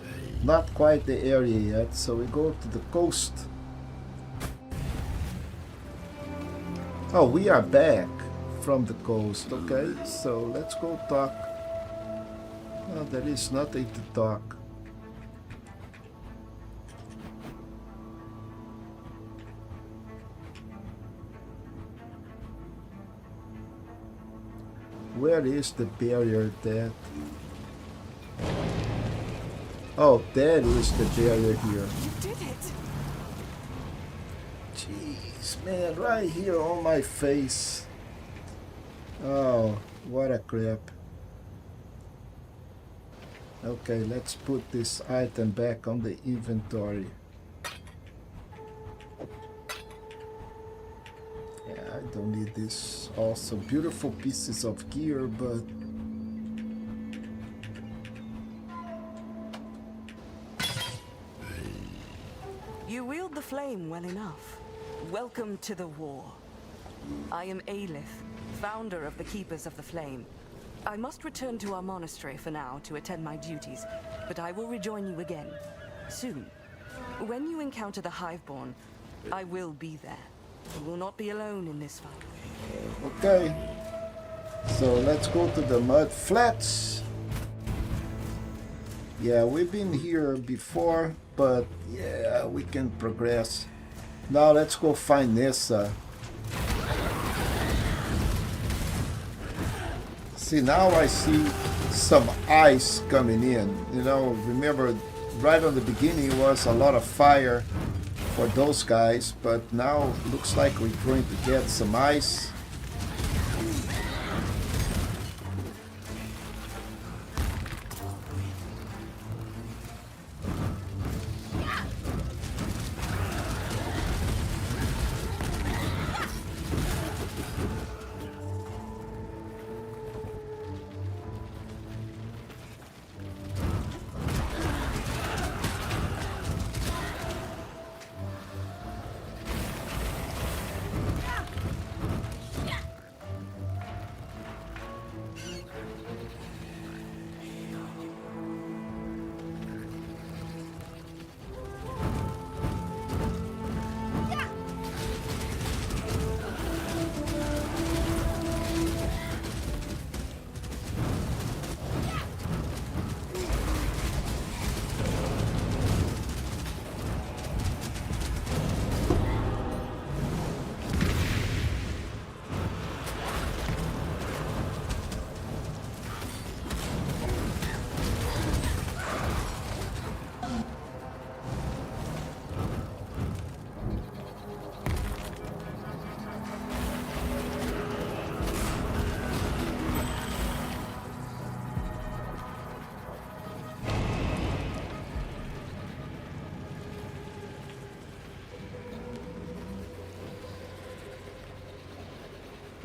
not quite the area yet. So we go to the coast. Oh, we are back from the coast. Okay, so let's go talk. Oh, there is nothing to talk. Where is the barrier that... Oh, that is the barrier here. You did it! Jeez, man, right here on my face. Oh, what a crap. Okay, let's put this item back on the inventory. Yeah, I don't need this. Also, beautiful pieces of gear, but... You wield the flame well enough. Welcome to the war. I am Aelith, founder of the Keepers of the Flame. I must return to our monastery for now to attend my duties, but I will rejoin you again, soon. When you encounter the Hiveborn, I will be there. You will not be alone in this fight. Okay. So let's go to the mud flats. Yeah, we've been here before, but yeah, we can progress. Now let's go find Nessa. See, now I see some ice coming in. You know, remember right on the beginning was a lot of fire for those guys, but now looks like we're going to get some ice.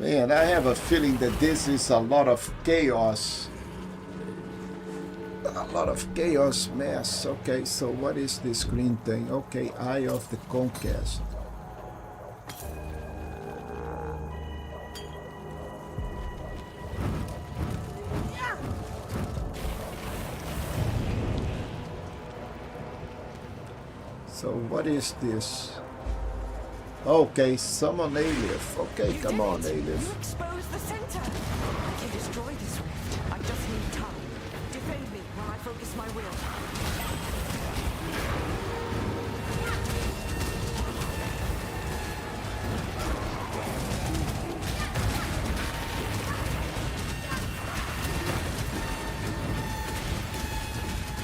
Man, I have a feeling that this is a lot of chaos. A lot of chaos mess. Okay, so what is this green thing? Okay, Eye of the Conquest. So what is this? Okay, summon Alif. Okay, come on, You Alif. exposed the center. I can destroy this rift. I just need time. Defend me while I focus my will.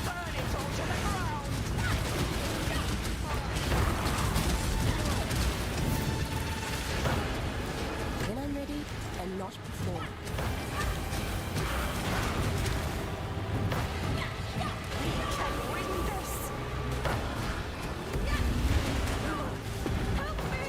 Burn it all to the ground. When I'm ready, and not before. Can win this. Help me.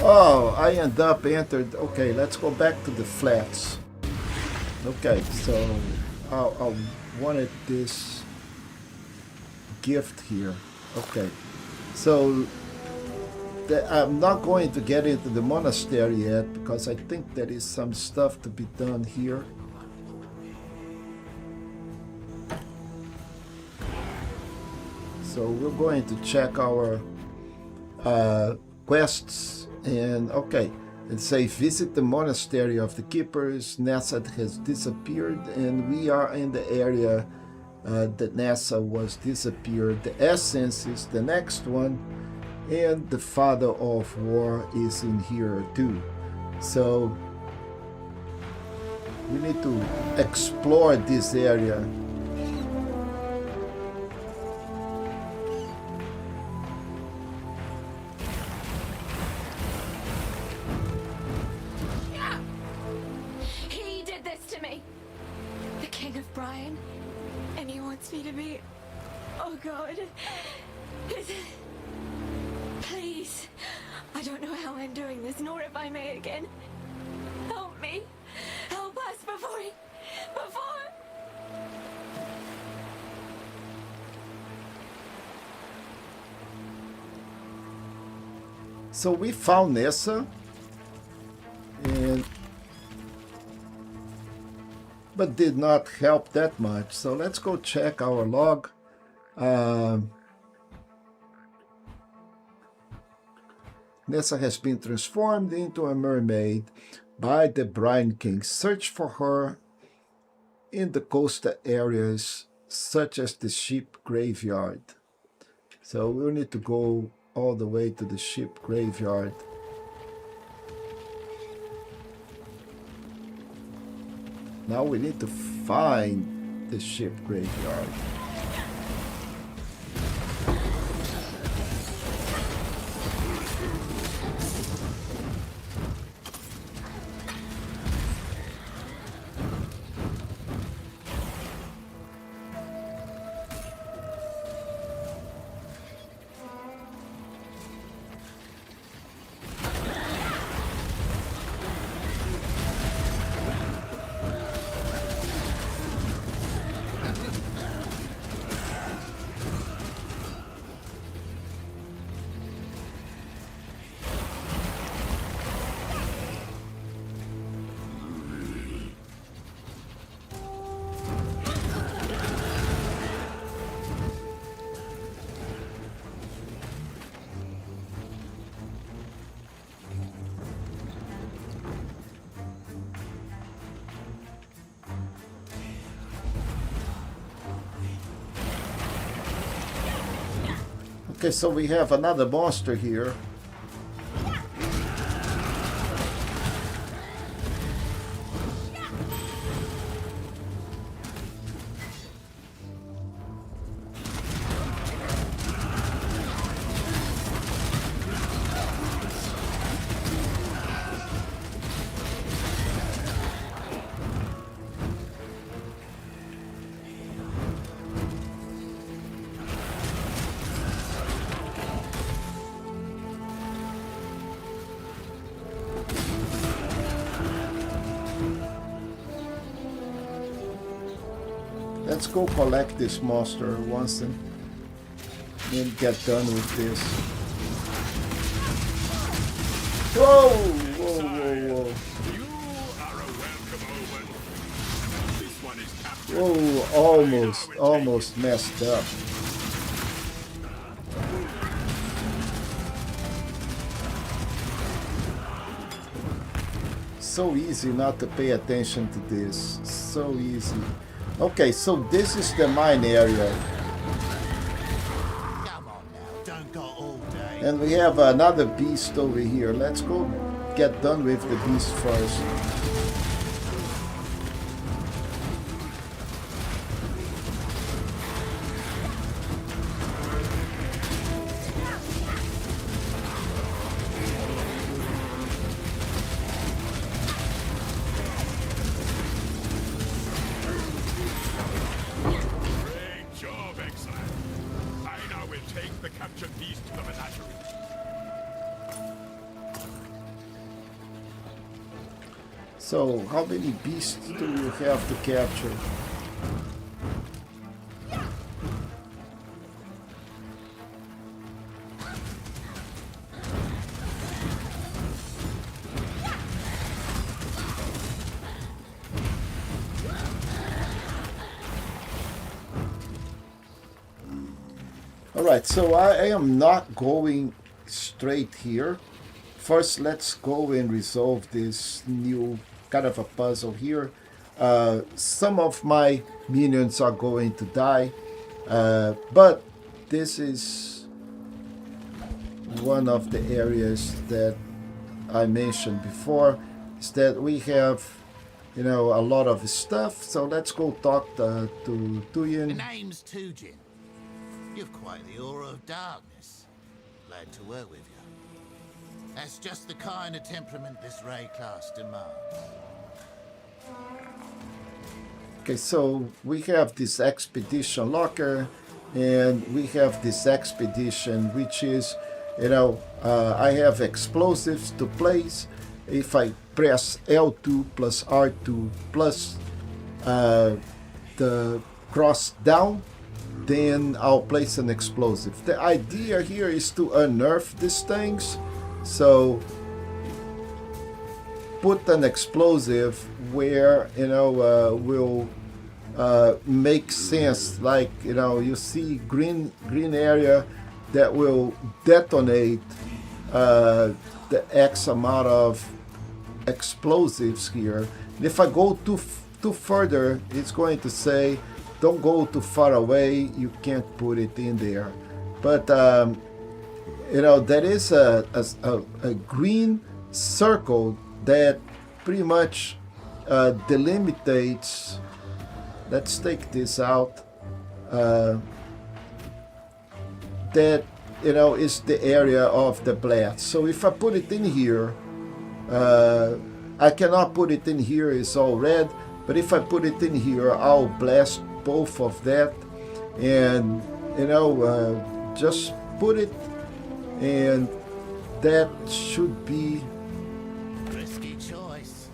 Oh, I end up entered. Okay, let's go back to the flats. Okay, so I wanted this gift here. Okay, so I'm not going to get into the monastery yet because I think there is some stuff to be done here. So we're going to check our quests, and okay, and say visit the monastery of the keepers. Nessa has disappeared, and we are in the area that Nessa was disappeared. The essence is the next one, and the Father of War is in here too. So we need to explore this area. He did this to me. The King of Brian. And he wants me to be... Oh God. Please. I don't know how I'm doing this, nor if I may again. Help me. Help us before he... Before... So we found Nessa, and but did not help that much. So let's go check our log. Nessa has been transformed into a mermaid by the Brine King. Search for her in the coastal areas such as the ship graveyard. So we'll need to go all the way to the ship graveyard. Now we need to find the ship graveyard. Okay, so we have another monster here. let's go collect this monster once and get done with this. Whoa! Whoa, whoa, whoa. Whoa, almost messed up. So easy not to pay attention to this. So easy. Okay, so this is the mine area. Come on now, don't go all day. And we have another beast over here. Let's go get done with the beast first. So, how many beasts do you have to capture? Alright, so I am not going straight here. First, let's go and resolve this new kind of a puzzle here. Some of my minions are going to die, but this is one of the areas that I mentioned before, is that we have, you know, a lot of stuff. So let's go talk to Tuyen. The name's Tujin. You've quite the aura of darkness. Glad to work with you. That's just the kind of temperament this Wraeclast demands. Okay, so we have this expedition locker, and we have this expedition, which is, you know, I have explosives to place. If I press L2 plus R2 plus the cross down, then I'll place an explosive. The idea here is to unearth these things. So put an explosive where, you know, will make sense. Like, you know, you see green area that will detonate the X amount of explosives here. And if I go too further, it's going to say don't go too far away, you can't put it in there. But you know, there is a green circle that pretty much delimitates. Let's take this out. That, you know, is the area of the blast. So if I put it in here, I cannot put it in here, it's all red. But if I put it in here, I'll blast both of that. And, you know, just put it, and that should be Risky choice.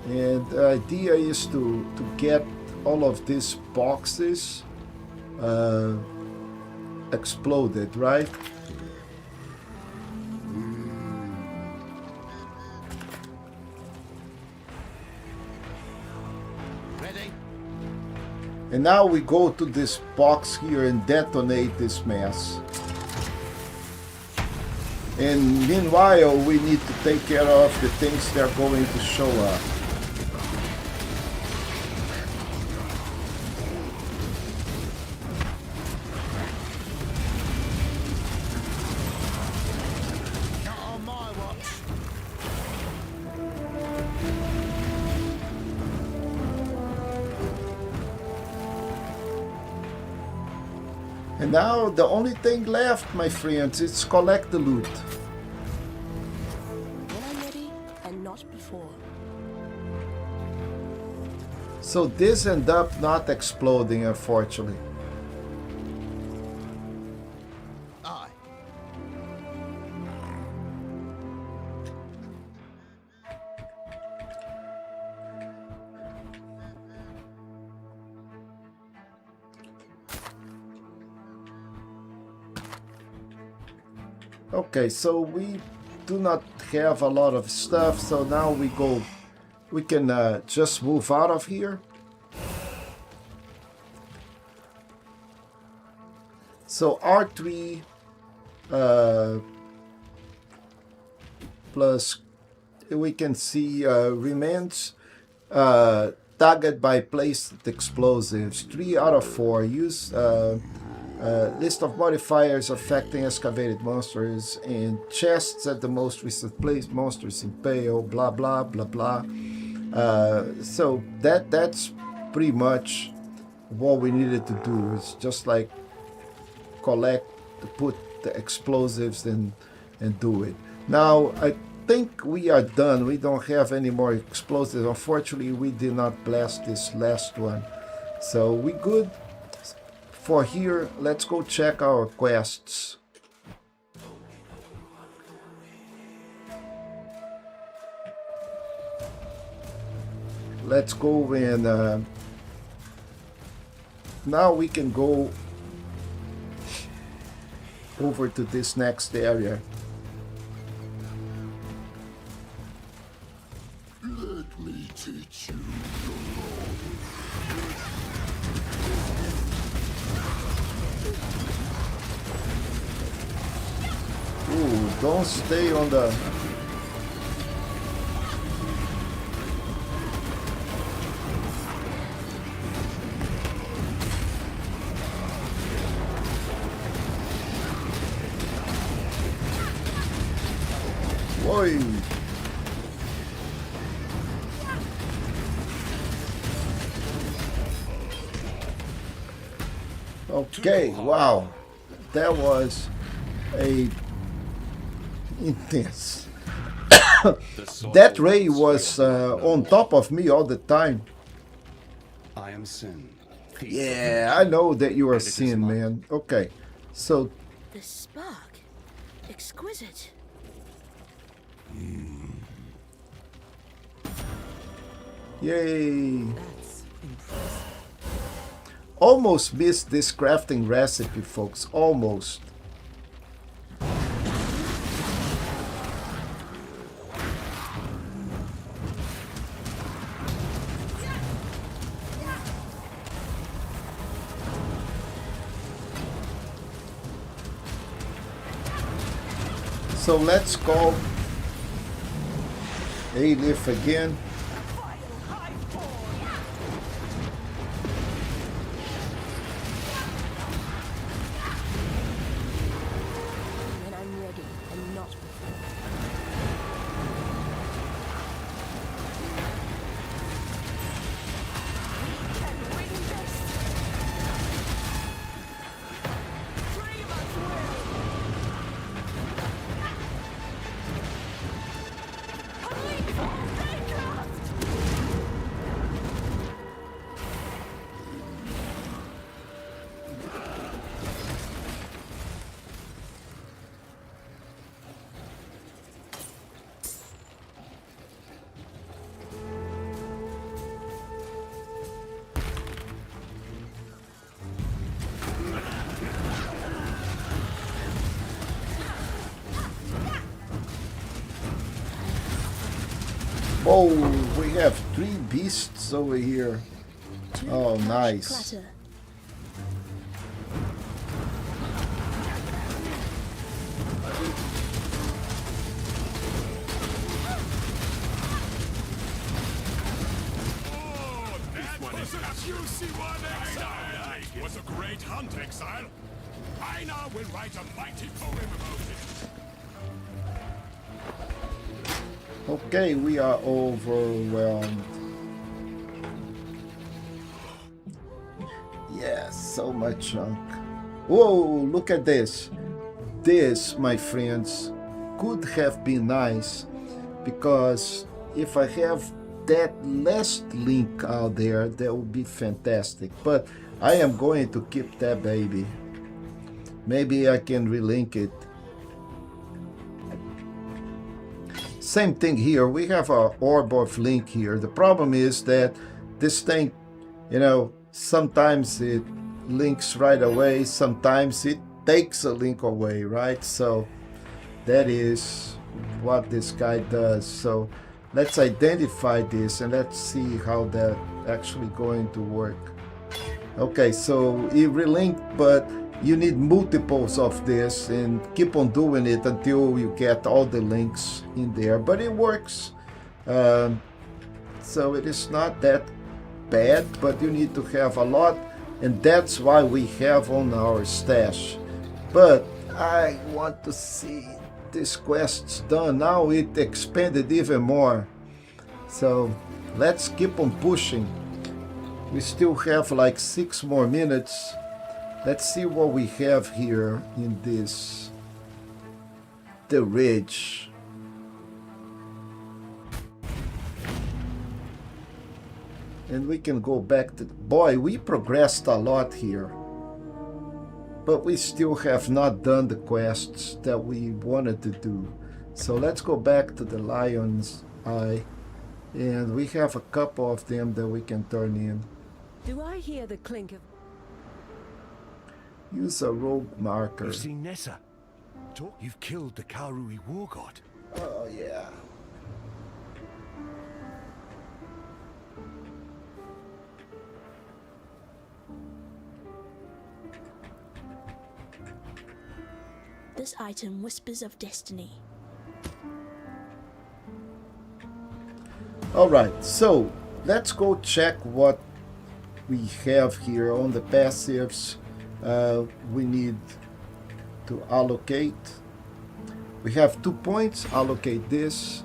And the idea is to get all of these boxes exploded, right? Ready? And now we go to this box here and detonate this mess. And meanwhile, we need to take care of the things that are going to show up. Not on my watch. And now the only thing left, my friends, is collect the loot. When I'm ready, and not before. So this ended up not exploding, unfortunately. Aye. Okay, so we do not have a lot of stuff, so now we can just move out of here. So R3 plus we can see remains targeted by placed explosives. 3 out of 4. Use list of modifiers affecting excavated monsters and chests at the most recent place. Monsters impale. Blah blah blah blah. So that's pretty much what we needed to do. It's just like collect, put the explosives and do it. Now I think we are done. We don't have any more explosives. Unfortunately, we did not blast this last one, so we good for here. Let's go check our quests. Let's go and now we can go over to this next area. Let me teach you Ooh, don't stay on the... Oi! Okay, wow, that was a intense. That ray was on top of me all the time. I am Sin. Yeah, I know that you are Sin, man. Okay, so The spark. Exquisite. yay! Almost missed this crafting recipe, folks. Almost. So let's call Alif again. When I'm ready and not before. Oh, we have 3 beasts over here. Oh, nice. Clatter. Juicy one, Exile! Was a great hunt, Exile. I now will write a mighty poem about it. Okay, we are overwhelmed. Yes, so much junk. Whoa, look at this. This, my friends, could have been nice, because if I have that last link out there, that would be fantastic. But I am going to keep that baby. Maybe I can relink it. Same thing here. We have our orb of link here. The problem is that this thing, you know, sometimes it links right away, sometimes it takes a link away, right? So that is what this guy does. So let's identify this and let's see how that actually going to work. Okay, so it relinked, but you need multiples of this and keep on doing it until you get all the links in there, but it works. So it is not that bad, but you need to have a lot, and that's why we have on our stash. But I want to see this quest done. Now it expanded even more, so let's keep on pushing. We still have like 6 more minutes. Let's see what we have here in this, the ridge. And we can go back to, boy, we progressed a lot here. But we still have not done the quests that we wanted to do. So let's go back to the Lion's Eye. And we have a couple of them that we can turn in. Do I hear the clink of... Use a rogue marker. You've seen Nessa. Talk. You've killed the Karui war god. Oh yeah. This item whispers of destiny. Alright, so let's go check what we have here on the passives. We need to allocate. We have 2 points. Allocate this.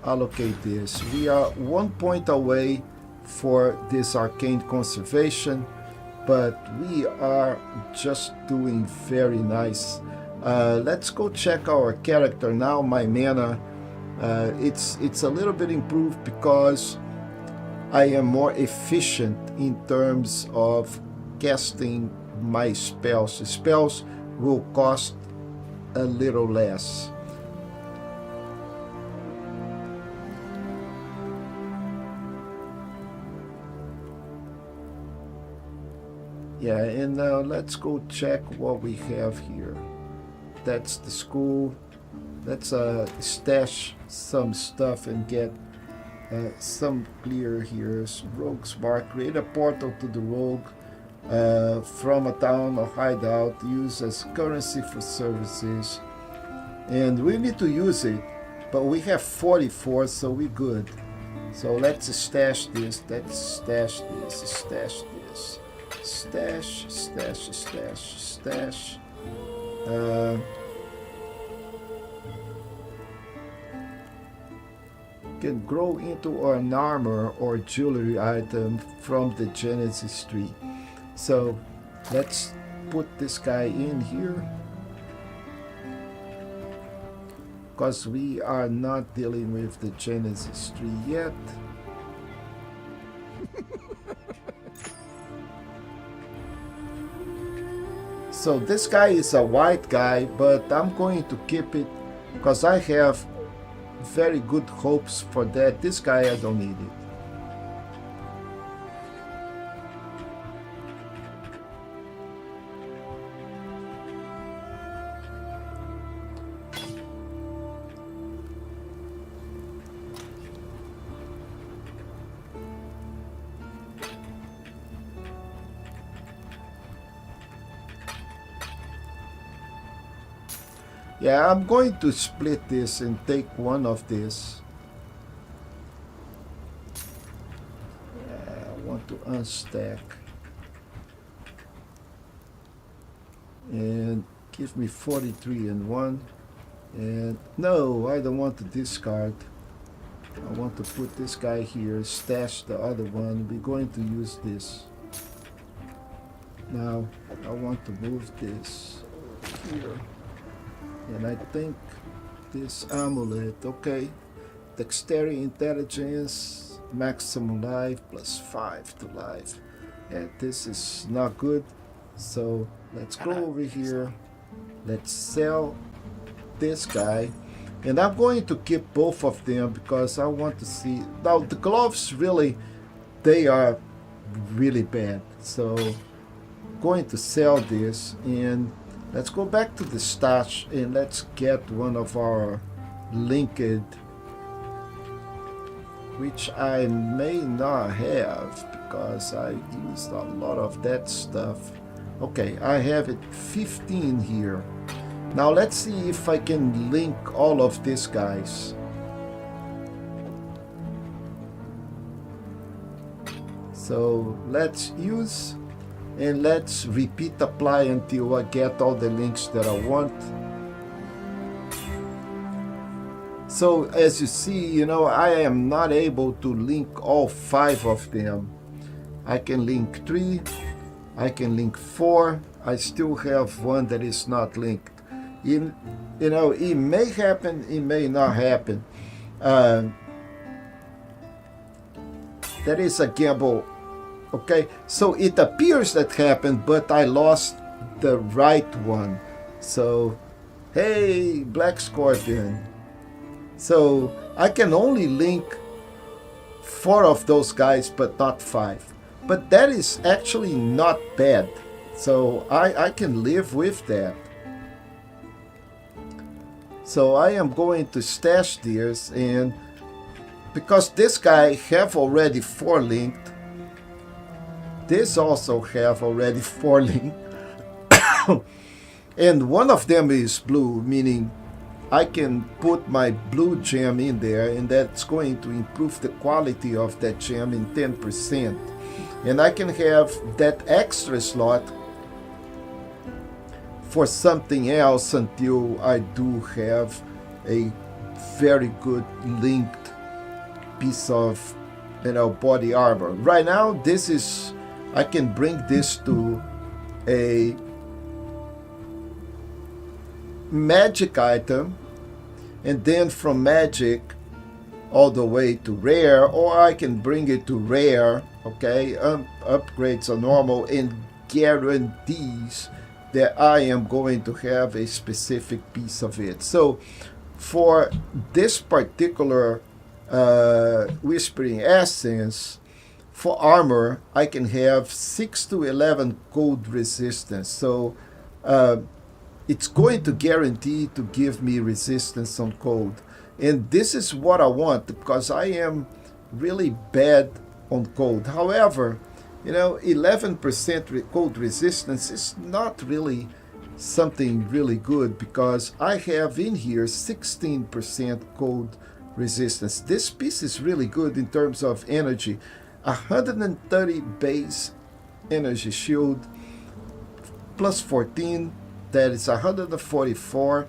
Allocate this. We are 1 point away for this arcane conservation, but we are just doing very nice. Let's go check our character now. My mana, it's a little bit improved because I am more efficient in terms of casting my spells. The spells will cost a little less. Yeah, and now let's go check what we have here. That's the school. Let's stash some stuff and get some clear here. Rogue's Mark. Create a portal to the rogue from a town or hideout. Use as currency for services. And we need to use it, but we have 44, so we're good. So let's stash this. Let's stash this. Stash this. Stash, stash, stash, stash. Can grow into an armor or jewelry item from the Genesis tree. So let's put this guy in here, because we are not dealing with the Genesis tree yet. So this guy is a white guy, but I'm going to keep it because I have very good hopes for that. This guy, I don't need it. Yeah, I'm going to split this and take one of this. Yeah, I want to unstack. And give me 43 and 1. And no, I don't want to discard. I want to put this guy here, stash the other one. We're going to use this. Now, I want to move this here. And I think this amulet, okay. Dexterity, intelligence, maximum life, +5 to life. And this is not good. So let's go over here. Let's sell this guy. And I'm going to keep both of them because I want to see. Now the gloves really, they are really bad. So I'm going to sell this, and Let's go back to the stash and let's get one of our linked, which I may not have because I used a lot of that stuff. Okay, I have it 15 here. Now let's see if I can link all of these guys. So let's use and let's repeat apply until I get all the links that I want. So as you see, you know, I am not able to link all 5 of them. I can link 3, I can link 4, I still have one that is not linked. You know, it may happen, it may not happen. That is a gamble. Okay, so it appears that happened, but I lost the right one. So, hey, Black Scorpion. So I can only link 4 of those guys, but not 5. But that is actually not bad. So I can live with that. So I am going to stash this, and because this guy have already 4 linked, this also have already 4 linked, and one of them is blue, meaning I can put my blue gem in there, and that's going to improve the quality of that gem in 10%. And I can have that extra slot for something else until I do have a very good linked piece of, you know, body armor. Right now, this is, I can bring this to a magic item, and then from magic all the way to rare, or I can bring it to rare, okay, upgrades are normal, and guarantees that I am going to have a specific piece of it. So for this particular Whispering Essence, for armor, I can have 6 to 11 cold resistance. So it's going to guarantee to give me resistance on cold. And this is what I want, because I am really bad on cold. However, you know, 11% cold resistance is not really something really good, because I have in here 16% cold resistance. This piece is really good in terms of energy. 130 base energy shield plus 14, that is 144.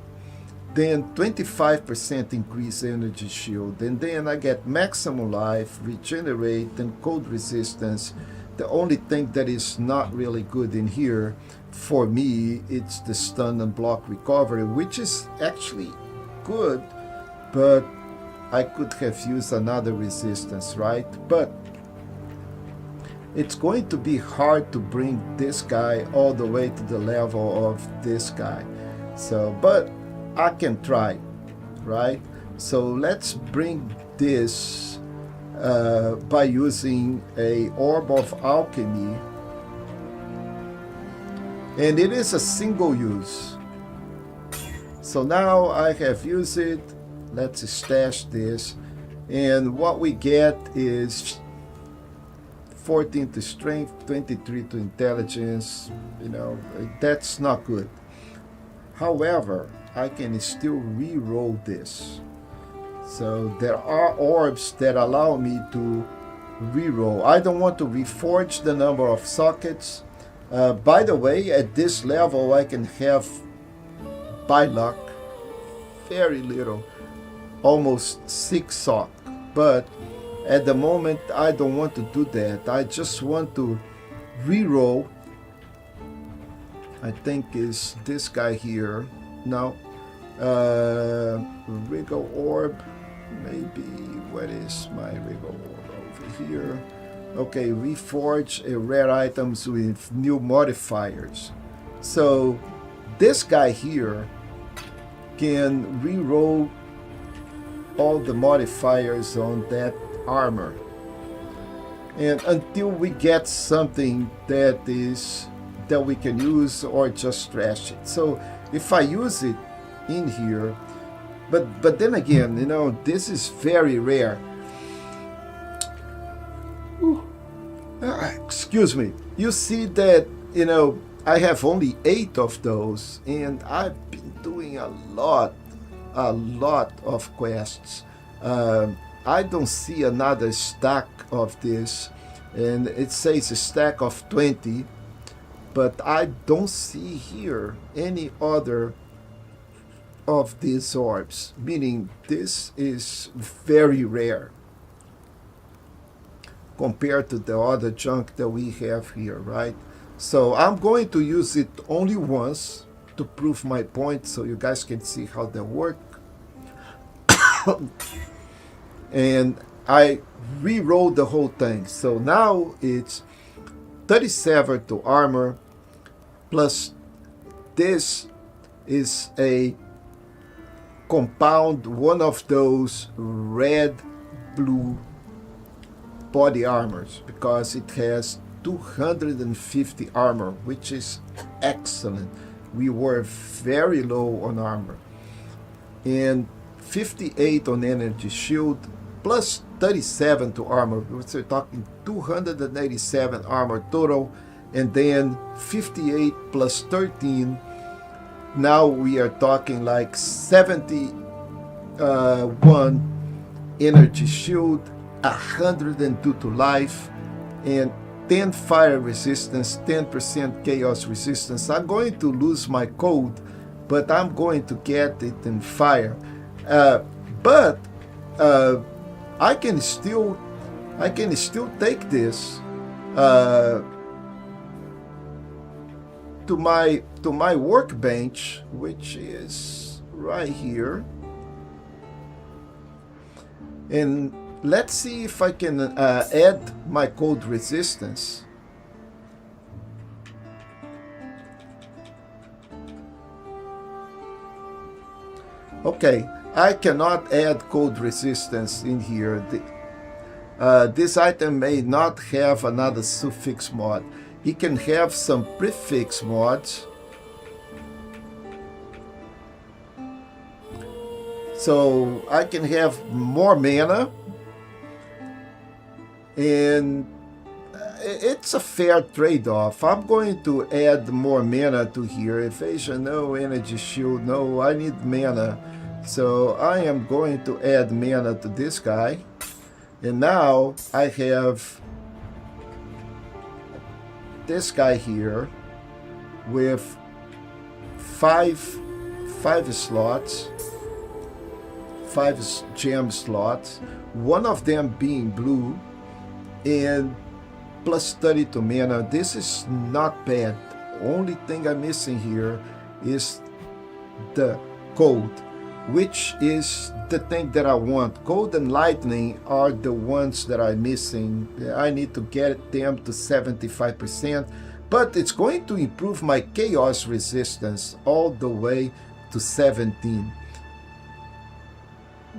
Then 25% increase energy shield, and then I get maximum life, regenerate, and cold resistance. The only thing that is not really good in here for me, it's the stun and block recovery, which is actually good, but I could have used another resistance, right? But it's going to be hard to bring this guy all the way to the level of this guy. So, but I can try, right? So let's bring this by using a Orb of Alchemy, and it is a single use. So now I have used it. Let's stash this, and what we get is 14 to strength, 23 to intelligence. You know, that's not good. However, I can still re-roll this. So there are orbs that allow me to re-roll. I don't want to reforge the number of sockets. By the way, at this level I can have, by luck, very little, almost 6 sock. But at the moment I don't want to do that. I just want to re-roll. I think is this guy here. No. Wriggle Orb, maybe. What is my Wriggle Orb over here? Okay, reforge rare items with new modifiers. So this guy here can re-roll all the modifiers on that armor, and until we get something that is that we can use or just trash it. So if I use it in here, but then again, you know, this is very rare. Excuse me. You see that, you know, I have only 8 of those, and I've been doing a lot of quests. I don't see another stack of this, and it says a stack of 20, but I don't see here any other of these orbs, meaning this is very rare compared to the other junk that we have here, right? So I'm going to use it only once to prove my point so you guys can see how they work. And I re-rolled the whole thing. So now it's 37 to armor, plus this is a compound, one of those red, blue body armors, because it has 250 armor, which is excellent. We were very low on armor. And 58 on energy shield, plus 37 to armor. We're talking 287 armor total, and then 58 plus 13. Now we are talking like 71 energy shield, 102 to life, and 10 fire resistance, 10% chaos resistance. I'm going to lose my code, but I'm going to get it in fire. But I can still take this to my workbench, which is right here, and let's see if I can add my cold resistance. Okay, I cannot add cold resistance in here. This item may not have another suffix mod. It can have some prefix mods. So I can have more mana, and it's a fair trade-off. I'm going to add more mana to here. Evasion, no. Energy shield, no. I need mana. So I am going to add mana to this guy. And now I have this guy here with five slots, 5 gem slots, one of them being blue, and plus 30 to mana. This is not bad. Only thing I'm missing here is the code, which is the thing that I want. Cold and lightning are the ones that I'm missing. I need to get them to 75%, but it's going to improve my chaos resistance all the way to 17.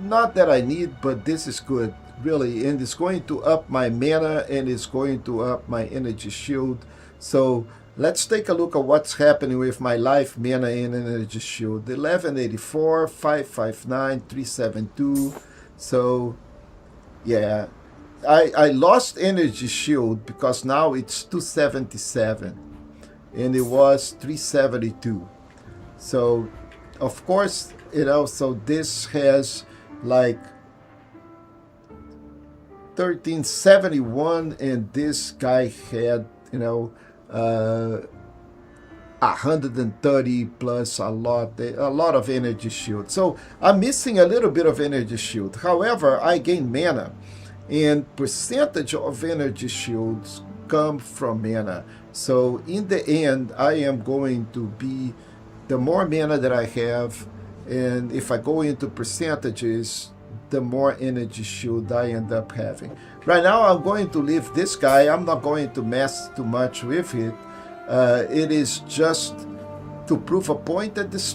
Not that I need, but this is good, really, and it's going to up my mana, and it's going to up my energy shield. So let's take a look at what's happening with my life, mana, and energy shield. 1184, 559, 372. So yeah, I lost energy shield because now it's 277, and it was 372. So of course, you know, so this has like 1371, and this guy had, you know, 130 plus a lot of energy shield. So I'm missing a little bit of energy shield. However, I gain mana, and percentage of energy shields come from mana. So in the end, I am going to be, the more mana that I have, and if I go into percentages, the more energy shield I end up having. Right now, I'm going to leave this guy. I'm not going to mess too much with it. It is just to prove a point at this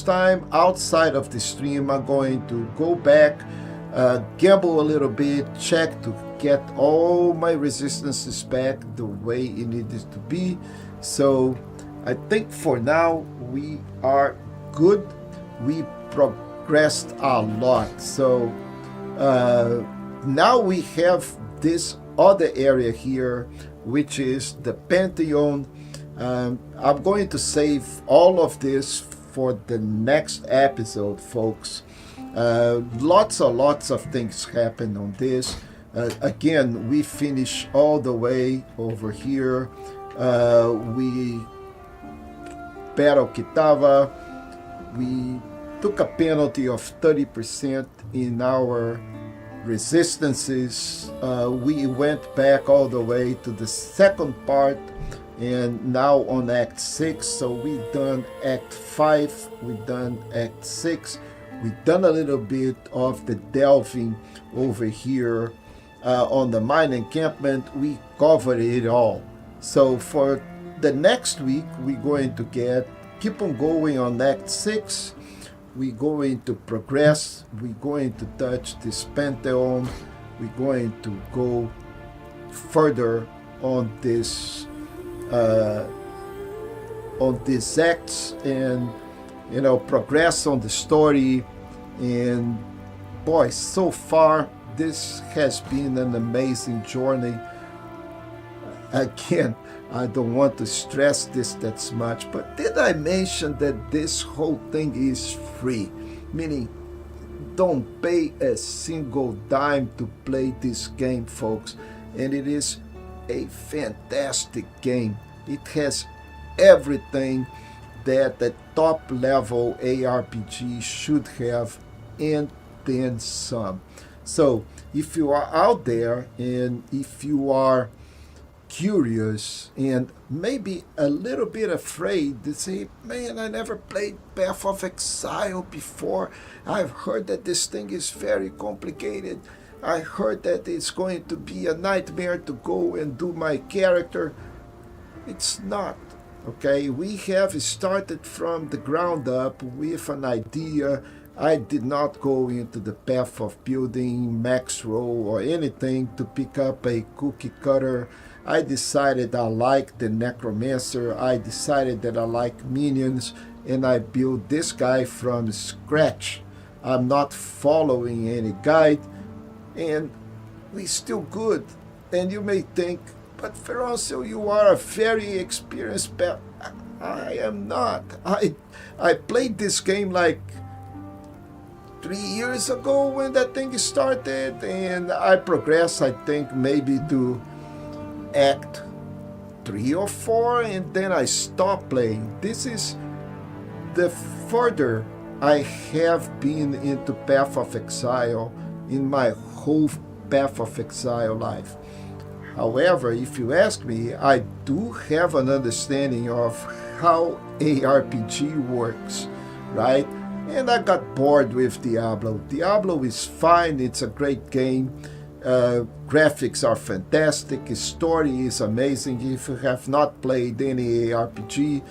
time. Outside of the stream, I'm going to go back, gamble a little bit, check to get all my resistances back the way it needed to be. So I think for now we are good. We progressed a lot. So now we have this other area here, which is the Pantheon. I'm going to save all of this for the next episode, folks. Lots of things happen on this. Again, we finish all the way over here. We battle Kitava. We took a penalty of 30% in our resistances. We went back all the way to the second part, and now on Act 6. So we done Act 5, we done Act 6. We done a little bit of the delving over here on the mine encampment. We covered it all. So for the next week, we're going to keep on going on Act 6. We're going to progress. We're going to touch this Pantheon. We're going to go further on this acts, and progress on the story. And boy, so far this has been an amazing journey. Again, I don't want to stress this that much, but did I mention that this whole thing is free? Meaning, don't pay a single dime to play this game, folks. And it is a fantastic game. It has everything that a top level ARPG should have, and then some. So if you are out there and if you are curious and maybe a little bit afraid to say, man, I never played Path of Exile before. I've heard that this thing is very complicated. I heard that it's going to be a nightmare to go and do my character. It's not. Okay, we have started from the ground up with an idea. I did not go into the path of building max roll or anything to pick up a cookie cutter. I decided I like the Necromancer. I decided that I like minions, and I built this guy from scratch. I'm not following any guide, and we're still good. And you may think, but Feroncio, you are a very experienced I am not. I played this game like 3 years ago when that thing started, and I progressed, I think, maybe to Act 3 or 4, and then I stopped playing. This is the further I have been into Path of Exile in my whole Path of Exile life. However, if you ask me, I do have an understanding of how ARPG works, right? And I got bored with Diablo. Diablo is fine, it's a great game. Graphics are fantastic, his story is amazing. If you have not played any ARPG,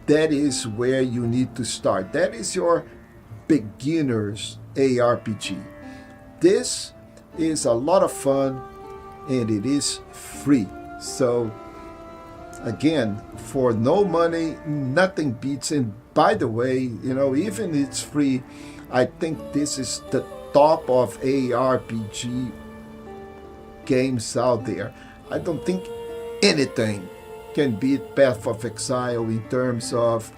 that is where you need to start. That is your beginner's ARPG. This is a lot of fun, and it is free. So again, for no money, nothing beats. And by the way, even it's free, I think this is the top of ARPG games out there. I don't think anything can beat Path of Exile in terms of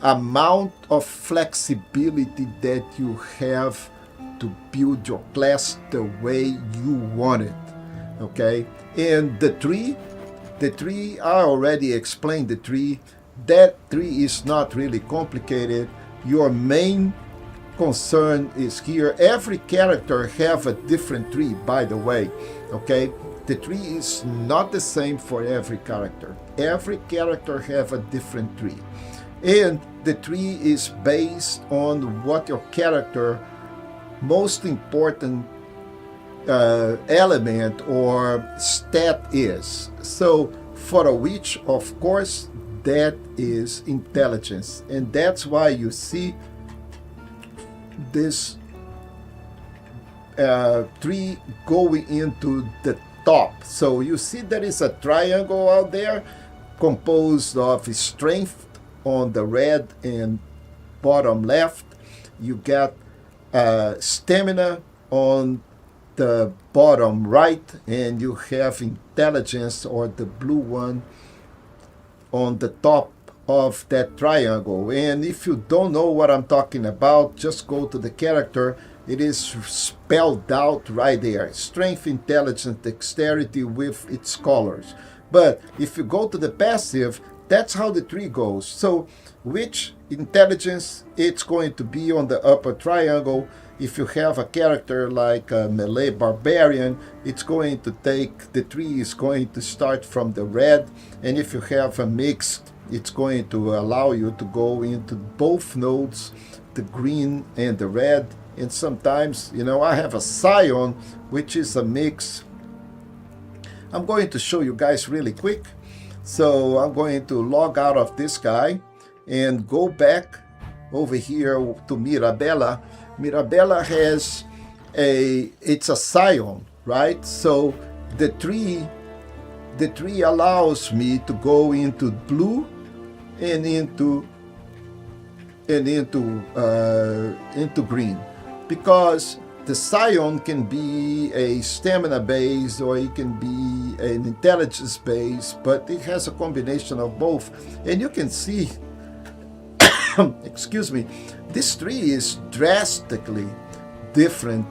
amount of flexibility that you have to build your class the way you want it. Okay, and the tree, I already explained the tree. That tree is not really complicated. Your main concern is here. Every character have a different tree, by the way. Okay, the tree is not the same for every character. Every character have a different tree, and the tree is based on what your character most important element or stat is. So for a witch, of course, that is intelligence, and that's why you see this tree going into the top. So you see there is a triangle out there composed of strength on the red and bottom left. You got stamina on the bottom right, and you have intelligence, or the blue one, on the top of that triangle. And if you don't know what I'm talking about, just go to the character. It is spelled out right there: strength, intelligence, dexterity with its colors. But if you go to the passive, that's how the tree goes. So which intelligence it's going to be on the upper triangle. If you have a character like a melee barbarian, it's going to take, the tree is going to start from the red. And if you have a mixed, it's going to allow you to go into both nodes, the green and the red. And sometimes, I have a scion, which is a mix. I'm going to show you guys really quick. So I'm going to log out of this guy and go back over here to Mirabella. Mirabella has it's a scion, right? So the tree allows me to go into blue and into green, because the scion can be a stamina base or it can be an intelligence base, but it has a combination of both. And you can see excuse me, this tree is drastically different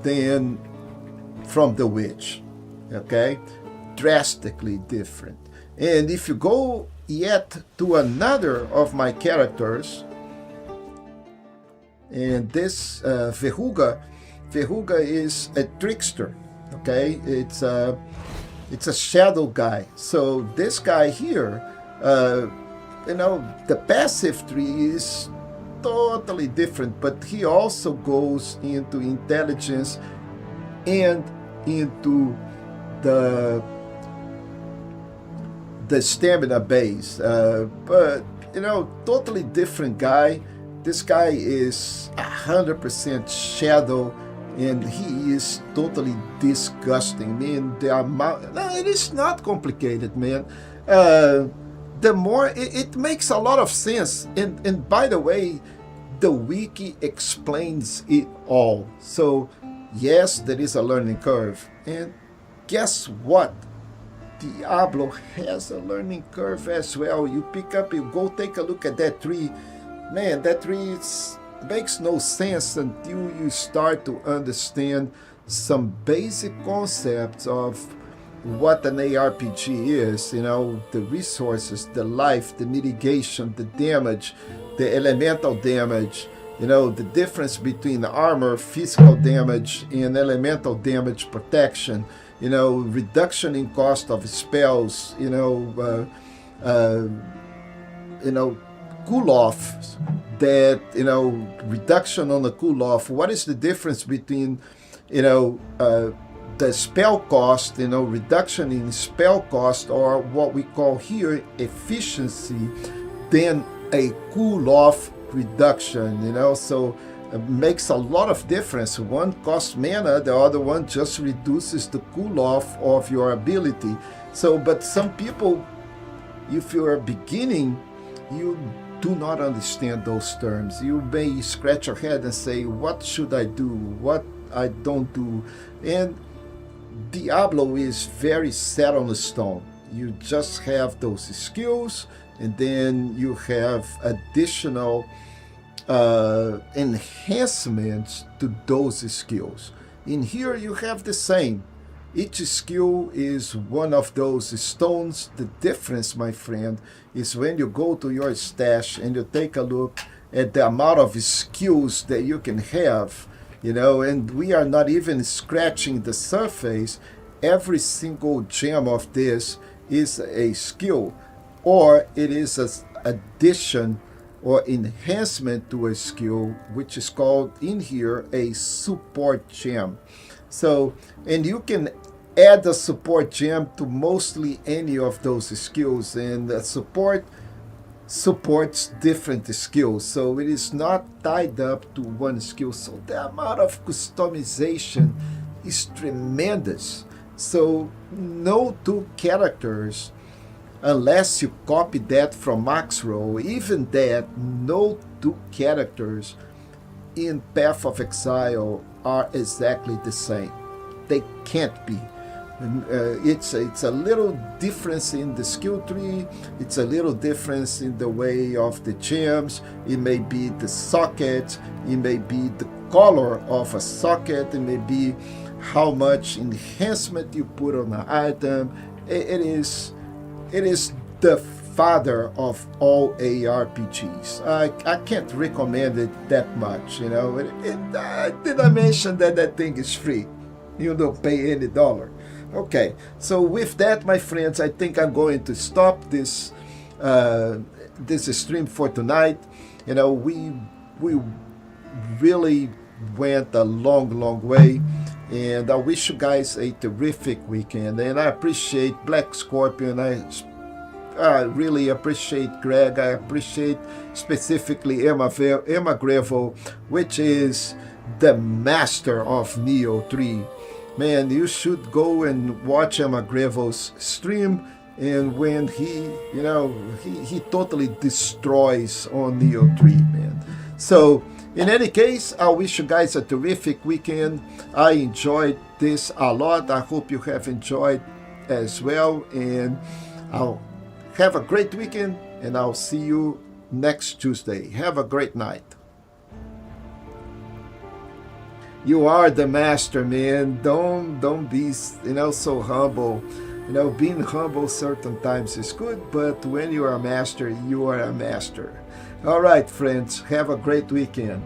than from the witch. Okay, drastically different. And if you go yet to another of my characters, and this Verruga is a trickster. Okay, it's a shadow guy. So this guy here, the passive tree is totally different, but he also goes into intelligence and into the stamina base. But totally different guy. This guy is 100% shadow, and he is totally disgusting. Man, the amount, it is not complicated, man. The more it makes a lot of sense, and by the way, the wiki explains it all. So yes, there is a learning curve, and guess what? Diablo has a learning curve as well. You go take a look at that tree. Man, that tree makes no sense until you start to understand some basic concepts of what an ARPG is. The resources, the life, the mitigation, the damage, the elemental damage, the difference between armor, physical damage, and elemental damage protection, reduction in cost of spells, cool off, that reduction on the cool off. What is the difference between the spell cost, reduction in spell cost, or what we call here efficiency, then a cool off reduction? So it makes a lot of difference. One costs mana, the other one just reduces the cool off of your ability. So, but some people, if you are beginning, you do not understand those terms. You may scratch your head and say, what should I do? What I don't do? And Diablo is very set on the stone. You just have those skills, and then you have additional enhancements to those skills. In here you have the same. Each skill is one of those stones. The difference, my friend, is when you go to your stash and you take a look at the amount of skills that you can have, and we are not even scratching the surface. Every single gem of this is a skill, or it is an addition or enhancement to a skill, which is called in here a support gem. So, and you can add a support gem to mostly any of those skills, and the support supports different skills, so it is not tied up to one skill. So the amount of customization is tremendous. So no two characters, unless you copy that from Maxroll, even that, no two characters in Path of Exile are exactly the same. They can't be. It's a little difference in the skill tree, it's a little difference in the way of the gems, it may be the socket, it may be the color of a socket, it may be how much enhancement you put on an item. It is the father of all ARPGs. I can't recommend it that much, you know. Did I mention that that thing is free? You don't pay any dollar. Okay, so with that, my friends, I think I'm going to stop this this stream for tonight. You know, we really went a long way, and I wish you guys a terrific weekend. And I appreciate Black Scorpion. I really appreciate Greg. I appreciate specifically Emma Greville, which is the master of Neo 3. Man, you should go and watch Emma Greville's stream, and when he totally destroys on Neo 3, man. So, in any case, I wish you guys a terrific weekend. I enjoyed this a lot. I hope you have enjoyed as well, and I'll have a great weekend, and I'll see you next Tuesday. Have a great night. You are the master, man. Don't be, so humble. Being humble certain times is good, but when you are a master, you are a master. All right, friends, have a great weekend.